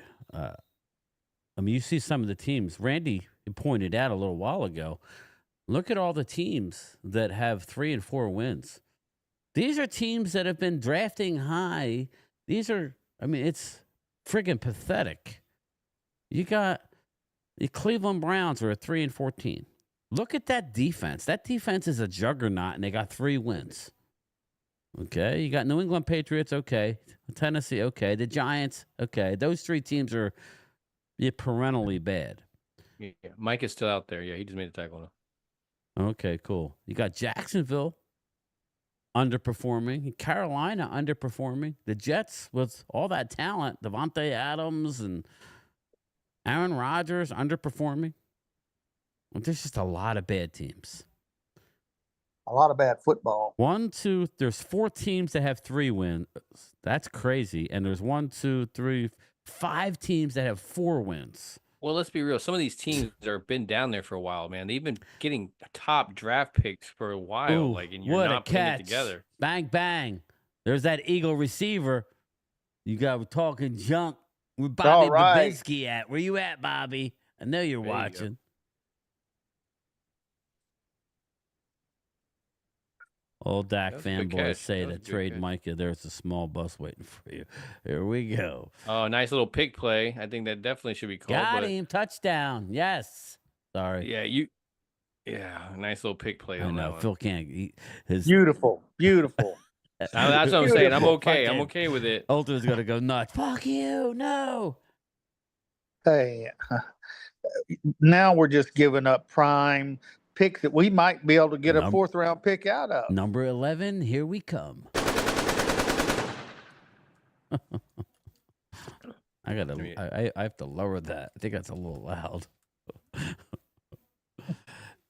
see some of the teams. Randy pointed out a little while ago. Look at all the teams that have 3 and 4 wins. These are teams that have been drafting high. It's friggin' pathetic. You got the Cleveland Browns are at 3 and 14. Look at that defense. That defense is a juggernaut, and they got 3 wins. Okay, you got New England Patriots, okay. Tennessee, okay. The Giants, okay. Those 3 teams are perennially bad. Yeah, Mike is still out there. Yeah, he just made a tackle now. Okay, cool. You got Jacksonville underperforming, Carolina underperforming, the Jets with all that talent, Devontae Adams and Aaron Rodgers underperforming. There's just a lot of bad teams. A lot of bad football. There's 4 teams that have 3 wins. That's crazy. And there's 5 teams that have 4 wins. Well, let's be real. Some of these teams have been down there for a while, man. They've been getting top draft picks for a while. Ooh, and you're not putting it together. Bang, bang. There's that Eagle receiver. You got talking junk. Where Bobby Babinski at? Where you at, Bobby? I know you're watching. Old Dak fanboys say that trade Micah. There's a small bus waiting for you. Here we go. Oh, nice little pick play. I think that definitely should be called. Got him. Touchdown. Yes. Sorry. Yeah, Yeah, nice little pick play. I know. Phil can't. Beautiful. That's what I'm saying. I'm okay. I'm okay with it. Ultra's going to go nuts. Fuck you. No. Hey, now we're just giving up prime pick that we might be able to get a 4th round pick out of. Number 11, here we come. I have to lower that. I think that's a little loud.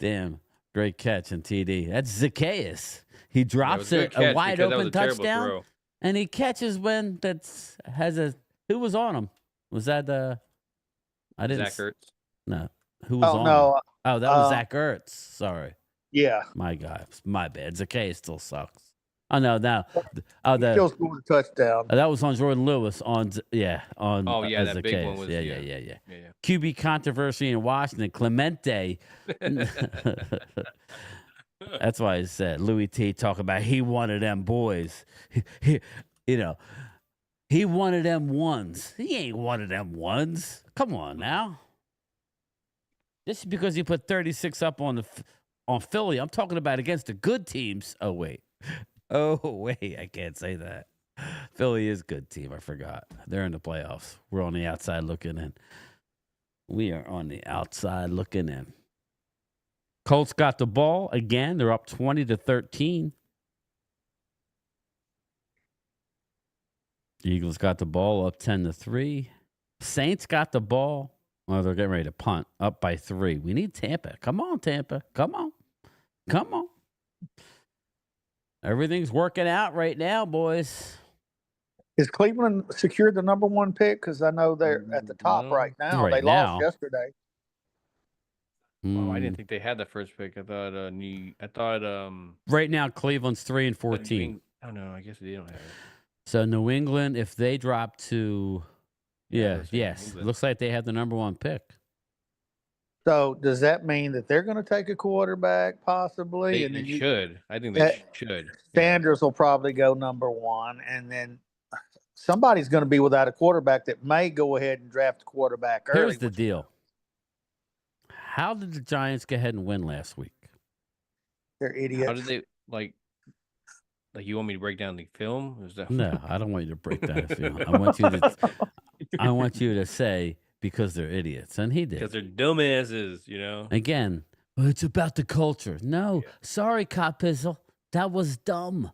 Damn, great catch in TD. That's Zacchaeus. He drops a wide open touchdown, and he catches one who was on him? Was that Zach Ertz? No, who was on him? Oh, that was Zach Ertz. Sorry. Yeah. My God. My bad. Zacchaeus still sucks. Oh, no. He still scored a touchdown. That was on Jordan Lewis. That Zacchaeus. big one was. Yeah. QB controversy in Washington. Clemente. That's why I said Louis T talk about he wanted them boys. He wanted them ones. He ain't one of them ones. Come on now. Just because you put 36 up on Philly, I'm talking about against the good teams. Oh, wait, I can't say that. Philly is a good team. I forgot. They're in the playoffs. We're on the outside looking in. We are on the outside looking in. Colts got the ball again. They're up 20-13. The Eagles got the ball up 10-3. Saints got the ball. Well, they're getting ready to punt up by 3. We need Tampa. Come on, Tampa. Come on. Everything's working out right now, boys. Is Cleveland secured the number 1 pick? Because I know they're at the top right now. They lost yesterday. Oh, I didn't think they had the first pick. I thought. Right now, Cleveland's 3 and 14. Oh no, I guess they don't have it. So New England, if they drop to, yes, looks like they have the number 1 pick. So does that mean that they're going to take a quarterback possibly? They should. I think they should. Sanders will probably go number 1, and then somebody's going to be without a quarterback that may go ahead and draft a quarterback early. Here's the deal. How did the Giants go ahead and win last week? They're idiots. How did they like you want me to break down the film? No, I don't want you to break down the film. I want you to say because they're idiots, and he did. Because they're dumbasses, you know. Again, it's about the culture. No, sorry, Cop Pizzle. That was dumb.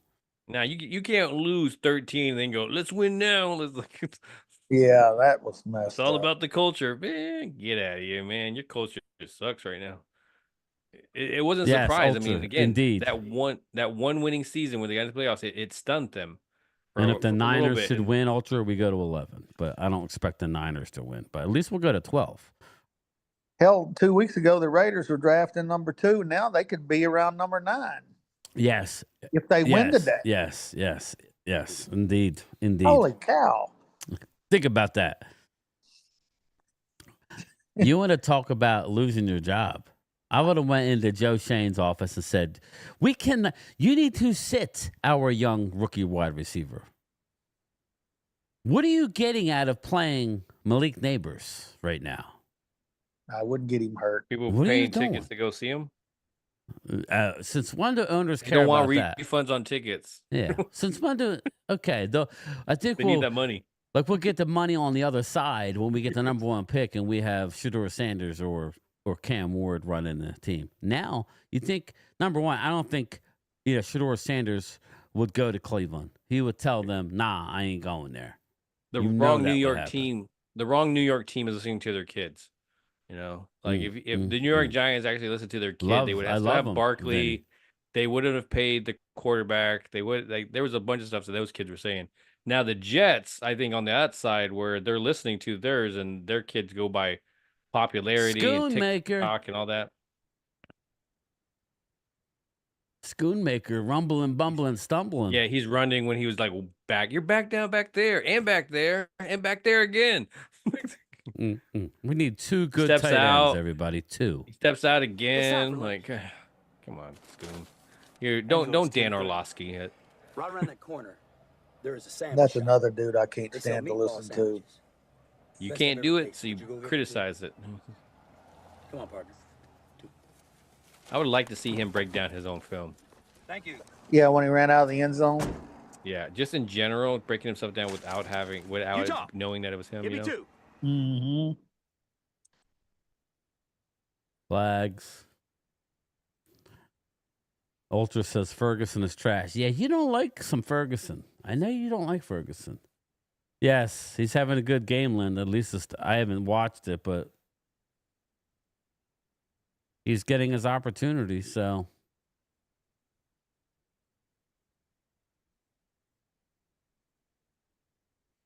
Now you can't lose 13 and then go, let's win now. Yeah, that was messed It's all up. about the culture. Man, get out of here, man. Your culture just sucks right now. It wasn't Yes, surprised. I ultra, mean, again, indeed. that one winning season when they got into the playoffs, it stunned them. And if the for a little Niners bit. should win Ultra, we go to 11. But I don't expect the Niners to win. But at least we'll go to 12. Hell, 2 weeks ago, the Raiders were drafting number 2. Now they could be around number 9. Yes. If they win today. Yes. Indeed. Holy cow. Think about that. You want to talk about losing your job? I would have went into Joe Shane's office and said, you need to sit our young rookie wide receiver. What are you getting out of playing Malik Neighbors right now? I wouldn't get him hurt. People What are you paying tickets doing? to go see him. Since when do owners They care don't want about that? refunds on tickets. Yeah. Since when do? Okay. Though I think They need that money. Like we'll get the money on the other side when we get the number 1 pick and we have Shedeur Sanders or Cam Ward running the team. Now you think number 1, I don't think Shedeur Sanders would go to Cleveland. He would tell them, "Nah, I ain't going there." The You know wrong that New would York happen. team. The wrong New York team is listening to their kids. You know, like if the New York Giants actually listened to their kid, they would have to have Barkley. Vinny. They wouldn't have paid the quarterback. They would there was a bunch of stuff that those kids were saying. Now the Jets, I think on the outside where they're listening to theirs and their kids go by popularity and Schoonmaker. TikTok and all that. Schoonmaker, rumbling, bumbling, stumbling. Yeah, he's running when he was like back. You're back down, back there, and back there, and back there again. We need 2 good Steps tight out. ends, everybody. 2. He steps out again. Like, come on, Schoon. You don't Dan Orlovsky hit. Right around that corner, there is a sandwich. That's shop. another dude I can't They sell stand to meatball listen to. sandwiches. You Best can't I've do ever it, so tasted. you Would you go get criticize it. Come on, partner. I would like to see him break down his own film. Thank you. Yeah, when he ran out of the end zone. Yeah, just in general, breaking himself down without knowing that it was him. Give You me know? 2. Mm-hmm. Flags. Ultra says Ferguson is trash. Yeah, you don't like some Ferguson. I know you don't like Ferguson. Yes, he's having a good game, Lynn. At least I haven't watched it, but he's getting his opportunity, so.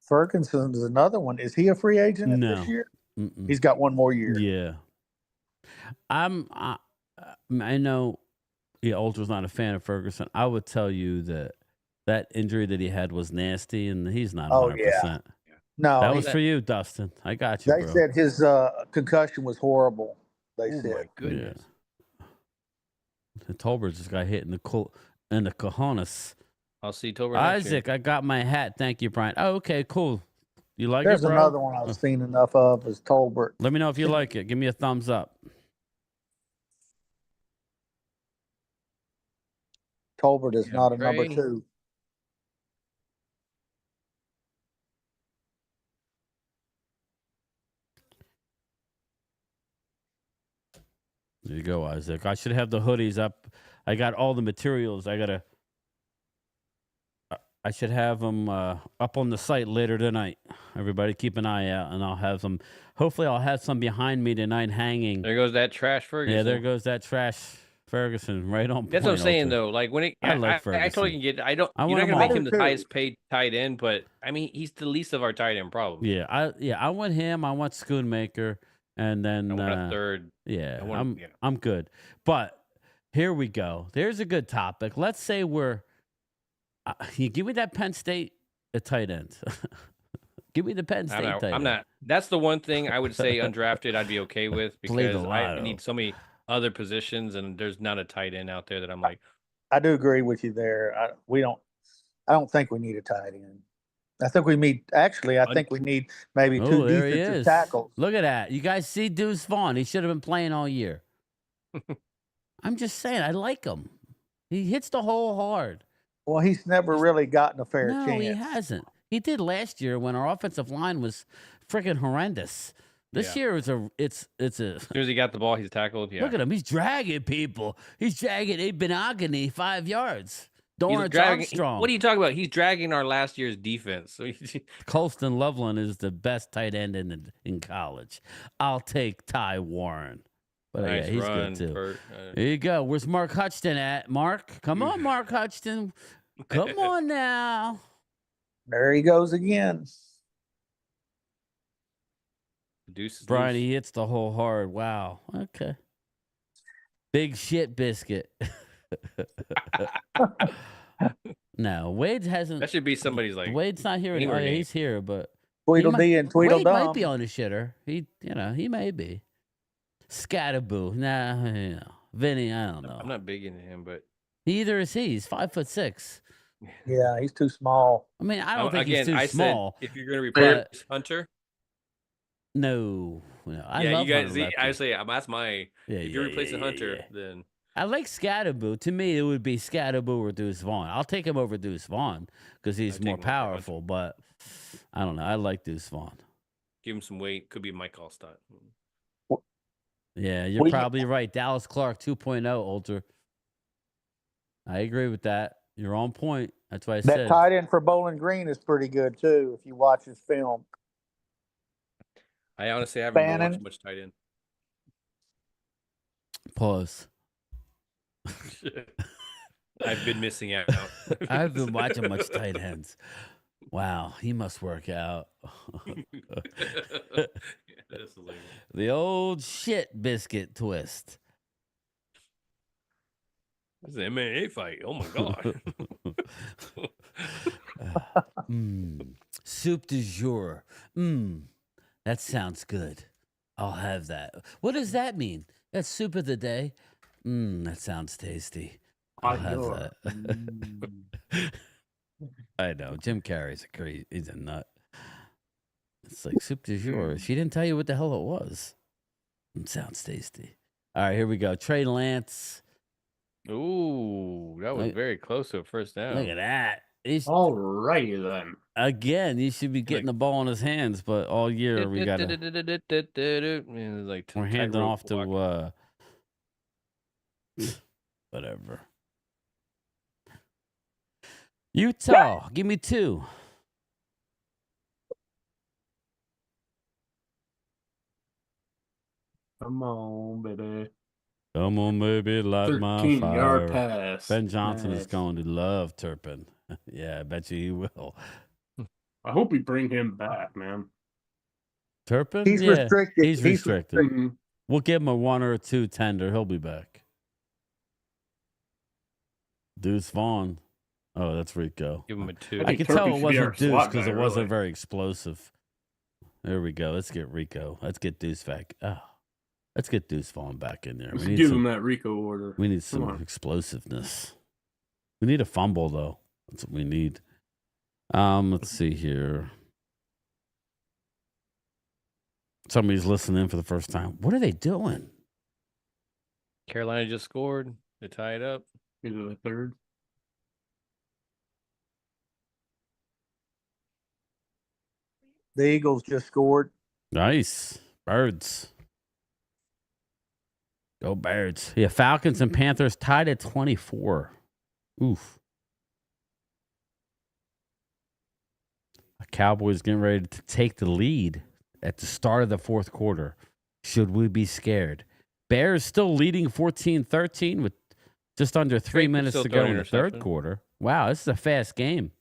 Ferguson's another one. Is he a free agent No. this year? Mm-mm. He's got 1 more year. Yeah. I know Ultra's not a fan of Ferguson. I would tell you that injury that he had was nasty, and he's not 100%. Yeah. No, That was for you, Dustin. I got you, they bro. said his concussion was horrible. They Oh said. my goodness. The Tolbert just got hit in the cojones. I'll see Tolbert next year. Isaac, I got my hat. Thank you, Brian. Oh, okay, cool. You like There's it, bro? another one I've seen enough of is Tolbert. Let me know if you like it. Give me a thumbs up. Tolbert is not a number Trey. 2. There you go, Isaac. I should have the hoodies up. I got all the materials. I should have them up on the site later tonight. Everybody keep an eye out, and I'll have some. Hopefully, I'll have some behind me tonight hanging. There goes that trash Ferguson. Yeah, there goes that trash Ferguson right on. That's what I'm point, saying, Ultra. though. Like when I like I totally Ferguson. can get. I You're want not him gonna make all. him the highest paid tight end, but I mean, he's the least of our tight end problems. Yeah, I want him. I want Schoonmaker, and then I want a third. Yeah, I want I'm good. But here we go. There's a good topic. Let's say we're. You give me that Penn State a tight end. Give me the Penn State tight end. I'm not. That's the one thing I would say undrafted I'd be okay with because I need so many other positions and there's not a tight end out there that I'm like. I do agree with you there. I don't think we need a tight end. I think we need maybe two defensive tackles. Look at that. You guys see Deuce Vaughn. He should have been playing all year. I'm just saying, I like him. He hits the hole hard. Well, he's never really gotten a fair chance. No, he hasn't. He did last year when our offensive line was freaking horrendous. This year it's a. As soon as he got the ball, he's tackled. Yeah. Look at him. He's dragging people. He's dragging Benogany 5 yards. Dorrance Armstrong. What are you talking about? He's dragging our last year's defense. Colston Loveland is the best tight end in college. I'll take Ty Warren. But nice he's run, good too. Bert. There you go. Where's Mark Hutchton at? Mark, come on, Mark Hutchton. Come on now. There he goes again. Brian, he hits the hole hard. Wow. Okay. Big shit biscuit. No, Wade hasn't. That should be somebody's like. Wade's not here anymore. Yeah, he's here, but Tweedledee and Tweedledum. Wade might be on the shitter. He may be. Scatterboo. Nah, Vinny, I don't know. I'm not big into him, but neither is he. He's 5'6". Yeah, he's too small. I mean, I don't think he's too small. Said if you're going to replace Hunter. No. I love you guys. Hunter. I say that's my. If you're replacing Hunter, then I like Scatterboo. To me, it would be Scatterboo or Deuce Vaughn. I'll take him over Deuce Vaughn because he's more powerful. But I don't know. I like Deuce Vaughn. Give him some weight. Could be Mike Allstott. Yeah, you're probably right. Dallas Clark 2.0, Ultra. I agree with that. You're on point. That's why I said. That tight end for Bowling Green is pretty good, too, if you watch his film. I honestly haven't watched much tight end. Pause. I've been missing out. I've been watching much tight ends. Wow, he must work out. That's hilarious. The old shit biscuit twist. It's an MMA fight. Oh my god. Soup du jour. That sounds good. I'll have that. What does that mean? That's soup of the day. That sounds tasty. I'll have that. I know. Jim Carrey's he's a nut. It's like soup du jour. She didn't tell you what the hell it was. It sounds tasty. All right, here we go. Trey Lance. Ooh, that was very close to a first down. Look at that. All righty then. Again, he should be getting the ball in his hands, but all year we got to. We're handing off to whatever. Utah, give me 2. Come on, baby. Come on, baby, light my fire. 13-yard pass. Ben Johnson is going to love Turpin. Yeah, I bet you he will. I hope we bring him back, man. Turpin? He's restricted. He's restricted. We'll give him a 1 or a 2 tender. He'll be back. Deuce Vaughn. Oh, that's Rico. Give him a 2. I can tell it wasn't Deuce because it wasn't very explosive. There we go. Let's get Rico. Let's get Deuce back. Oh, let's get Deuce Vaughn back in there. Let's give him that Rico order. We need some explosiveness. We need a fumble, though. That's what we need. Let's see here. Somebody's listening for the first time. What are they doing? Carolina just scored. They tie it up. Into the third. The Eagles just scored. Nice. Birds. Go Birds. Yeah, Falcons and Panthers tied at 24. Oof. Cowboys getting ready to take the lead at the start of the fourth quarter. Should we be scared? Bears still leading 14-13 with just under 3 minutes to go in the third quarter. Wow, this is a fast game.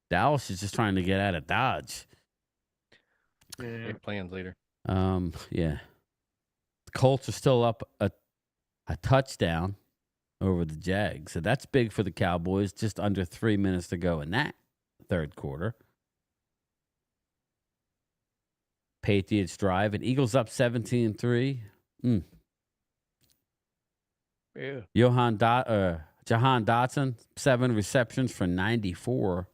Dallas is just trying to get out of Dodge. Yeah, plans later. Yeah. The Colts are still up a touchdown over the Jags. So that's big for the Cowboys. Just under 3 minutes to go in that third quarter. Patriots drive, and Eagles up 17-3. Yeah. Jahan Dotson, 7 receptions for 94.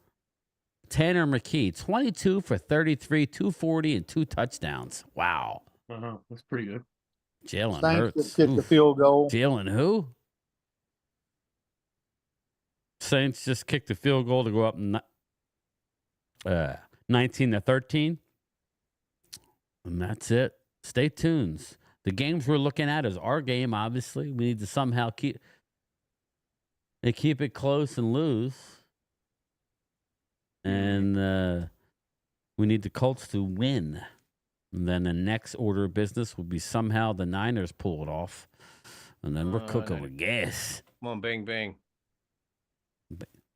Tanner McKee, 22 for 33, 240, and 2 touchdowns. Wow. That's pretty good. Jalen Saints Hurts. just kicked the field goal. Jalen who? Saints just kicked the field goal to go up 19-13. And that's it. Stay tuned. The games we're looking at is our game, obviously. We need to somehow keep it close and lose. And we need the Colts to win. And then the next order of business will be somehow the Niners pull it off. And then we're cooking with gas. Come on, bang, bang.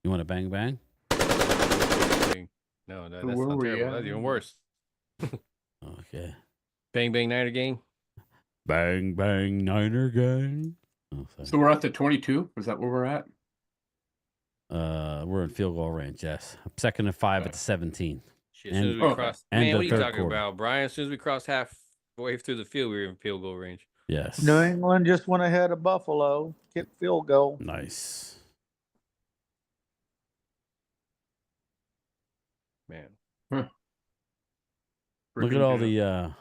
You want to bang, bang? Bang. No, that's Where not were terrible. you? That's even worse. Okay. Bang, bang, Niner gang. Bang, bang, Niner gang. Oh, So we're at the 22? Is that where we're at? We're in field goal range, yes. 2nd and 5 at the 17. Shit, as soon as we cross, and man, the what are you third talking quarter. about, Brian? As soon as we cross halfway through the field, we were in field goal range. Yes. New England just went ahead of Buffalo, kicked field goal. Nice. Man. Look at all the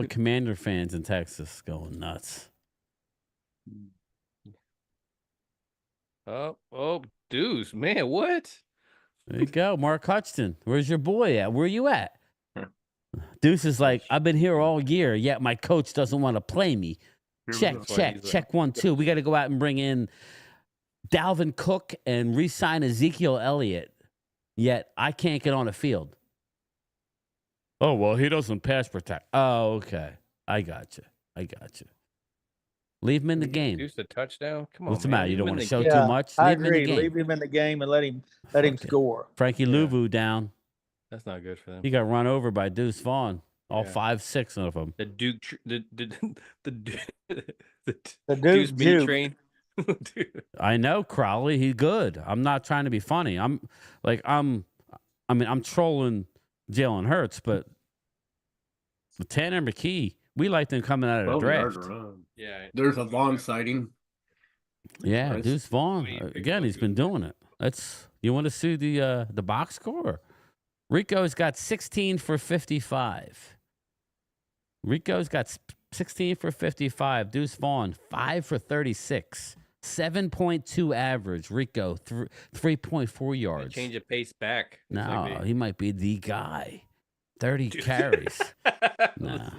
Commander fans in Texas going nuts. Oh, Deuce, man, what? There you go, Mark Hutchinson. Where's your boy at? Where you at? Deuce is like, I've been here all year, yet my coach doesn't want to play me. Check 1, 2. We got to go out and bring in Dalvin Cook and re-sign Ezekiel Elliott. Yet I can't get on the field. Oh, well, he doesn't pass protect. Oh, okay. I got you. Leave him in the game. Deuce the touchdown. Come on, What's the man. matter? You don't want to show Yeah, too much? I Leave him in agree. the game. Leave him in the game and let him score. Frankie Louvu down. That's not good for them. He got run over by Deuce Vaughn. All Yeah. 5, 6 of them. The Duke, the The Deuce Duke mini juke. train. Dude. I know Crowley. He's good. I'm not trying to be funny. I'm trolling Jalen Hurts, but Tanner McKee, we liked him coming out of the draft. Yeah. There's a Vaughn sighting. Yeah, Nice. Deuce Vaughn. Again, he's been doing it. You want to see the box score? Rico's got 16 for 55. Rico's got 16 for 55. Deuce Vaughn, 5 for 36. 7.2 average. Rico, 3.4 yards. Change the pace back. It's No, like he might be the guy. 30 carries. No.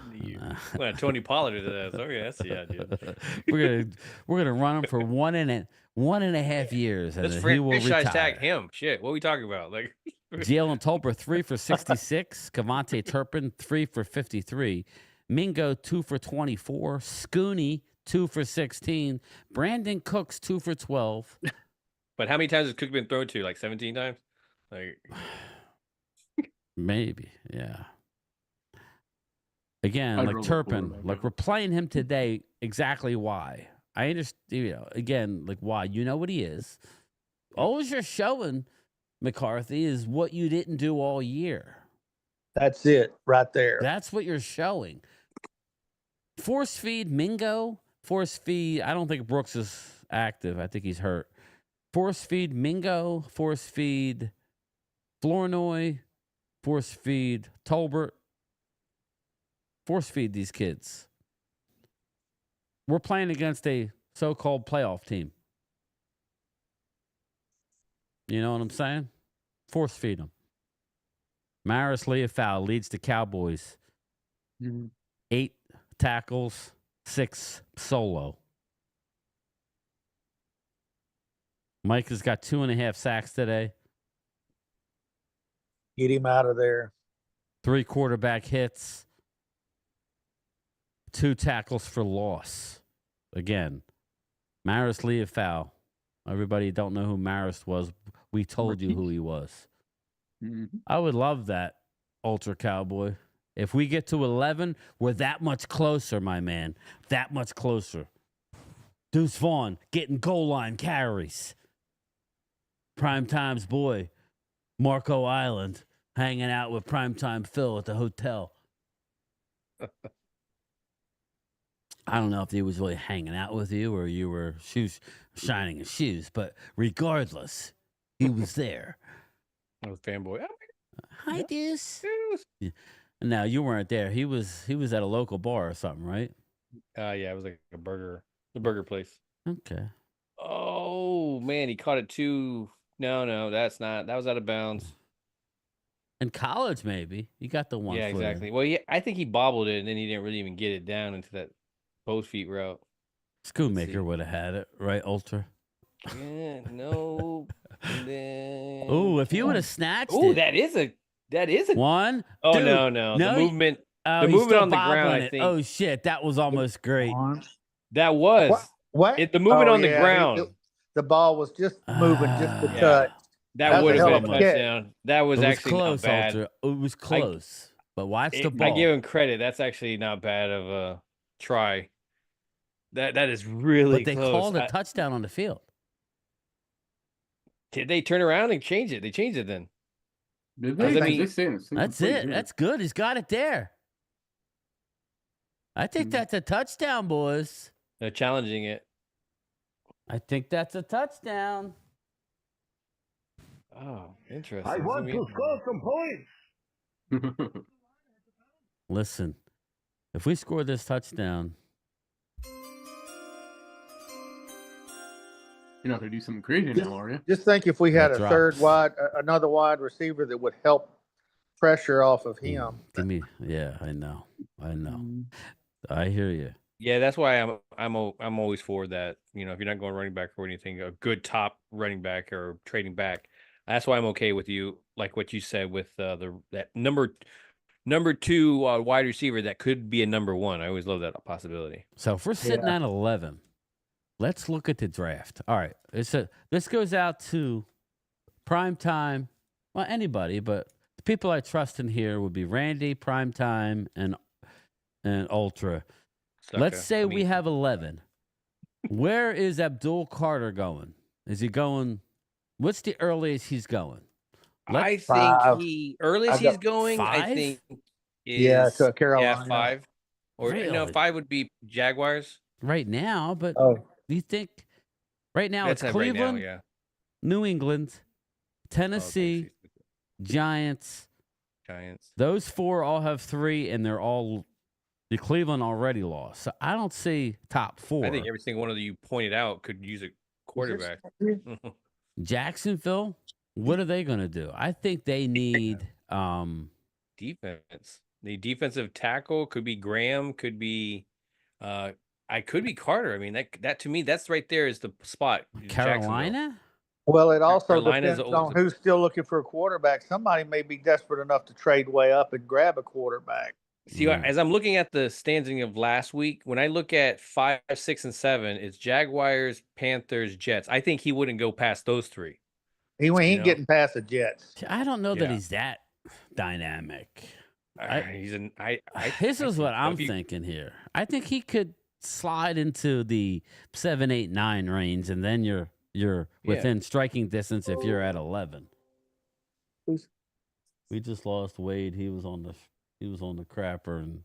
Well, Tony Pollard is that. Okay, that's the idea. we're gonna run him for 1.5 years, and Let's then he will franchise retire. tag him. Shit, what are we talking about? Like Jalen Tolbert 3 for 66. Kavontae Turpin 3 for 53. Mingo 2 for 24. Scooney 2 for 16. Brandon Cooks 2 for 12. But how many times has Cook been thrown to? Like 17 times? Like Maybe, yeah. Again, I'd like roll the Turpin, quarterback. like we're playing him today. Exactly why? I understand. Again, like why? You know what he is. All you're showing, McCarthy, is what you didn't do all year. That's it right there. That's what you're showing. Force feed Mingo. Force feed. I don't think Brooks is active. I think he's hurt. Force feed Mingo. Force feed Flournoy. Force feed Tolbert. Force feed these kids. We're playing against a so-called playoff team. You know what I'm saying? Force feed them. Maris Leofau leads the Cowboys. 8 tackles, 6 solo. Mike has got 2.5 sacks today. Get him out of there. 3 quarterback hits. 2 tackles for loss. Again, Maris Leofau. Everybody don't know who Maris was. We told you who he was. I would love that, Ultra Cowboy. If we get to 11, we're that much closer, my man. That much closer. Deuce Vaughn getting goal line carries. Primetime's boy, Marco Island, hanging out with Primetime Phil at the hotel. I don't know if he was really hanging out with you or you were shining his shoes, but regardless, he was there. I was fanboy. Hi, Deuce. Yeah. No, you weren't there. He was at a local bar or something, right? Yeah, it was like the burger place. Okay. Oh man, he caught it too. No, that was out of bounds. In college, maybe you got the one. Yeah, footer. exactly. Well, I think he bobbled it, and then he didn't really even get it down into that both feet route. Schoolmaker would have had it, right? Ultra. Yeah, no. Oh, if you would have snatched it. Oh, that is a one. Oh, Dude, no. The movement. Oh, the he's movement still on the ground, bobbling I it. think. Oh shit, that was almost great. That was. What? The movement on the yeah, ground. the ball was just moving just a Yeah. touch. That would have a hell been a of a catch. touchdown. That was actually close, not bad. Ultra. It was close. But watch the ball. I give him credit. That's actually not bad of a try. That is really But they close. called a touchdown on the field. Did they turn around and change it? They changed it then. Did Does they? that mean- That's it. That's good. He's got it there. I think that's a touchdown, boys. They're challenging it. I think that's a touchdown. Oh, interesting. I want to score some points. Listen, if we score this touchdown, You're not going to do something crazy now, are you? Just think if we had That a third drops. another wide receiver that would help pressure off of him. give me. Yeah, I know. I hear you. Yeah, that's why I'm always for that. You know, if you're not going running back or anything, a good top running back or trading back. That's why I'm okay with you, like what you said with that number two wide receiver that could be a number one. I always love that possibility. So if we're sitting at 11, let's look at the draft. All right, this goes out to prime time. Well, anybody, but the people I trust in here would be Randy, prime time, and Ultra. Let's say we have 11. Where is Abdul Carter going? Is he going? What's the earliest he's going? I think earliest he's going. I think is to Carolina. 5, or no, Really? 5 would be Jaguars. Right now, but Oh, do you think right now That's it's right now, Cleveland, yeah. New England, Tennessee, Giants. Those 4 all have 3, and they're all the Cleveland already lost. So I don't see top 4. I think every single one of you pointed out could use a quarterback. Jacksonville, what are they going to do? I think they need Defense. The defensive tackle could be Graham, could be I could be Carter. I mean, that to me, that's right there is the spot. Carolina. well, it also Carolina's depends on who's still looking for a quarterback. Somebody may be desperate enough to trade way up and grab a quarterback. See, as I'm looking at the standing of last week, when I look at 5, 6, and 7, it's Jaguars, Panthers, Jets. I think he wouldn't go past those 3. He ain't getting past the Jets. I don't know that he's that dynamic. This is what I'm thinking here. I think he could slide into the 7, 8, 9 range, and then you're within striking distance if you're at 11. We just lost Wade. He was on the crapper, and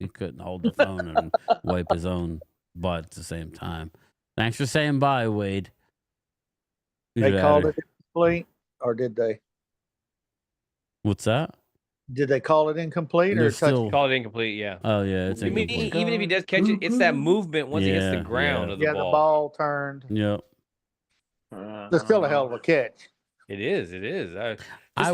he couldn't hold the phone and wipe his own butt at the same time. Thanks for saying bye, Wade. They called it incomplete, or did they? What's that? Did they call it incomplete or call it incomplete? Yeah. Oh yeah, it's incomplete. Even if he does catch it, it's that movement once he hits the ground of the ball. the ball turned. Yep. That's still a hell of a catch. It is. Just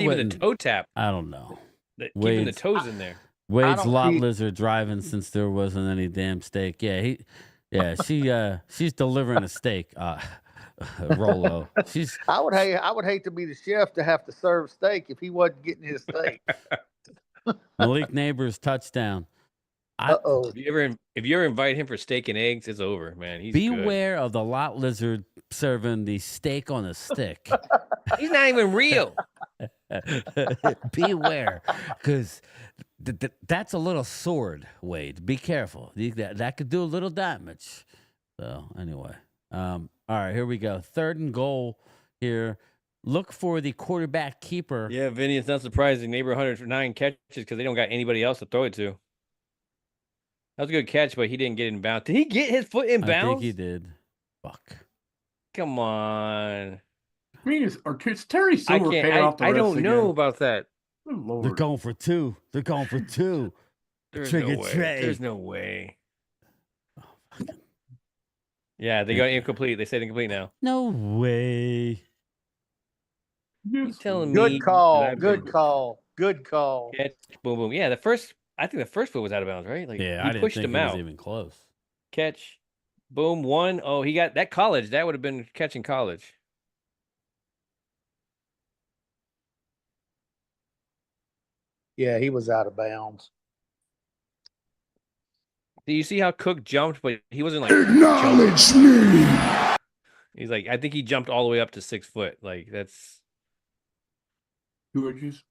even the toe tap. I don't know. Keeping the toes in there. Wade's lot lizard driving since there wasn't any damn steak. She's delivering a steak. Rolo. I would hate to be the chef to have to serve steak if he wasn't getting his steak. Malik Neighbors touchdown. Uh-oh. If you ever invite him for steak and eggs, it's over, man. He's beware of the lot lizard serving the steak on a stick. He's not even real. Beware, because that's a little sword, Wade. Be careful. That could do a little damage. So anyway, all right, here we go. 3rd and goal here. Look for the quarterback keeper. Yeah, Vinny, it's not surprising. Neighbor 109 catches because they don't got anybody else to throw it to. That was a good catch, but he didn't get in bounds. Did he get his foot in bounds? I think he did. Fuck. Come on. I mean, is Terry Silver paying off the I refs don't know again? about that. Good Lord. They're going for two. There's Trigger no way. Trey. There's no way. Yeah, they got incomplete. They said incomplete now. No way. You telling me? Good call. that I've Good been- call. Good call. Catch, boom, boom. Yeah, I think the first foot was out of bounds, right? Like Yeah, he I didn't pushed think him it out. was even close. Catch, boom, one. Oh, he got that college. That would have been catching college. Yeah, he was out of bounds. Do you see how Cook jumped, but he wasn't like Acknowledge me. He's like, I think he jumped all the way up to 6 foot. Like that's 2 inches.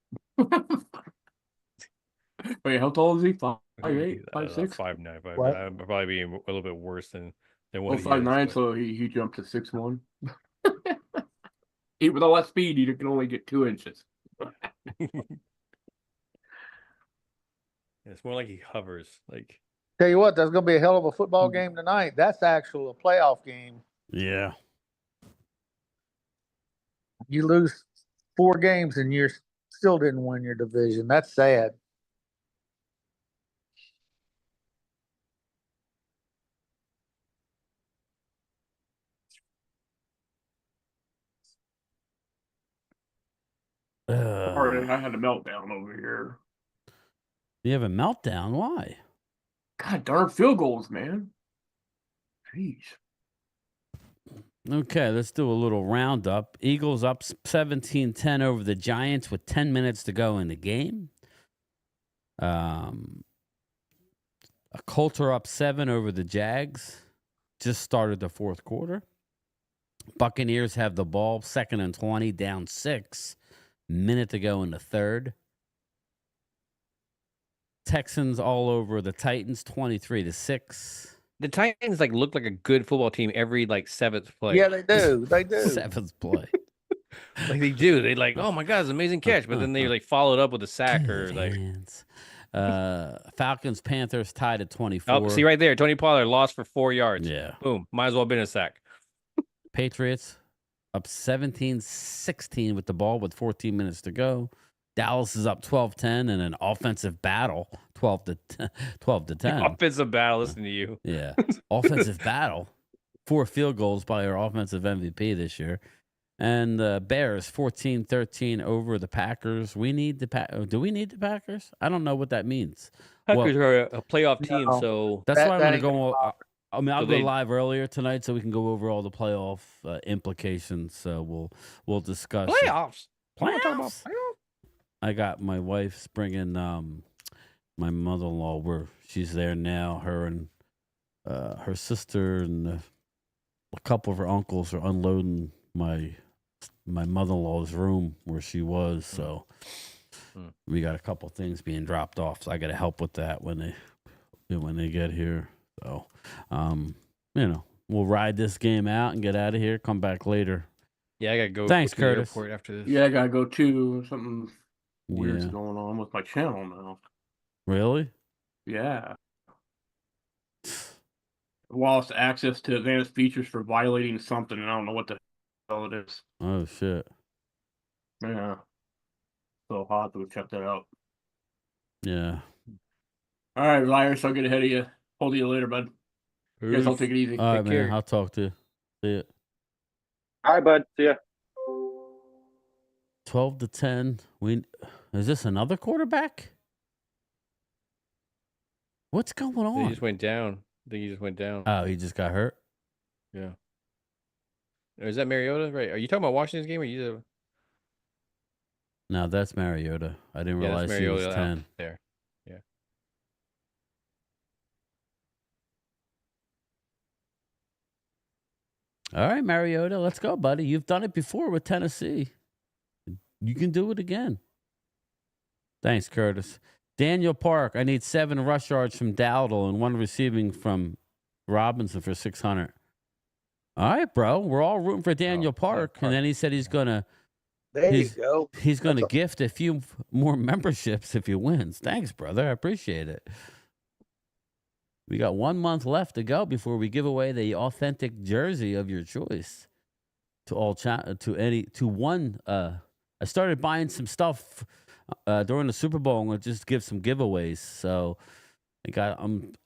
Wait, how tall is he? 5'8", 5'6"? 5'9". What? I'd probably be a little bit worse than Oh, what he 5'9", is. so he jumped to 6'1". With all that speed, you can only get 2 inches. It's more like he hovers. Like Tell you what, there's going to be a hell of a football game tonight. That's actually a playoff game. Yeah. You lose 4 games and you still didn't win your division. That's sad. Pardon, I had a meltdown over here. You have a meltdown? Why? God darn field goals, man. Jeez. Okay, let's do a little roundup. Eagles up 17-10 over the Giants with 10 minutes to go in the game. Colts are up 7 over the Jags. Just started the fourth quarter. Buccaneers have the ball, 2nd and 20, down 6. Minute to go in the third. Texans all over the Titans, 23-6. the Titans like look like a good football team every like 7th play. Yeah, they do. They do. 7th play. Like they do. They like, oh my god, it's an amazing catch, but then they like followed up with a sack or like. Falcons Panthers tied at 24. Oh, see right there, Tony Pollard lost for 4 yards. Yeah. Boom. Might as well have been a sack. Patriots up 17-16 with the ball with 14 minutes to go. Dallas is up 12-10 in an offensive battle, 12-10. Offensive battle. Listen to you. Yeah, offensive battle. 4 field goals by our offensive MVP this year. And the Bears 14-13 over the Packers. We need the Do we need the Packers? I don't know what that means. Packers are a playoff team, so that's why I'm going to go. I mean, I'll So go they- live earlier tonight so we can go over all the playoff implications. So we'll discuss it. Playoffs. We're not talking about Playoffs. I got my wife's bringing my mother-in-law. Where she's there now. Her and her sister and a couple of her uncles are unloading my mother-in-law's room where she was. So we got a couple things being dropped off. So I got to help with that when they get here. So we'll ride this game out and get out of here. Come back later. Yeah, I gotta go. Thanks, to the Curtis. airport after this. Yeah, I gotta go too. Something weird's Yeah. going on with my channel now. Really? Yeah. Lost access to advanced features for violating something, and I don't know what the hell it is. Oh shit. Yeah. So I'll have to check that out. Yeah. All right, liars. I'll get ahead of you. Hold you later, bud. Guys, I'll take it easy. All right, Take man. care. I'll talk to you. See ya. All right, bud. See ya. 12-10. Is this another quarterback? What's going He on? just went down. I think he just went down. Oh, he just got hurt. Yeah. Or is that Mariota? Right. Are you talking about Washington's game or you? No, that's Mariota. I didn't Yeah, realize that's he was Mariota out 10. there. Yeah. All right, Mariota, let's go, buddy. You've done it before with Tennessee. You can do it again. Thanks, Curtis. Daniel Park, I need 7 rush yards from Dowdle and 1 receiving from Robinson for 600. All right, bro. We're all rooting for Daniel Park. And then he said he's going to There you go. He's going to gift a few more memberships if he wins. Thanks, brother. I appreciate it. We got 1 month left to go before we give away the authentic jersey of your choice to all one. I started buying some stuff during the Super Bowl. I'm gonna just give some giveaways. So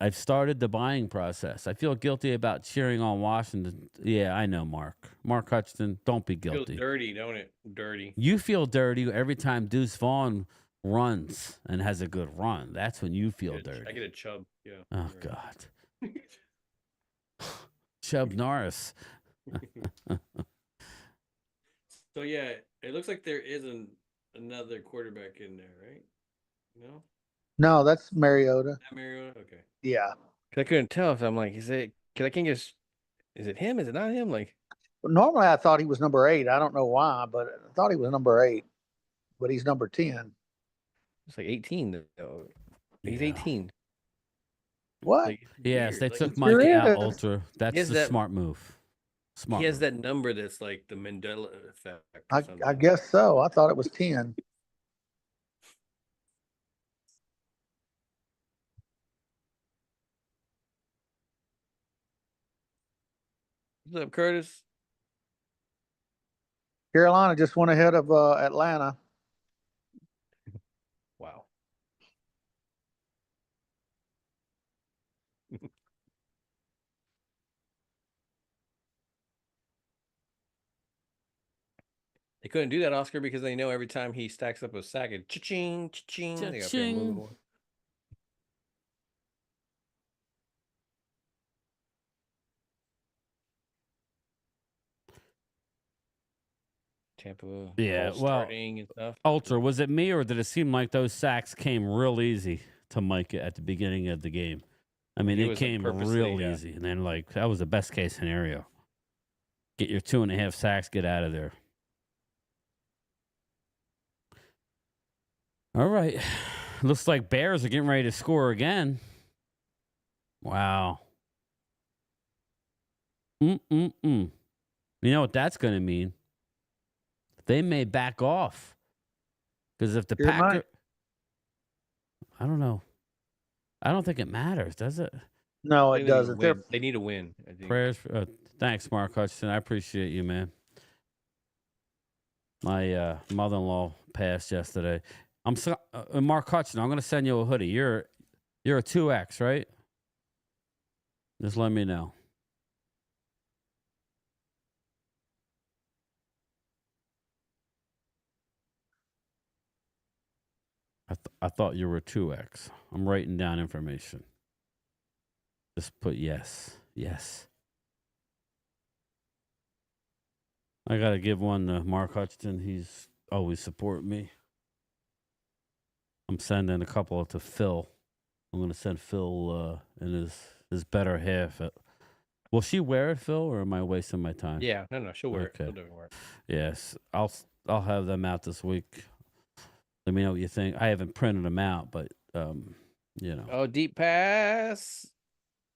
I've started the buying process. I feel guilty about cheering on Washington. Yeah, I know, Mark. Mark Hutchinson, don't be guilty. Feels dirty, don't it? Dirty. You feel dirty every time Deuce Vaughn runs and has a good run. That's when you feel dirty. I get a chub. Yeah. Oh God. Chubb Norris. So yeah, it looks like there isn't another quarterback in there, right? No. No, that's Mariota. Not Mariota. Okay. Yeah. I couldn't tell if I'm like, is it? Cause I can't just. Is it him? Is it not him? Like. Normally, I thought he was number 8. I don't know why, but I thought he was number 8. But he's number 10. It's like 18 though. He's 18. What? Like, Yes, they like, took sure Mike out is. ultra. That's the smart move. Smart. He has move. that number that's like the Mandela effect. I guess so. I thought it was 10. What's up, Curtis? Carolina just went ahead of Atlanta. Wow. They couldn't do that, Oscar, because they know every time he stacks up a sack, it cha-ching, cha-ching. They got to move more. Tampa, yeah, starting and stuff. Ultra, was it me or did it seem like those sacks came real easy to Mike at the beginning of the game? I mean, it came real easy, and then that was the best case scenario. Get your 2.5 sacks, get out of there. All right, looks like Bears are getting ready to score again. Wow. You know what that's going to mean? They may back off because if the Packers, I don't know. I don't think it matters, does it? No, it doesn't. They need a win. I think. Prayers. Thanks, Mark Hutchinson. I appreciate you, man. My mother-in-law passed yesterday. Mark Hutchinson. I'm going to send you a hoodie. You're a 2X, right? Just let me know. I thought you were 2X. I'm writing down information. Just put yes. Yes. I got to give one to Mark Hutchinson. He's always supported me. I'm sending a couple to Phil. I'm going to send Phil in his better half. Will she wear it, Phil, or am I wasting my time? Yeah, no, she'll wear it. She'll do it. Yes, I'll have them out this week. Let me know what you think. I haven't printed them out, but you know. Oh, deep pass.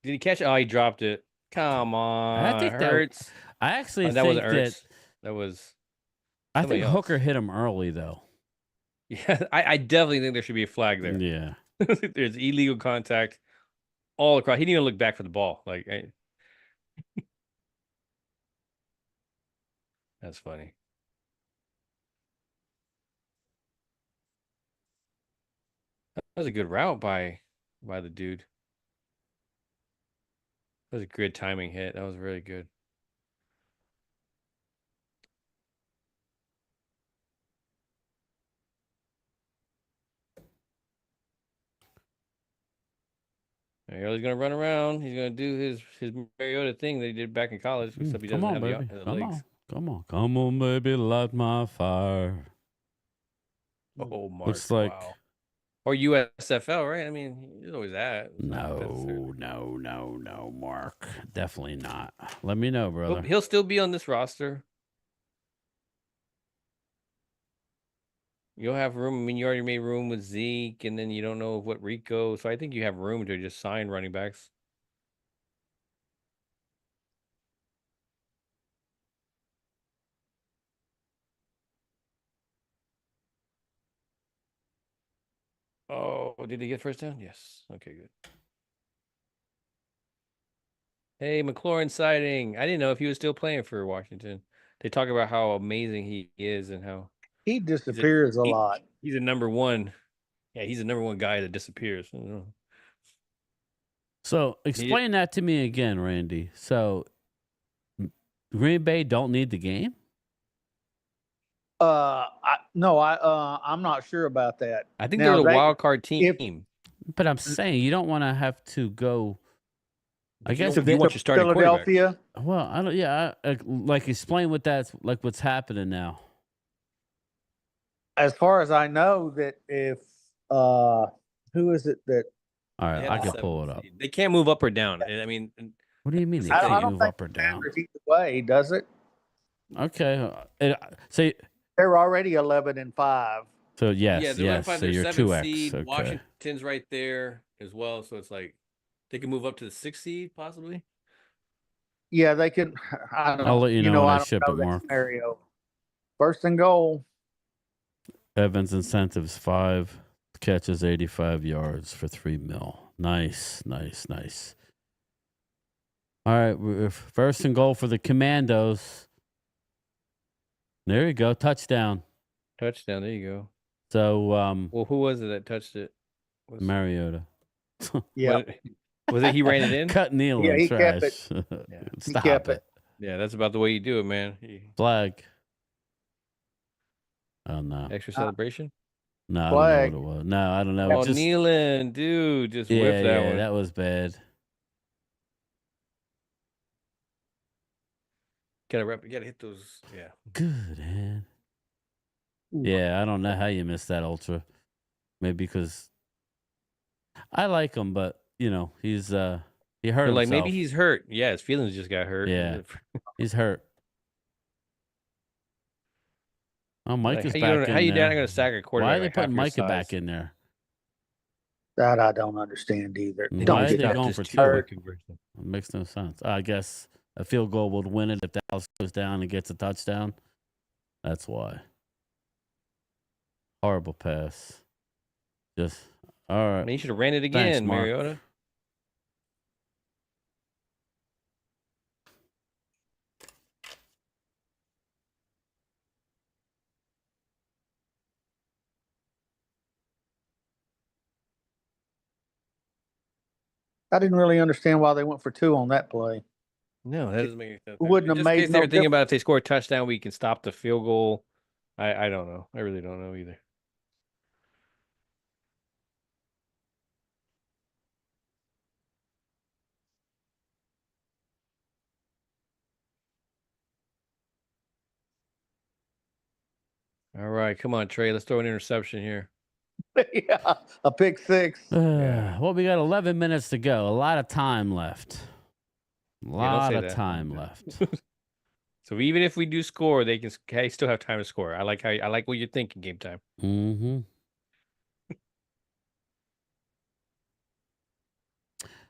Did he catch it? Oh, he dropped it. Come on. I think Hurts. I actually that think wasn't Hurts. That was. I think Hooker hit him early, though. Yeah, I definitely think there should be a flag there. Yeah. There's illegal contact all across. He didn't even look back for the ball. That's funny. That was a good route by the dude. That was a good timing hit. That was really good. Mariota's gonna run around. He's gonna do his Mariota thing that he did back in college, except he doesn't have the legs. Come on, baby, light my fire. Oh, Mark! Looks like, wow. Or USFL, right? I mean, there's always that. No, Mark, definitely not. Let me know, brother. He'll still be on this roster. You'll have room. I mean, you already made room with Zeke, and then you don't know what Rico. So I think you have room to just sign running backs. Oh, did he get first down? Yes. Okay, good. Hey, McLaurin sighting. I didn't know if he was still playing for Washington. They talk about how amazing he is and how He disappears a lot. He's a number one. Yeah, he's a number one guy that disappears. I don't know. So explain that to me again, Randy. So Green Bay don't need the game? I'm not sure about that. I think they're the wild card team. But I'm saying you don't want to have to go. I guess if you want your starting Philadelphia. Well, I don't. Yeah, like explain what that's like. What's happening now? As far as I know, that if who is it that? All right, I can pull it up. They can't move up or down. I mean, what do you mean they I can't don't move think up or down? Either way, does it? Okay, so they're already 11-5. So yes, yeah, they're yes. 5, So they're you're 7th 2x. seed. Okay. Washington's right there as well, so it's like they can move up to the 6th seed possibly. Yeah, they can. I don't know. I'll let you know when I don't ship know it, that Mark. scenario. First and goal. Evans incentives 5 catches, 85 yards for $3 million. Nice. All right, we're first and goal for the Commandos. There you go, touchdown. Touchdown. There you go. So, well, who was it that touched it? Mariota. Yeah. Was it he ran it in? Cut Neal. Yeah, he trash. kept it. Stop he kept it. Yeah, that's about the way you do it, man. Flag. Oh no. Extra celebration? No, Flag. I don't know what it was. No, I don't know. Oh, kneeling, dude, just whipped that one. That was bad. Gotta hit those. Yeah. Good, man. Yeah, I don't know how you missed that ultra. Maybe because I like him, but he hurt himself. Like maybe he's hurt. Yeah, his feelings just got hurt. Yeah, he's hurt. Oh, Mike is back in there. How you not going to sack a quarterback? Why are they putting Micah back in there? That I don't understand either. Why are they going for 2? It makes no sense. I guess a field goal would win it if Dallas goes down and gets a touchdown. That's why. Horrible pass. Just all right. I mean, you should have ran it again, Thanks, Mark. Mariota. I didn't really understand why they went for 2 on that play. No, that doesn't make any sense. Wouldn't have made they were thinking about if they score a touchdown, we can stop the field goal. I don't know. I really don't know either. All right, come on, Trey. Let's throw an interception here. Yeah, a pick 6. Well, we got 11 minutes to go. A lot of time left. A lot of time left. So even if we do score, they still have time to score. I like what you're thinking. Game time. Mm-hmm.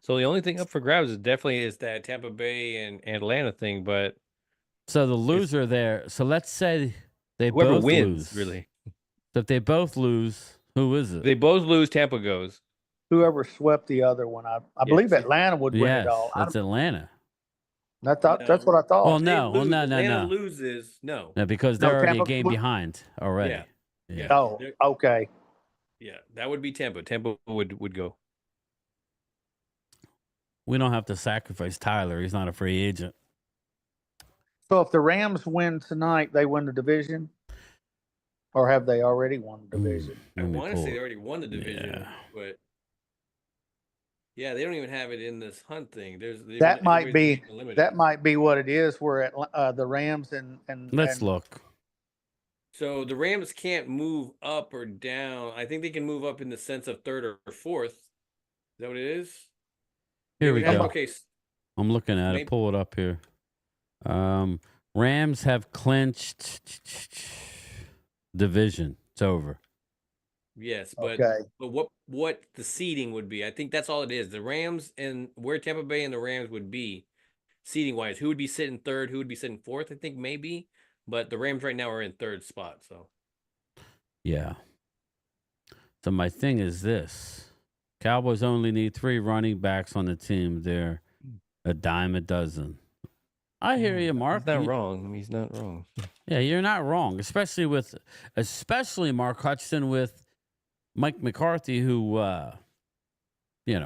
So the only thing up for grabs is that Tampa Bay and Atlanta thing. But so the loser there. So let's say they whoever both wins, lose. really. So if they both lose, who is it? They both lose. Tampa goes. Whoever swept the other one, I believe Atlanta would win it all. That's Atlanta. That's what I thought. Well, no. Atlanta loses. No, because they're already a game behind already. Yeah. Oh, okay. Yeah, that would be Tampa. Tampa would go. We don't have to sacrifice Tyler. He's not a free agent. So if the Rams win tonight, they win the division? Or have they already won the division? I want to say they already won the division, but yeah, they don't even have it in this hunt thing. That might be what it is. Where the Rams and let's look. So the Rams can't move up or down. I think they can move up in the sense of 3rd or 4th. Is that what it is? Here we go. Okay, I'm looking at it. Pull it up here. Rams have clinched division. It's over. Yes, but what the seeding would be? I think that's all it is. The Rams and where Tampa Bay and the Rams would be seeding wise. Who would be sitting 3rd? Who would be sitting 4th? I think maybe, but the Rams right now are in 3rd spot. So yeah. So my thing is this: Cowboys only need 3 running backs on the team. They're A dime a dozen. I hear you, Mark. He's not wrong. He's not wrong. Yeah, you're not wrong. Especially Mark Hutchinson with Mike McCarthy, who, he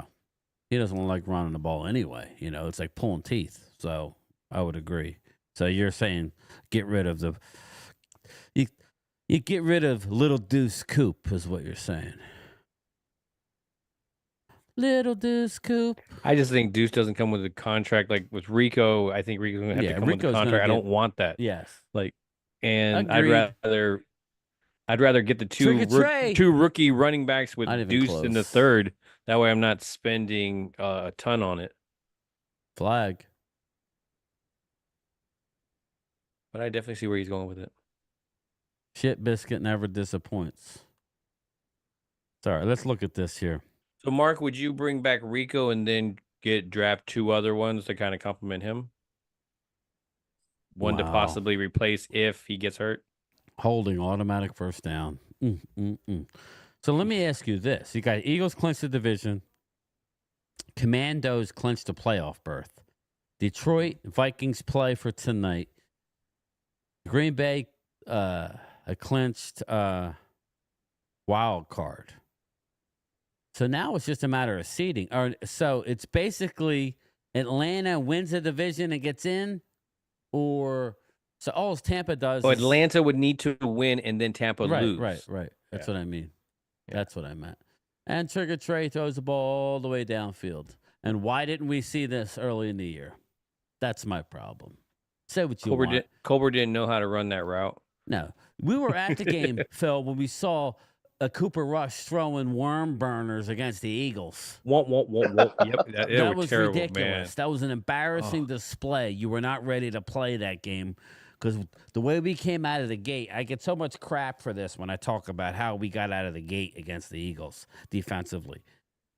doesn't like running the ball anyway. It's like pulling teeth. So I would agree. So you're saying get rid of you get rid of Little Deuce Coop is what you're saying. Little Deuce Coop. I just think Deuce doesn't come with a contract like with Rico. I think Rico's going to have to come with a contract. I don't want that. Yes. And Agreed. I'd rather get the two rookie running backs with Deuce in the third. That way I'm not spending a ton on it. Flag. But I definitely see where he's going with it. Shit biscuit never disappoints. Sorry, let's look at this here. So, Mark, would you bring back Rico and then draft two other ones to kind of complement him? One to possibly replace if he gets hurt? Holding automatic first down. So let me ask you this. You got Eagles clinch the division. Commandos clinch the playoff berth. Detroit Vikings play for tonight. Green Bay a clinched wild card. So now it's just a matter of seeding. So it's basically Atlanta wins the division and gets in, or so all Tampa does. So Atlanta would need to win and then Tampa lose. Right. That's what I mean. Yeah. That's what I meant. And Trigger Trey throws the ball all the way downfield. And why didn't we see this early in the year? That's my problem. Say what you want. Colbert didn't know how to run that route. No. We were at the game, Phil, when we saw a Cooper Rush throwing worm burners against the Eagles. Yep. That was terrible, ridiculous. Man. That was an embarrassing display. You were not ready to play that game because the way we came out of the gate, I get so much crap for this when I talk about how we got out of the gate against the Eagles defensively.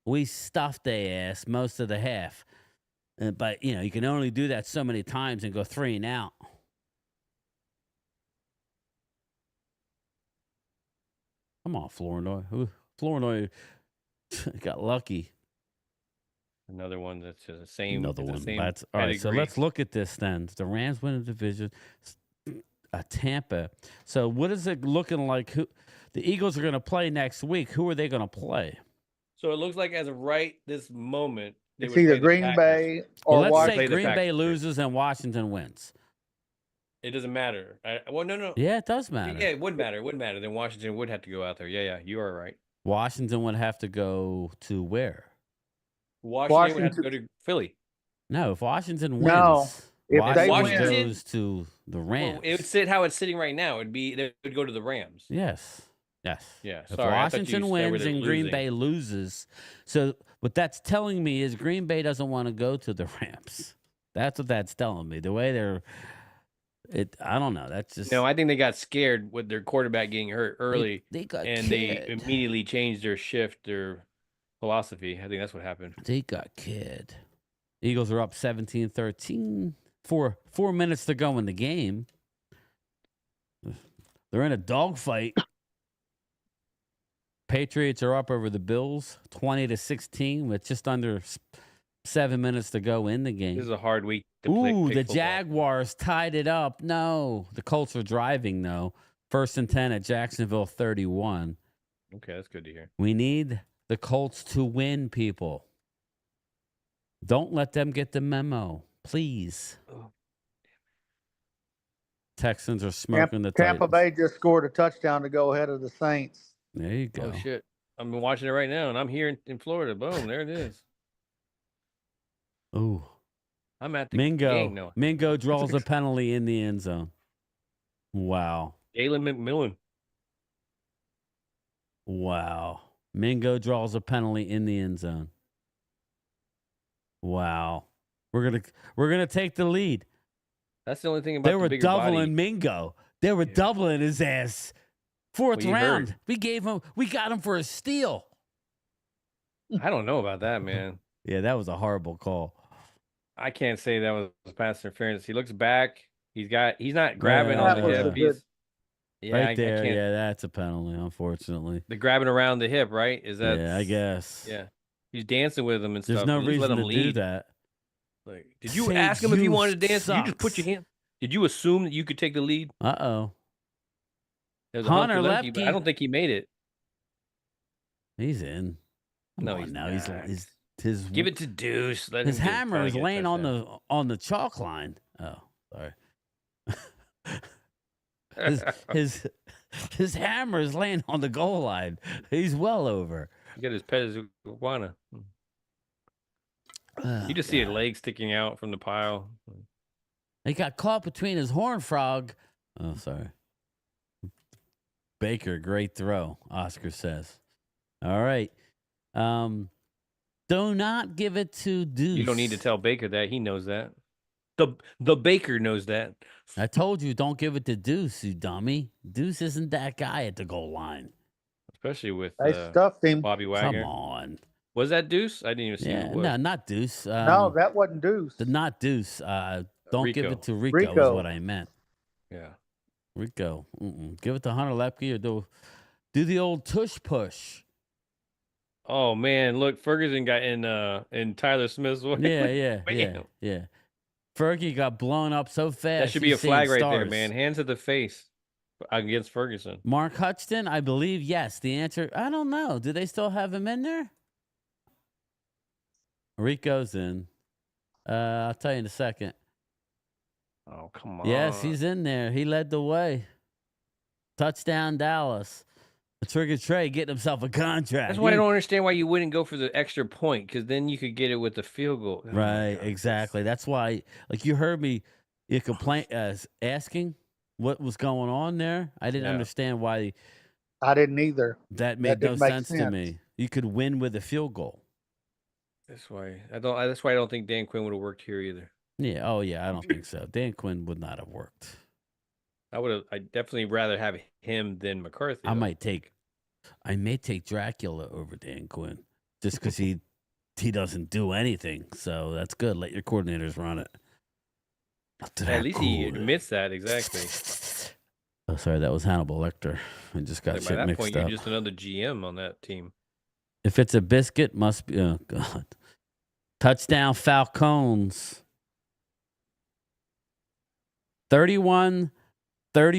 We stuffed their ass most of the half. But, you can only do that so many times and go 3 and out. Come on, Flournoy. Flournoy got lucky. Another one that's the same. Another one. Same That's all right. So let's look at this then. The Rams win the division. Tampa. So what is it looking like? Who the Eagles are going to play next week? Who are they going to play? So it looks like as of right this moment, it's either Green Bay or Let's say Green Bay loses and Washington wins. It doesn't matter. No. Yeah, it does matter. Yeah, it would matter. It would matter. Then Washington would have to go out there. Yeah, you are right. Washington would have to go to where? Washington would have to go to Philly. No, if Washington wins, Washington goes to the Rams. Well, it would sit how it's sitting right now. They would go to the Rams. Yes. Yeah. If Washington wins and Green Bay loses, so what that's telling me is Green Bay doesn't want to go to the Rams. That's what that's telling me. The way they're. I don't know. That's just no. I think they got scared with their quarterback getting hurt early. They they immediately changed their philosophy. I think that's what happened. They got kid. Eagles are up 17-13. 4 minutes to go in the game. They're in a dogfight. Patriots are up over the Bills 20-16 with just under 7 minutes to go in the game. This is a hard week to play. Ooh, the Jaguars tied it up. No, the Colts are driving, though. 1st and 10 at Jacksonville 31. Okay, that's good to hear. We need the Colts to win, people. Don't let them get the memo, please. Oh. Texans are smoking the Tampa Titans. Bay just scored a touchdown to go ahead of the Saints. There you go. Oh, shit. I'm watching it right now, and I'm here in Florida. Boom, there it is. Ooh. I'm at the Mingo. game now. Mingo draws a penalty in the end zone. Wow. Jalen McMillan. Wow. Mingo draws a penalty in the end zone. Wow. We're gonna take the lead. That's the only thing about they were bigger doubling body. Mingo. They were doubling his ass. 4th round. Heard. We got him for a steal. I don't know about that, man. Yeah, that was a horrible call. I can't say that was pass interference. He looks back. He's not grabbing on the hip. Right there. Yeah, that's a penalty, unfortunately. The grabbing around the hip, right? Is that? Yeah, I guess. Yeah. He's dancing with him and There's stuff. no At least reason let him to do lead. that. Like, did you St. ask him if he wanted to Just dance? Did you just put your hand? Did you assume that you could take the lead? Uh-oh. There's a Hunter hunky-lunky, but I Lepke. don't think he made it. He's in. Come No, on he's now. not. His Give it to Deuce. Let his him hammer probably is get a laying touchdown. on the chalk line. Oh, sorry. his hammer is laying on the goal line. He's well over. He got his pet iguana. You just see his leg sticking out from the pile. He got caught between his horn frog. Oh, sorry. Baker, great throw, Oscar says. All right. Do not give it to Deuce. You don't need to tell Baker that. He knows that. The Baker knows that. I told you, don't give it to Deuce, you dummy. Deuce isn't that guy at the goal line. Especially with They stuffed him. Bobby Wagner. Come on. Was that Deuce? I didn't even see who it was. No, not Deuce. No, that wasn't Deuce. Not Deuce. Don't give Rico. it to Rico is what I meant. Yeah. Rico. Give it to Hunter Lepke or do the old tush push. Oh man, look, Ferguson got in Tyler Smith's way. Yeah. Fergie got blown up so fast. That should be a flag right there, man. Hands to the face against Ferguson. Mark Hutchton, I believe, yes. The answer, I don't know. Do they still have him in there? Rico's in. I'll tell you in a second. Oh, come on. Yes, he's in there. He led the way. Touchdown, Dallas. Trigger Trey getting himself a contract. That's why I don't understand why you wouldn't go for the extra point, because then you could get it with the field goal. Oh, right, exactly. That's why, like you heard me, you complain asking what was going on there. I didn't understand why. I didn't either. That made no sense to me. You could win with a field goal. That's why I don't. That's why I don't think Dan Quinn would have worked here either. Yeah. Oh, yeah. I don't think so. Dan Quinn would not have worked. I'd definitely rather have him than McCarthy. I may take Dracula over Dan Quinn just because he doesn't do anything. So that's good. Let your coordinators run it. At least he admits that, exactly. Oh, sorry, that was Hannibal Lecter. I just got shit mixed up. By that point, you're just another GM on that team. If it's a biscuit, must be. Oh God! Touchdown, Falcons. 31-30.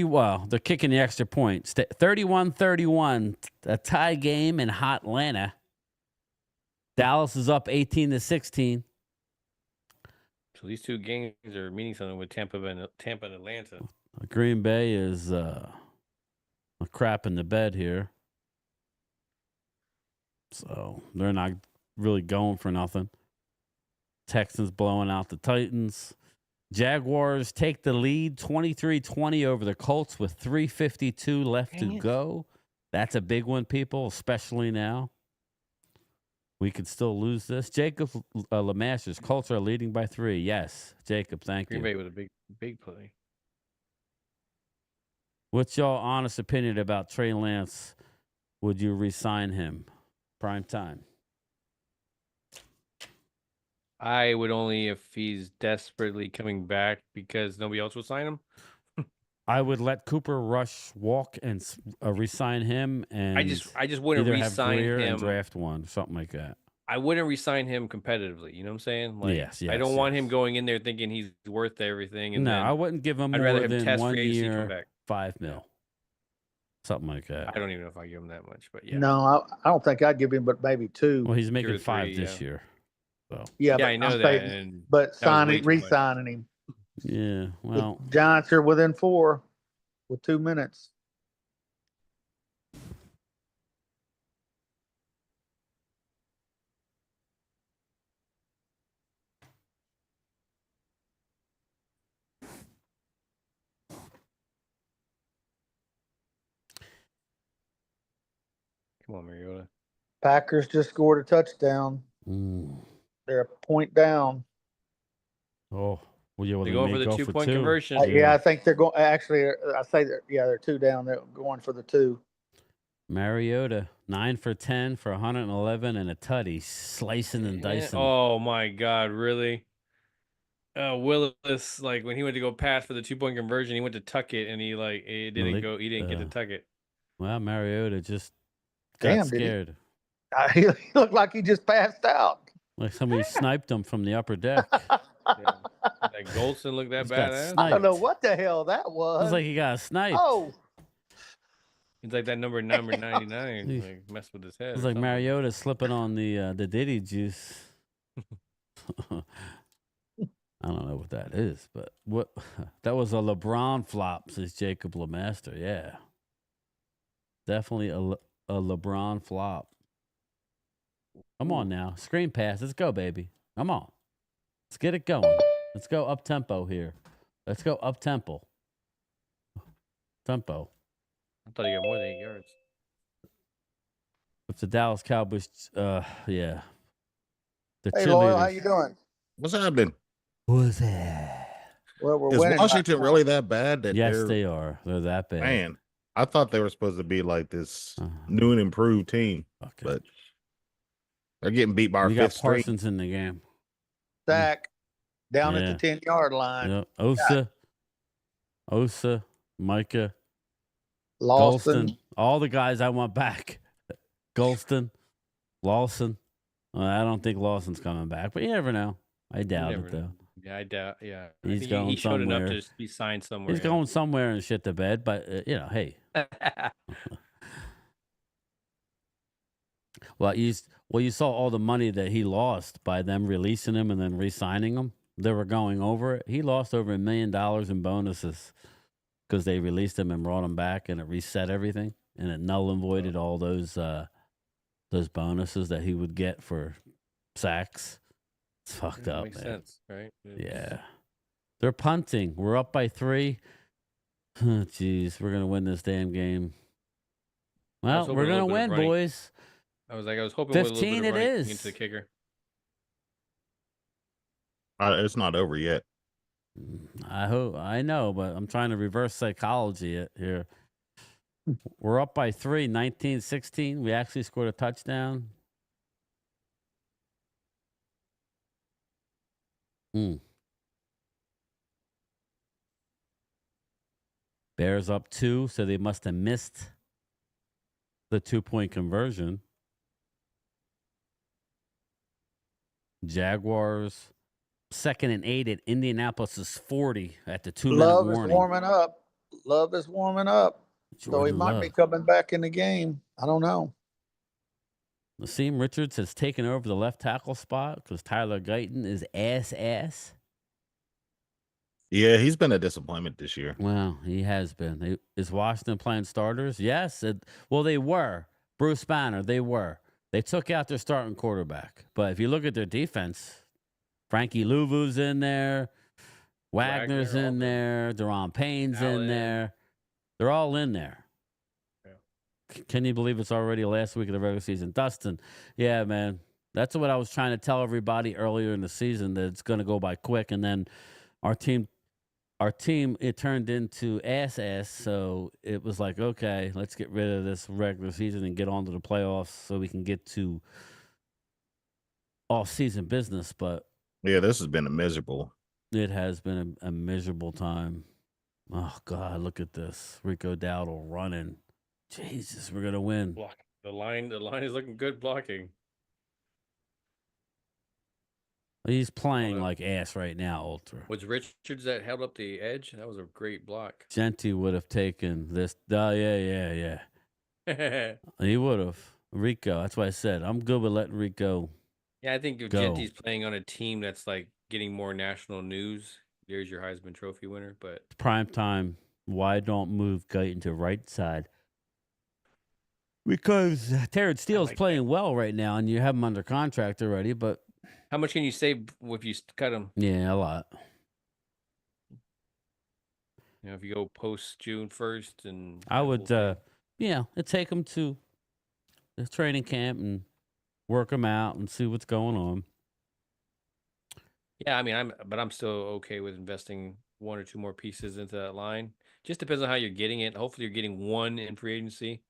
Well, they're kicking the extra points. 31-31. A tie game in hot Atlanta. Dallas is up 18-16. So these two games are meaning something with Tampa and Atlanta. Green Bay is a crap in the bed here. So they're not really going for nothing. Texans blowing out the Titans. Jaguars take the lead 23-20 over the Colts with 3:52 left to go. That's a big one, people, especially now. We could still lose this. Jacob Lemasters, Colts are leading by 3. Yes, Jacob, thank you. Green Bay with a big play. What's your honest opinion about Trey Lance? Would you re-sign him? Prime time. I would only if he's desperately coming back because nobody else will sign him. I would let Cooper Rush walk and re-sign him, and I just wouldn't re-sign him and draft one, something like that. I wouldn't re-sign him competitively. You know what I'm saying? Like, yes. I don't want him going in there thinking he's worth everything. And no, then I wouldn't give him I'd more rather him than test 1 free agency, come year, back. $5 million, something like that. I don't even know if I give him that much, but yeah. No, I don't think I'd give him, but maybe 2. Well, he's making 2 or 5 3, this year. So yeah, I know that. But re-signing him. Yeah, well, the Giants are within 4 with 2 minutes. Come on, Mariota. Packers just scored a touchdown. They're a point down. Oh, well, yeah, they're going for the 2-point conversion. I think they're going. Actually, I say they're 2 down. They're going for the 2. Mariota 9 for 10 for 111 and a tutty, slicing and dicing. Oh my God, really? Willis, like when he went to go pass for the 2-point conversion, he went to tuck it and he didn't go. He didn't get to tuck it. Well, Mariota just got scared. He looked like he just passed out. Like somebody sniped him from the upper deck. That Golson looked that He's got badass. I don't know sniped. what the hell that was. Looks like he got sniped. Oh, He's like that number 99. Like mess with his head. It's or like something. Mariota slipping on the Diddy juice. I don't know what that is, but what that was a LeBron flop, says Jacob Lemaster. Yeah, definitely a LeBron flop. Come on now, screen pass. Let's go, baby. Come on, let's get it going. Let's go up tempo here. Let's go up tempo. Tempo. I thought he got more than 8 yards. If the Dallas Cowboys, yeah. The hey, Loyal, how you doing? What's happening? What's that? Well, we're Is winning. Washington really that bad? That Yes, they're, they are. They're that bad. Man, I thought they were supposed to be like this new and improved team, but they're getting beat by our We got fifth string. Parsons in the game. Zach down Yeah. at the 10-yard line. Yep. Osa, Micah, Lawson. Golston, all the guys I want back. Golston, Lawson. I don't think Lawson's coming back, but you never know. I doubt it, though. Yeah, I doubt. Yeah, He's I think going he showed somewhere. enough to be signed somewhere. He's going somewhere and shit the bed, but, hey. Well, you saw all the money that he lost by them releasing him and then re-signing him. They were going over it. He lost over $1 million in bonuses because they released him and brought him back, and it reset everything, and it null and voided all those bonuses that he would get for sacks. It's fucked up, Makes man. sense, right? Yeah, they're punting. We're up by 3. Jeez, we're gonna win this damn game. Well, we're gonna win, boys. I was hoping with a little 15 bit of it running is. into the kicker. It's not over yet. I know, but I'm trying to reverse psychology here. We're up by 3, 19-16. We actually scored a touchdown. Bears up 2, so they must have missed the 2-point conversion. Jaguars 2nd and 8 at Indianapolis 40 at the 2-minute Love warning. is warming up. Love is warming up. So he Jordan might be Love. coming back in the game. I don't know. Nassim Richards has taken over the left tackle spot because Tyler Guyton is ass. Yeah, he's been a disappointment this year. Well, he has been. Is Washington playing starters? Yes. Well, they were. Bruce Banner, they were. They took out their starting quarterback. But if you look at their defense, Frankie Louvu's in there. Wagner's in there. Deron Payne's in there. They're all in there. Yeah. Can you believe it's already last week of the regular season? Dustin, yeah, man. That's what I was trying to tell everybody earlier in the season, that it's going to go by quick. And then our team, it turned into ass. So it was like, okay, let's get rid of this regular season and get on to the playoffs so we can get to off-season business. But yeah, this has been a miserable. It has been a miserable time. Oh, God, look at this. Rico Dowdle running. Jesus, we're going to win. The line is looking good blocking. He's playing like ass right now, Ultra. Was Richards that held up the edge? That was a great block. Genty would have taken this. Yeah. He would have. Rico, that's why I said I'm good with letting Rico. Yeah, I think if go. Genty's playing on a team that's like getting more national news, there's your Heisman Trophy winner. But Prime time. Why don't move Guyton to right side? Because Terrence Steele's playing well right now, and you have him under contract already. But how much can you save if you cut him? Yeah, a lot. If you go post June 1st, and I would, it'd take him to the training camp and work him out and see what's going on. Yeah, I mean, I'm still okay with investing 1 or 2 more pieces into that line. Just depends on how you're getting it. Hopefully, you're getting 1 in free agency.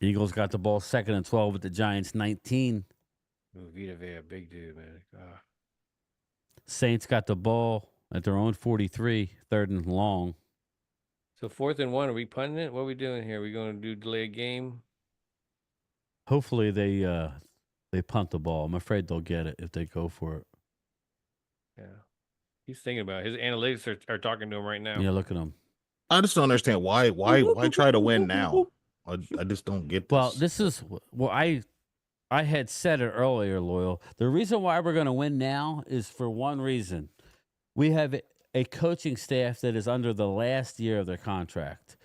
Eagles got the ball 2nd and 12 with the Giants 19. Ooh, Vita Vea, big dude, man. Saints got the ball at their own 43, 3rd and long. So 4th and 1, are we punting it? What are we doing here? Are we going to do delay a game? Hopefully they punt the ball. I'm afraid they'll get it if they go for it. Yeah. He's thinking about it. His analytics are talking to him right now. Yeah, look at him. I just don't understand why try to win now. I just don't get this. Well, this is I had said it earlier, Loyal. The reason why we're going to win now is for one reason. We have a coaching staff that is under the last year of their contract.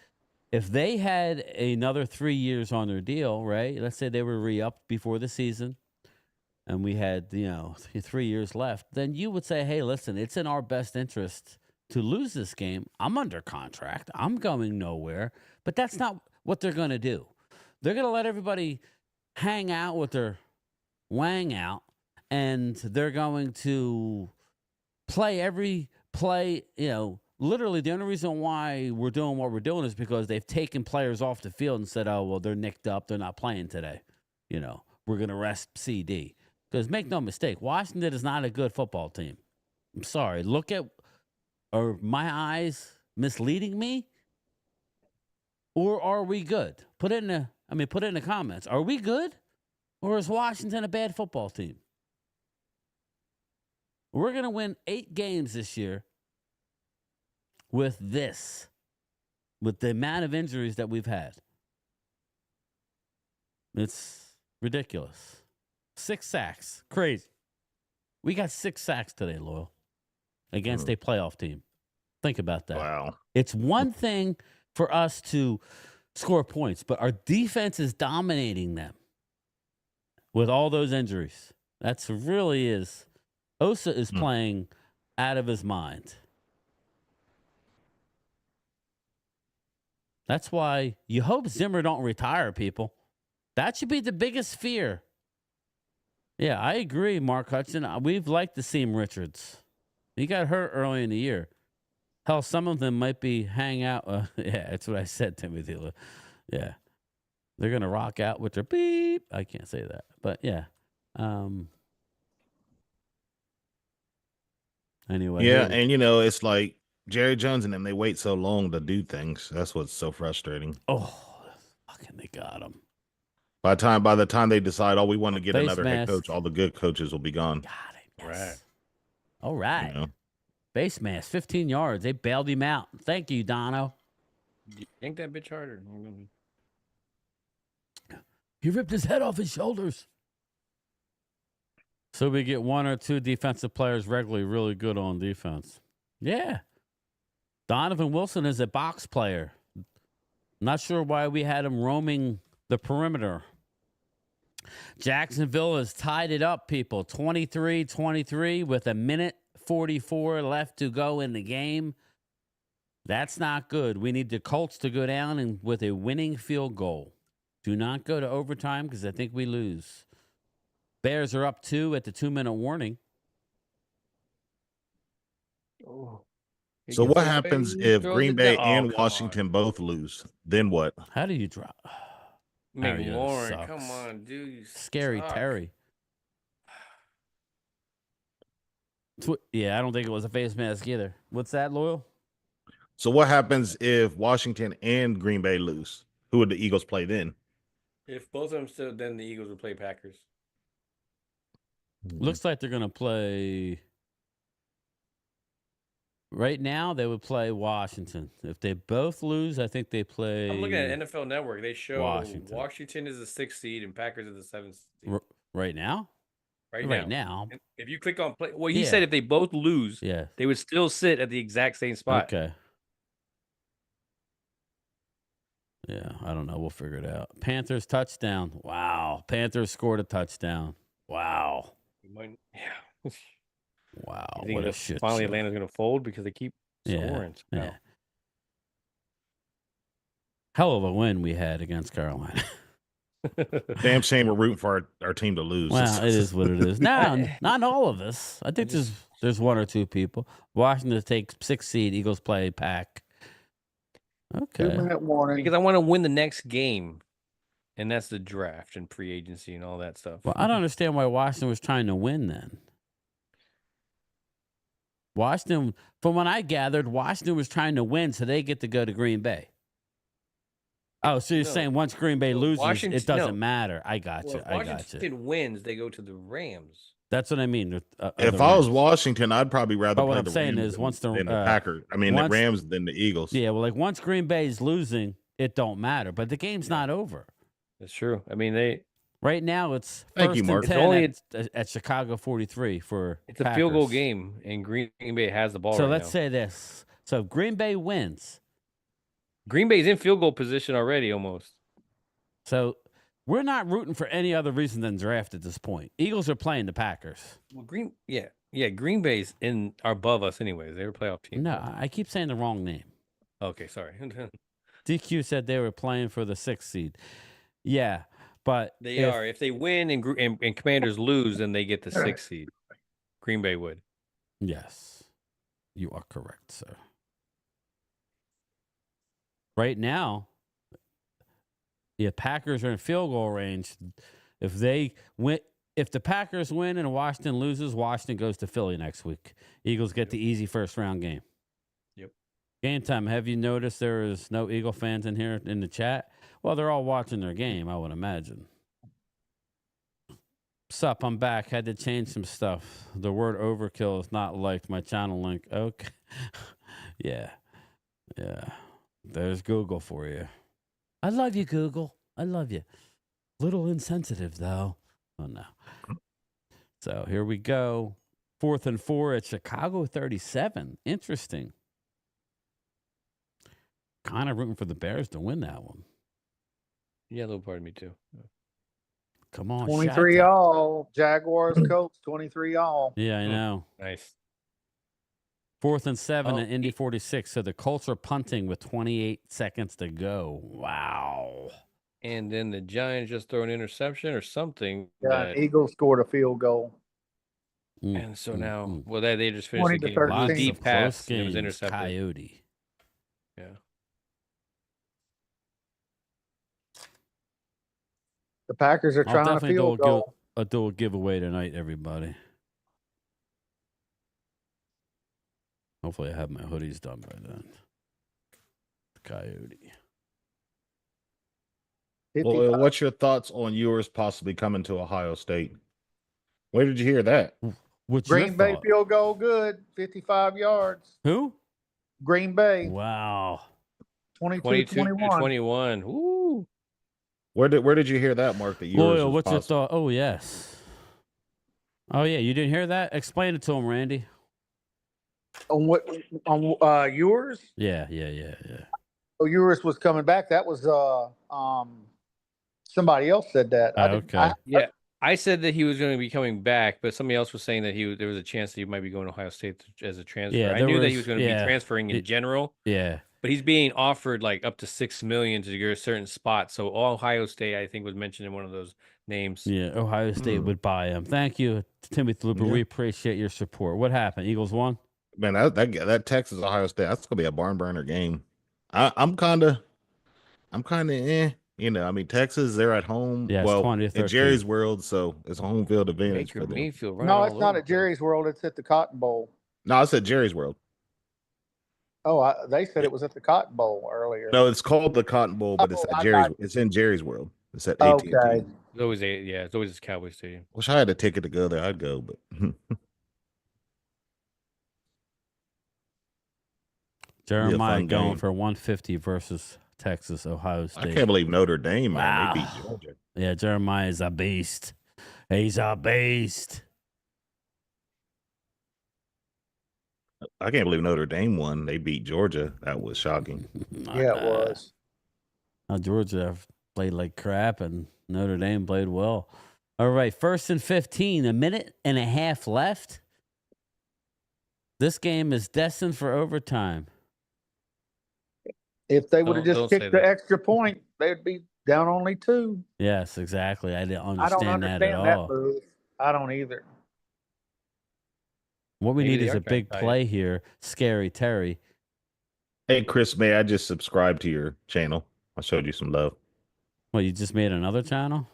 If they had another 3 years on their deal, right? Let's say they were re-upped before the season and we had, 3 years left, then you would say, hey, listen, it's in our best interest to lose this game. I'm under contract. I'm going nowhere. But that's not what they're going to do. They're going to let everybody hang out with their wang out, and they're going to play every play. Literally the only reason why we're doing what we're doing is because they've taken players off the field and said, oh, well, they're nicked up. They're not playing today. We're going to rest CD. Because make no mistake, Washington is not a good football team. I'm sorry. Are my eyes misleading me? Or are we good? Put it in the comments. Are we good? Or is Washington a bad football team? We're going to win 8 games this year with the amount of injuries that we've had. It's ridiculous. 6 sacks. Crazy. We got 6 sacks today, Loyal, against a playoff team. Think about that. Wow. It's one thing for us to score points, but our defense is dominating them with all those injuries. That's really is. Osa is playing out of his mind. That's why you hope Zimmer don't retire, people. That should be the biggest fear. Yeah, I agree, Mark Hudson. We've liked to see Richards. He got hurt early in the year. Hell, some of them might be hang out. Yeah, that's what I said, Timothy. Yeah. They're going to rock out with their beep. I can't say that. But, yeah. Anyway. Yeah, and, it's like Jerry Jones and them, they wait so long to do things. That's what's so frustrating. Oh, fucking they got him. By the time they decide, we want to get another head mask. coach, all the good coaches will be gone. Got it. Yes. Right. All right. Face mask, 15 yards. They bailed him out. Thank you, Dono. Yank that bitch harder. He ripped his head off his shoulders. So we get 1 or 2 defensive players regularly really good on defense. Yeah. Donovan Wilson is a box player. Not sure why we had him roaming the perimeter. Jacksonville has tied it up, people. 23-23 with 1:44 left to go in the game. That's not good. We need the Colts to go down and with a winning field goal. Do not go to overtime because I think we lose. Bears are up 2 at the 2-minute warning. Oh. So what happens if Green Bay and Washington both lose? Then what? How do you drop? McLaurin, come on, dude. Scary Terry. Yeah, I don't think it was a face mask either. What's that, Loyal? So what happens if Washington and Green Bay lose? Who would the Eagles play then? If both of them still, then the Eagles would play Packers. Looks like they're going to play. Right now, they would play Washington. If they both lose, I think they play. I'm looking at NFL Network. They show Washington is the 6th seed and Packers is the 7th seed. Right now? Right now. If you click on play, well, he said if they both lose, they would still sit at the exact same spot. Okay. Yeah, I don't know. We'll figure it out. Panthers touchdown. Wow. Panthers scored a touchdown. Wow. Yeah. Wow. What a shit finally show. Atlanta's going to fold because they keep scoring. Yeah. Hell of a win we had against Carolina. Damn shame we're rooting for our team to lose. Well, it is what it is. No, not all of us. I think there's 1 or 2 people. Washington takes 6th seed. Eagles play Pack. Okay. 2-minute warning. Because I want to win the next game. And that's the draft and free agency and all that stuff. Well, I don't understand why Washington was trying to win then. Washington, from what I gathered, Washington was trying to win so they get to go to Green Bay. Oh, so you're saying once Green Bay loses, it doesn't matter. I got you. If Washington wins, they go to the Rams. That's what I mean. If I was Washington, I'd probably rather But play what I'm the saying Rams is once the Packers. I mean, the Rams than the Eagles. Yeah, well, like once Green Bay's losing, it don't matter. But the game's not over. That's true. I mean, right now it's Thank first you, Mark. and 10 only at Chicago 43 for it's a field goal game, and Green Bay has the ball. So right let's now. say this: so if Green Bay wins, Green Bay's in field goal position already, almost. So we're not rooting for any other reason than draft at this point. Eagles are playing the Packers. Well, Green Bay's are above us anyways. They're a playoff team. No, I keep saying the wrong name. Okay, sorry. DQ said they were playing for the 6th seed. Yeah, but they are. If they win and Commanders lose, then they get the 6th seed. Green Bay would. Yes, you are correct, sir. Right now, the Packers are in field goal range. If they win, if the Packers win and Washington loses, Washington goes to Philly next week. Eagles get the easy first round game. Yep. Game time. Have you noticed there is no Eagle fans in here in the chat? Well, they're all watching their game, I would imagine. Sup, I'm back. Had to change some stuff. The word overkill is not liked. My channel link. Okay. Yeah. There's Google for you. I love you, Google. I love you. Little insensitive, though. Oh, no. So here we go. 4th and 4 at Chicago 37. Interesting. Kind of rooting for the Bears to win that one. Yeah, a little part of me, too. Come on, 23 all. Jaguars, Colts, 23 all. Yeah, I know. Nice. 4th and 7 at Indy 46. So the Colts are punting with 28 seconds to go. Wow. And then the Giants just throw an interception or something. Yeah, Eagles scored a field goal. And so now, well, they just finished the game. Lots Deep of pass. close It was games. intercepted. Coyote. Yeah. The Packers are trying to field goal. I'll do a giveaway tonight, everybody. Hopefully I have my hoodies done by then. Coyote. Well, what's your thoughts on yours possibly coming to Ohio State? Where did you hear that? What's Green Bay field goal good, 55 yards. Who? Green Bay. Wow. 22-21. Ooh. Where did you hear that, Mark? That yours Loyal, was what's your possible? thought? Oh, yes. Oh, yeah. You didn't hear that? Explain it to him, Randy. On what? On yours? Yeah. Oh, yours was coming back. That was somebody else said that. Okay. I said that he was going to be coming back, but somebody else was saying that there was a chance that he might be going to Ohio State as a transfer. Yeah, I knew that he was going to be transferring in general. Yeah. But he's being offered like up to $6 million to get a certain spot. So Ohio State, I think, was mentioned in one of those names. Yeah, Ohio State would buy him. Thank you, Timothy Looper. Yeah. We appreciate your support. What happened? Eagles won? Man, that Texas Ohio State, that's gonna be a barn burner game. I'm kind of You know, I mean, Texas, they're at home. Yeah, well, 20 to in 13. Jerry's World, so it's a home field advantage Baker for them. Mayfield running No, all it's not over at Jerry's World. It's at the Cotton Bowl. No, I said Jerry's World. Oh, they said it was at the Cotton Bowl earlier. No, it's called the Cotton Bowl, but it's at Jerry's. It's in Jerry's World. It's at AT&T. Okay. It's always it's always Cowboys Stadium. Wish I had a ticket to go there. I'd go, but Jeremiah fun going game. for 150 versus Texas, Ohio State. I can't believe Notre Dame, man. Wow. They beat Georgia. Yeah, Jeremiah is a beast. He's a beast. I can't believe Notre Dame won. They beat Georgia. That was shocking. Yeah, it was. Now, Georgia played like crap, and Notre Dame played well. All right, 1st and 15, a minute and a half left. This game is destined for overtime. If they would have Don't just say kicked the that. extra point, they'd be down only 2. Yes, exactly. I didn't I don't understand that understand at that all. move. I don't either. What we Maybe need they is are a trying big to tie it. play here. Scary Terry. Hey, Chris May, I just subscribed to your channel. I showed you some love. Well, you just made another channel?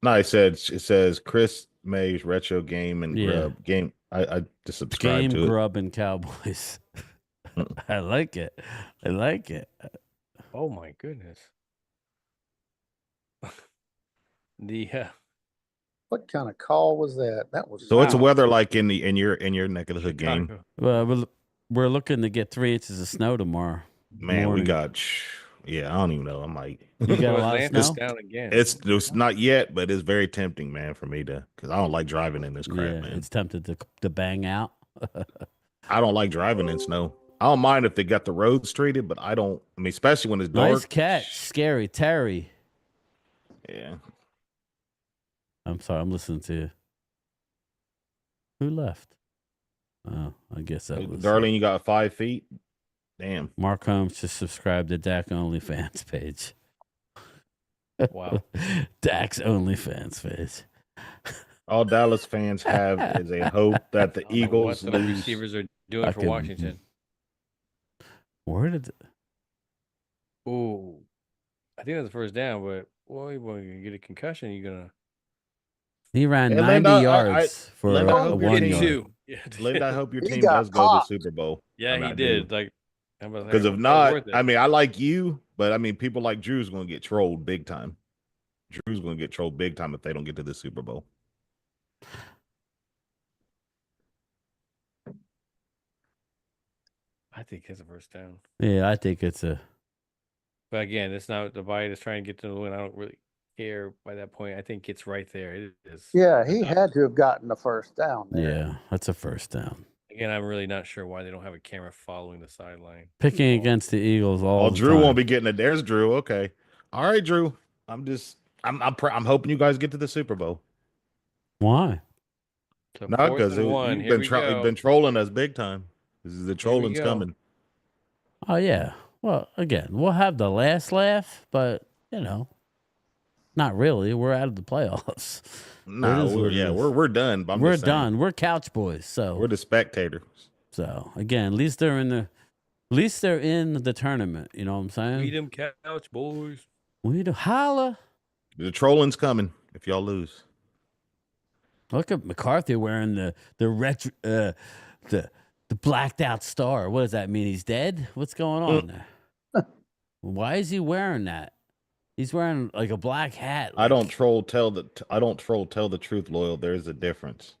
No, it says Chris May's retro game and Yeah. grub game. I just subscribed Game to it. Grub and Cowboys. I like it. I like it. Oh my goodness. What kind of call was that? That was So it's weather like in your neck of the hood game. Well, we're looking to get 3 inches of snow tomorrow. Man, morning. we got. Yeah, I don't even know. I might. You got a lot of snow? Down again. It's not yet, but it's very tempting, man, for me to, because I don't like driving in this crap, man. It's tempted to bang out. I don't like driving in snow. I don't mind if they got the roads treated, but I don't. I mean, especially when it's dark. Nice catch, Scary Terry. Yeah. I'm sorry, I'm listening to you. Who left? Oh, I guess that was Darlene, you got 5 feet? Damn. Mark Holmes just subscribed to Dak OnlyFans page. Wow. Dak's OnlyFans page. All Dallas fans have is a hope that the Eagles what the lose. receivers are doing for Washington. Where did? Ooh, I think that's the first down, but boy, you get a concussion, you're gonna. He ran Hey, 90 Linda, yards for Linda, I a hope your 1 team- yard. Linda, I hope your He team got does go to the popped. Super Bowl. Yeah, I mean, he I did. do. Like, Because if not, I mean, I like you, but I mean, people like Drew's going to get trolled big time. Drew's going to get trolled big time if they don't get to the Super Bowl. I think it's a first down. Yeah, I think it's a. But again, it's not the body that's trying to get to the win. I don't really care by that point. I think it's right there. It is. Yeah, he had to have gotten the first down there. Yeah, that's a first down. Again, I'm really not sure why they don't have a camera following the sideline. Picking against the Eagles all the Drew time. won't be getting it. There's Drew. Okay. All right, Drew. I'm hoping you guys get to the Super Bowl. Why? So No, fourth because and one. you've Here we go. been trolling us big time. The trolling's go. coming. Oh yeah. Well, again, we'll have the last laugh, but not really. We're out of the playoffs. No, we're done. But We're done. We're couch boys. So we're the spectators. So again, at least they're in the tournament. You know what I'm saying? Beat them couch boys. We do holla. The trolling's coming if y'all lose. Look at McCarthy wearing the retro, the blacked out star. What does that mean? He's dead? What's going on there? Why is he wearing that? He's wearing like a black hat. I don't troll. Tell the truth. Loyal. There is a difference.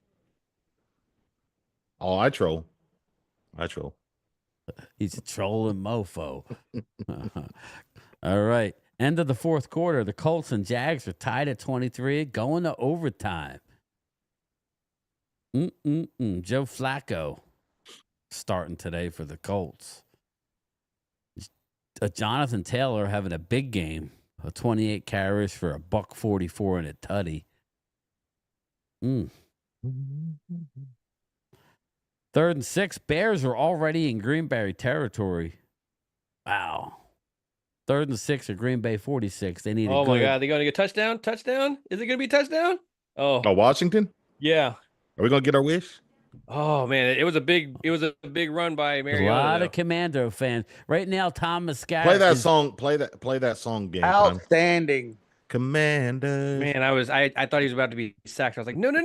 Oh, I troll. He's a trolling mofo. All right. End of the fourth quarter. The Colts and Jags are tied at 23, going to overtime. Joe Flacco starting today for the Colts. Jonathan Taylor having a big game. 28 carries for $144 and a tutty. 3rd and 6. Bears are already in Green Bay territory. Wow. 3rd and 6 at Green Bay 46. They need. Oh my God! They're going to get touchdown. Touchdown. Is it going to be touchdown? Oh, Washington. Yeah. Are we going to get our wish? Oh man, it was a big run by Mariota. A lot of Commando fans right now. Thomas Garrett. Play that song. Play that song. Game outstanding. Commander. Man, I thought he was about to be sacked. I was like, no. At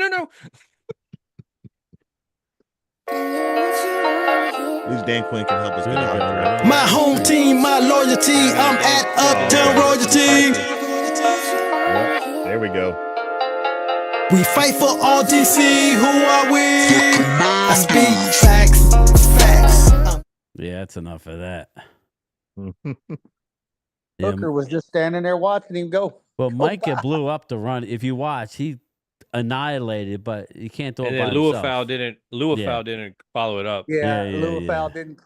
least Dan Quinn can help us get out. My home team, my loyalty. I'm at Uptown Royalty. Yep, there we go. We fight for all DC. Who are we? I speak facts. Yeah, that's enough of that. Hooker was just standing there watching him go. Well, Micah blew up the run. If you watch, he annihilated, but you can't do it by himself. Luafau didn't follow it up. Luafau didn't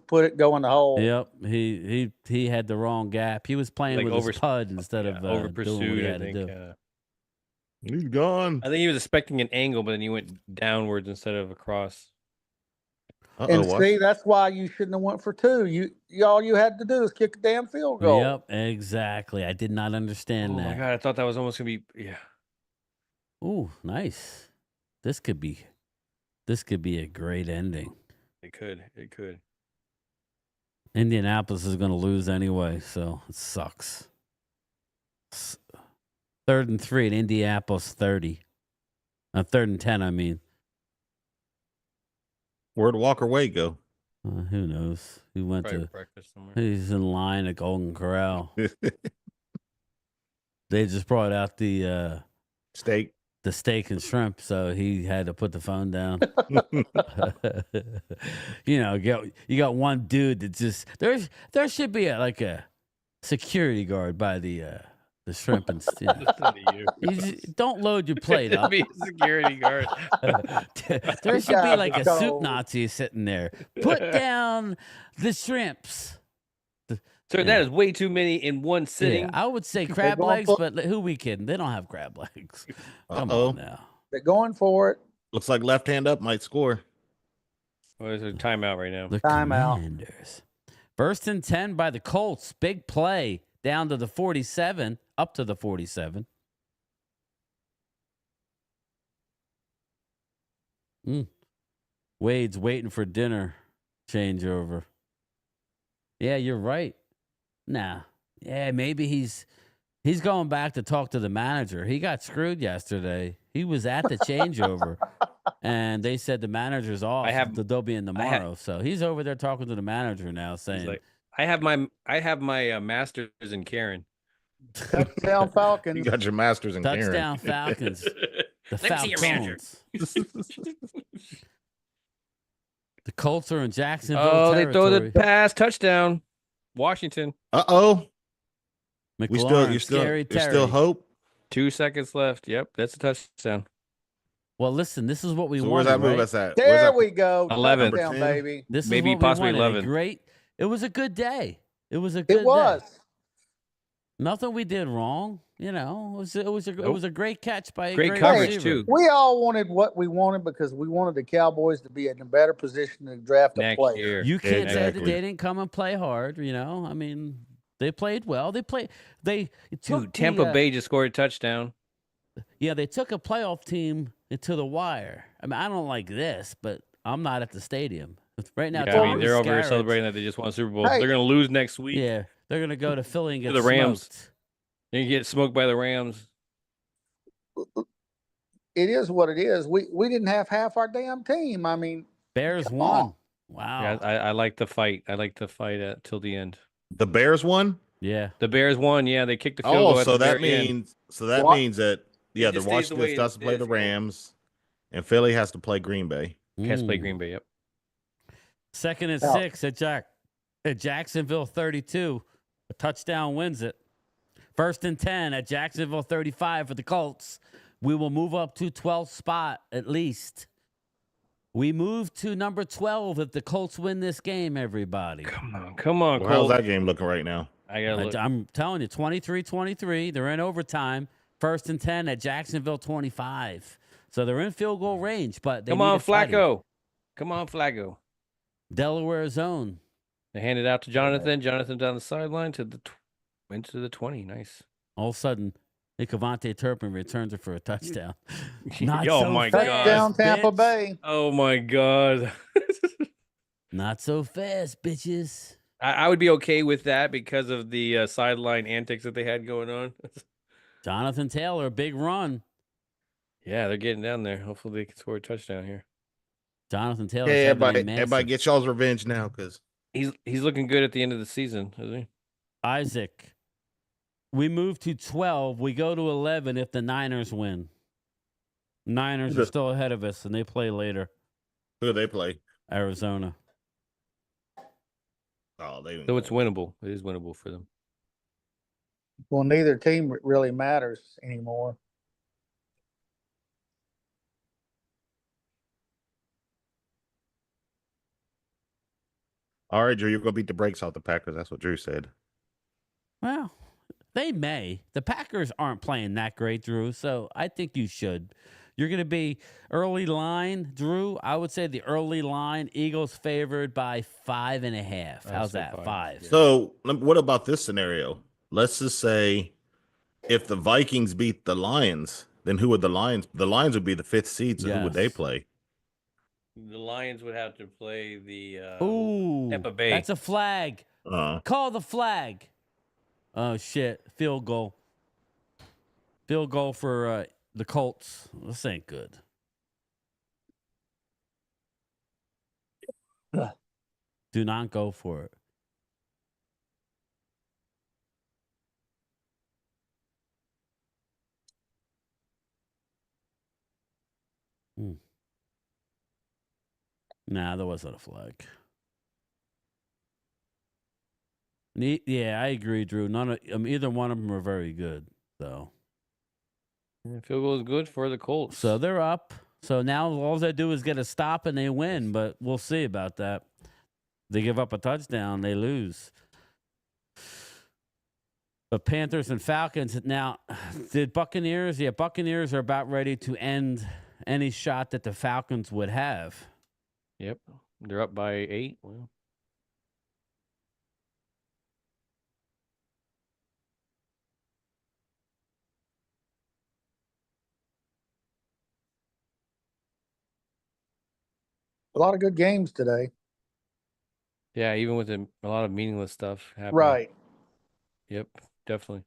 put it go in the hole. Yep, he had the wrong gap. He was playing with his pud instead of over doing what pursued. he I had to think. do. He's gone. I think he was expecting an angle, but then he went downwards instead of across. And see, that's why you shouldn't have went for 2. All you had to do is kick a damn field goal. Yep, exactly. I did not understand that. Oh my God, I thought that was almost gonna be Ooh, nice. This could be a great ending. It could. Indianapolis is going to lose anyway, so it sucks. 3rd and 3 at Indianapolis 30. 3rd and 10, I mean. Where'd Walker Wade go? Who knows? He went Probably to breakfast somewhere. He's in line at Golden Corral. They just brought out the steak. the steak and shrimp, so he had to put the phone down. You got one dude that just there should be a security guard by the shrimp and you just don't load your plate up. Be a security guard. There should be like a soup Nazi sitting there. Put down the shrimps. So that is way too many in one sitting. Yeah, I would say crab legs, but who we kidding? They don't have crab legs. Come on now. They're going for it. Looks like left hand up might score. Well, there's a timeout right now. The Commanders. 1st and 10 by the Colts. Big play down to the 47, up to the 47. Wade's waiting for dinner changeover. Yeah, you're right. Nah. Yeah, maybe he's going back to talk to the manager. He got screwed yesterday. He was at the changeover, and they said the manager's off. They'll be in tomorrow. So he's over there talking to the manager now, saying, like, "I have my masters in Karen." Touchdown Falcons. You got your masters in Karen. Touchdown Falcons. The Let me see your manager. Falcons. The Colts are in Jacksonville. Oh, they throw the territory. pass, touchdown, Washington. You still hope. 2 seconds left. Yep, that's a touchdown. Well, listen, this is what we So wanted. where's that move right? us at? There we go. 11. Touchdown, baby. This Maybe is what possibly we wanted. 11. Great. It was a good day. It was a good It was. day. Nothing we did wrong. It was a great catch by a Great great coverage receiver. too. We all wanted what we wanted because we wanted the Cowboys to be in a better position to draft a Next player. year. You can't say that Exactly. they didn't come and play hard. I mean, they played well. They took Tampa Bay just scored a touchdown. Yeah, they took a playoff team to the wire. I mean, I don't like this, but I'm not at the stadium right now. Yeah, I mean, they're over here celebrating that they just won a Super Bowl. Hey. They're going to lose next week. Yeah, they're gonna go to Philly and get the Rams. smoked. They get smoked by the Rams. It is what it is. We didn't have half our damn team. I mean, Bears come won. on. Wow. Yeah, I like the fight. I like the fight till the end. The Bears won. Yeah. The Bears won. Yeah, they kicked the field goal. Oh, at so the that very end. means that the just stays the Washington way has to it play is, the yeah. Rams, and Philly has to play Green Bay. Has to play Green Bay. Yep. 2nd and Yeah. 6 at Jacksonville 32. A touchdown wins it. 1st and 10 at Jacksonville 35 for the Colts. We will move up to 12th spot at least. We move to number 12 if the Colts win this game, everybody. Come on, Well, how's Cole. that game looking right now? I gotta look. I'm telling you, 23-23. They're in overtime. 1st and 10 at Jacksonville 25. So they're in field goal range, but they Come need on, a tutty. Flacco. Come on, Flacco. Delaware's own. They hand it out to Jonathan. Jonathan down the sideline to the into the 20. Nice. All of a sudden, Cavante Turpin returns it for a touchdown. Not Oh so my fast, God. Touchdown Tampa bitch. Bay. Oh my God. Not so fast, bitches. I would be okay with that because of the sideline antics that they had going on. Jonathan Taylor, big run. Yeah, they're getting down there. Hopefully they can score a touchdown here. Jonathan Taylor. Hey, everybody get y'all's revenge now, because He's looking good at the end of the season, isn't he? Isaac. We move to 12. We go to 11 if the Niners win. Niners are still ahead of us, and they play later. who do they play? Arizona. Oh, they. So it's winnable. It is winnable for them. Well, neither team really matters anymore. All right, Drew, you're gonna beat the brakes off the Packers. That's what Drew said. Well, they may. The Packers aren't playing that great, Drew, so I think you should. You're going to be early line, Drew. I would say the early line, Eagles favored by 5.5. How's that? 5. So, what about this scenario? Let's just say if the Vikings beat the Lions, then who would the Lions? The Lions would be the 5th seed, so who would they Yes. play? The Lions would have to play the Ooh, Tampa Bay. that's a flag. Call the flag. Oh, shit. Field goal. Field goal for the Colts. This ain't good. Do not go for it. Nah, there wasn't a flag. Yeah, I agree, Drew. Either one of them were very good. So field goal is good for the Colts. So they're up. So now all they do is get a stop and they win. But we'll see about that. They give up a touchdown, they lose. But Panthers and Falcons now. Did Buccaneers? Yeah, Buccaneers are about ready to end any shot that the Falcons would have. Yep, they're up by 8. Well. A lot of good games today. Yeah, even with a lot of meaningless stuff happening. Right. Yep, definitely.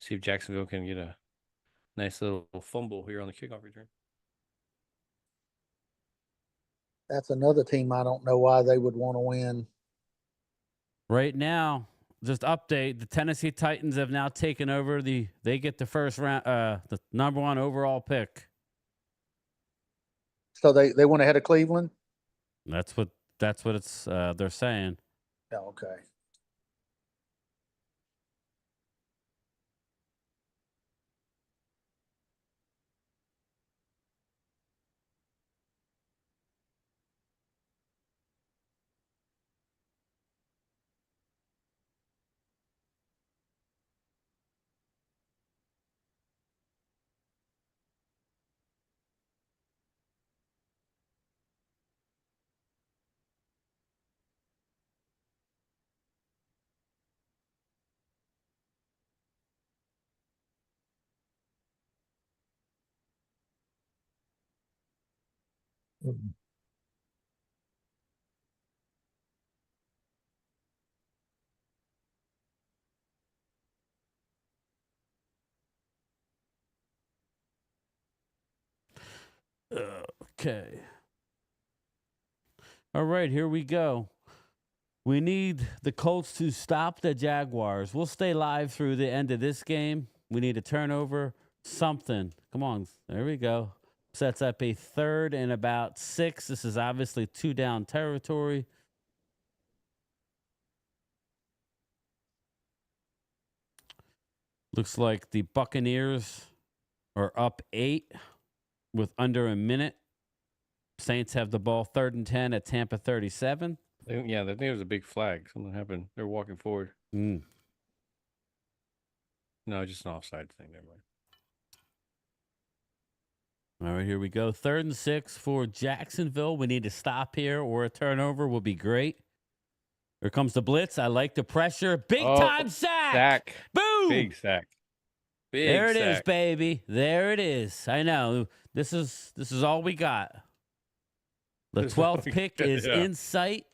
See if Jacksonville can get a nice little fumble here on the kickoff return. That's another team I don't know why they would want to win. Right now, just update, the Tennessee Titans have now taken over they get the first round, the number 1 overall pick. So they went ahead of Cleveland? That's what it's they're saying. Yeah, okay. Okay. All right, here we go. We need the Colts to stop the Jaguars. We'll stay live through the end of this game. We need a turnover, something. Come on. There we go. Sets up a 3rd and about 6. This is obviously 2-down territory. Looks like the Buccaneers are up 8 with under a minute. Saints have the ball 3rd and 10 at Tampa 37. Yeah, I think it was a big flag. Something happened. They're walking forward. No, just an offside thing. Never mind. All right, here we go. 3rd and 6 for Jacksonville. We need to stop here, or a turnover will be great. Here comes the blitz. I like the pressure. Big time sack. Boom. Big sack. There it is, baby. There it is. I know. This is all we got. The 12th pick is in sight.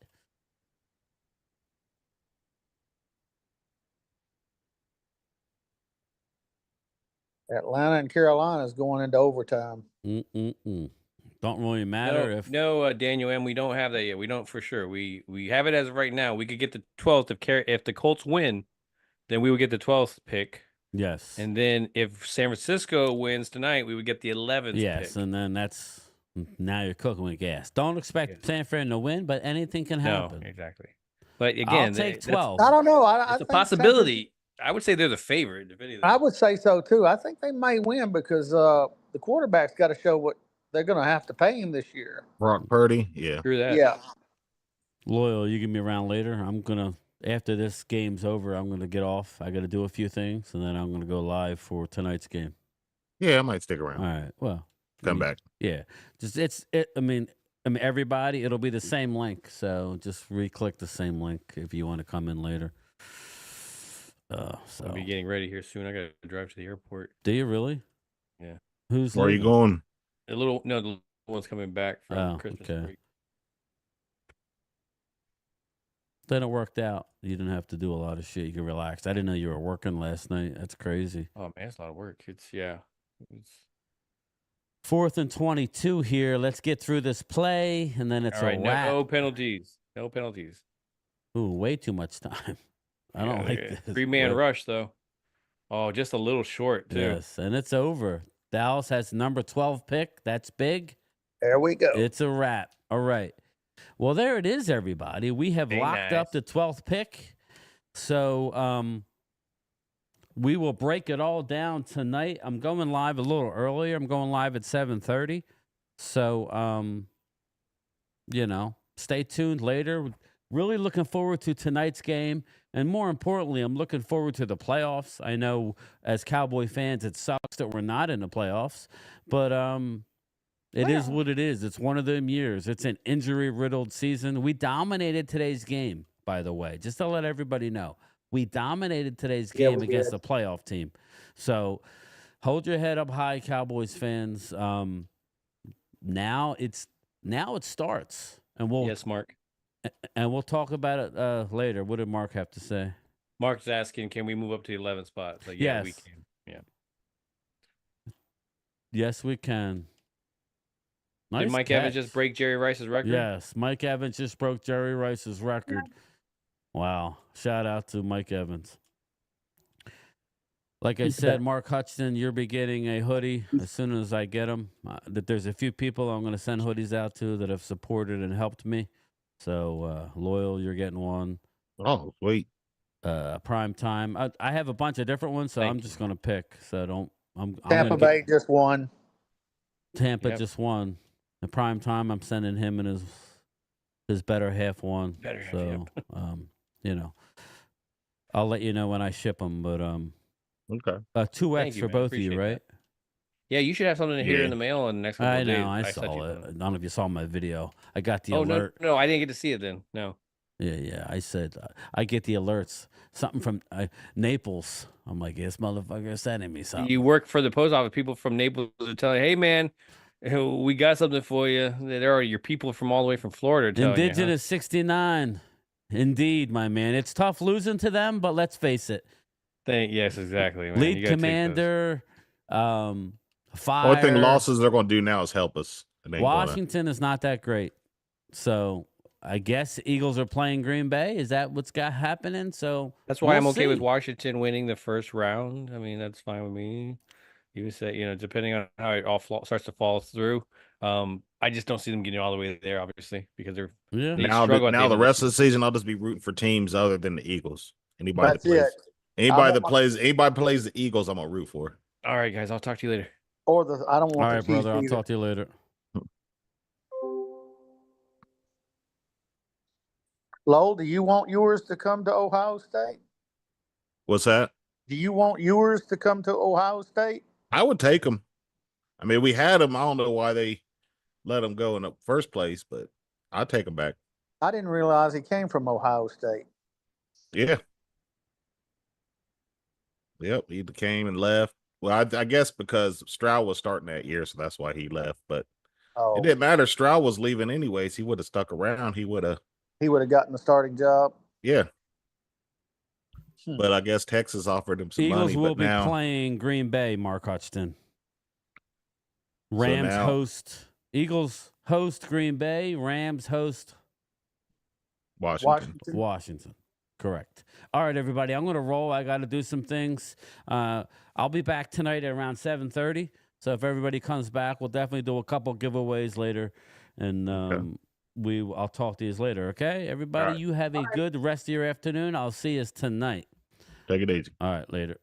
Atlanta and Carolina is going into overtime. Don't really matter if Daniel M. We don't have that yet. We don't for sure. We have it as of right now. We could get the 12th if the Colts win, then we would get the 12th pick. Yes. And then if San Francisco wins tonight, we would get the 11th yes, pick. And then now you're cooking with gas. Don't expect San Fran to win, but anything can happen. No, exactly. But again, I'll take 12. I don't know. It's a possibility. I would say they're the favorite. If anything. I would say so too. I think they may win because the quarterback's got to show what they're going to have to pay him this year. Brock Purdy, yeah. Screw that. Yeah. Loyal, you give me around later. After this game's over, I'm gonna get off. I got to do a few things, and then I'm gonna go live for tonight's game. Yeah, I might stick around. All right. Well, Come back. Yeah. Just I mean, everybody, it'll be the same link. So just re-click the same link if you want to come in later. I'll be getting ready here soon. I got to drive to the airport. Do you really? Yeah. Who's Where are you leaving? going? The little one's coming back from Christmas break. Then it worked out. You didn't have to do a lot of shit. You could relax. I didn't know you were working last night. That's crazy. Oh man, it's a lot of work. It's 4th and 22 here. Let's get through this play, and then it's all right. a wrap. No penalties. No penalties. Ooh, way too much time. I don't like this. 3-man rush though. Oh, just a little short too. Yes, and it's over. Dallas has number 12 pick. That's big. There we go. It's a wrap. All right. Well, there it is, everybody. We have locked up the 12th pick. So we will break it all down tonight. I'm going live a little earlier. I'm going live at 7:30. So, stay tuned later. Really looking forward to tonight's game. And more importantly, I'm looking forward to the playoffs. I know as Cowboy fans, it sucks that we're not in the playoffs. But it is what it is. It's one of them years. It's an injury-riddled season. We dominated today's game, by the way, just to let everybody know. We dominated today's game against a playoff team. So hold your head up high, Cowboys fans. Now it starts. And yes, Mark. And we'll talk about it later. What did Mark have to say? Mark's asking, can we move up to the 11th spot? Like, yes. We can. Yeah. Yes, we can. Nice Did Mike catch. Evans just break Jerry Rice's record? Yes, Mike Evans just broke Jerry Rice's record. Wow. Shout out to Mike Evans. Like I said, Mark Hutchinson, you'll be getting a hoodie as soon as I get them. There's a few people I'm going to send hoodies out to that have supported and helped me. So, Loyal, you're getting one. Oh, sweet. Prime Time. I have a bunch of different ones, so I'm just going to pick. So Tampa Bay just won. Tampa just won. The Prime Time, I'm sending him and his better half one. So, I'll let you know when I ship them. But okay, 2X for both of you, right? That. Yeah, you should have something here in the mail in the next couple of days. I saw it. None of you saw my video. I got the alert. No, I didn't get to see it then. No. Yeah. I said I get the alerts. Something from Naples. I'm like, this motherfucker sending me something. You work for the post office. People from Naples are telling you, hey, man, we got something for you. There are your people from all the way from Florida telling Indigenous 69. Indeed, my man. It's tough losing to them, but let's face it. Yes, exactly. Man. Lead commander, Fire. Only thing losses they're going to do now is help us. Washington is not that great. So I guess Eagles are playing Green Bay. Is that what's got happening? So that's why I'm okay with Washington winning the first round. I mean, that's fine with me. You would say, depending on how it all starts to fall through. I just don't see them getting all the way there, obviously, because they're now the rest of the season. I'll just be rooting for teams other than the Eagles. Anybody that plays the Eagles, I'm gonna root for. All right, guys, I'll talk to you later. I don't want. All right, brother. I'll talk to you later. Lowell, do you want yours to come to Ohio State? What's that? Do you want yours to come to Ohio State? I would take them. I mean, we had them. I don't know why they let him go in the first place, but I'll take him back. I didn't realize he came from Ohio State. Yeah. Yep, he came and left. Well, I guess because Stroud was starting that year, so that's why he left. But it didn't matter. Stroud was leaving anyways. He would have stuck around. He would have gotten the starting job. Yeah. But I guess Texas offered him some money. Eagles will be playing Green Bay, Mark Hutchinson. Rams host. Eagles host Green Bay. Rams host Washington. Correct. All right, everybody. I'm going to roll. I got to do some things. I'll be back tonight at around 7:30. So if everybody comes back, we'll definitely do a couple giveaways later. And I'll talk to you later, okay? Everybody, you have a good rest of your afternoon. I'll see you tonight. Take it easy. All right, later.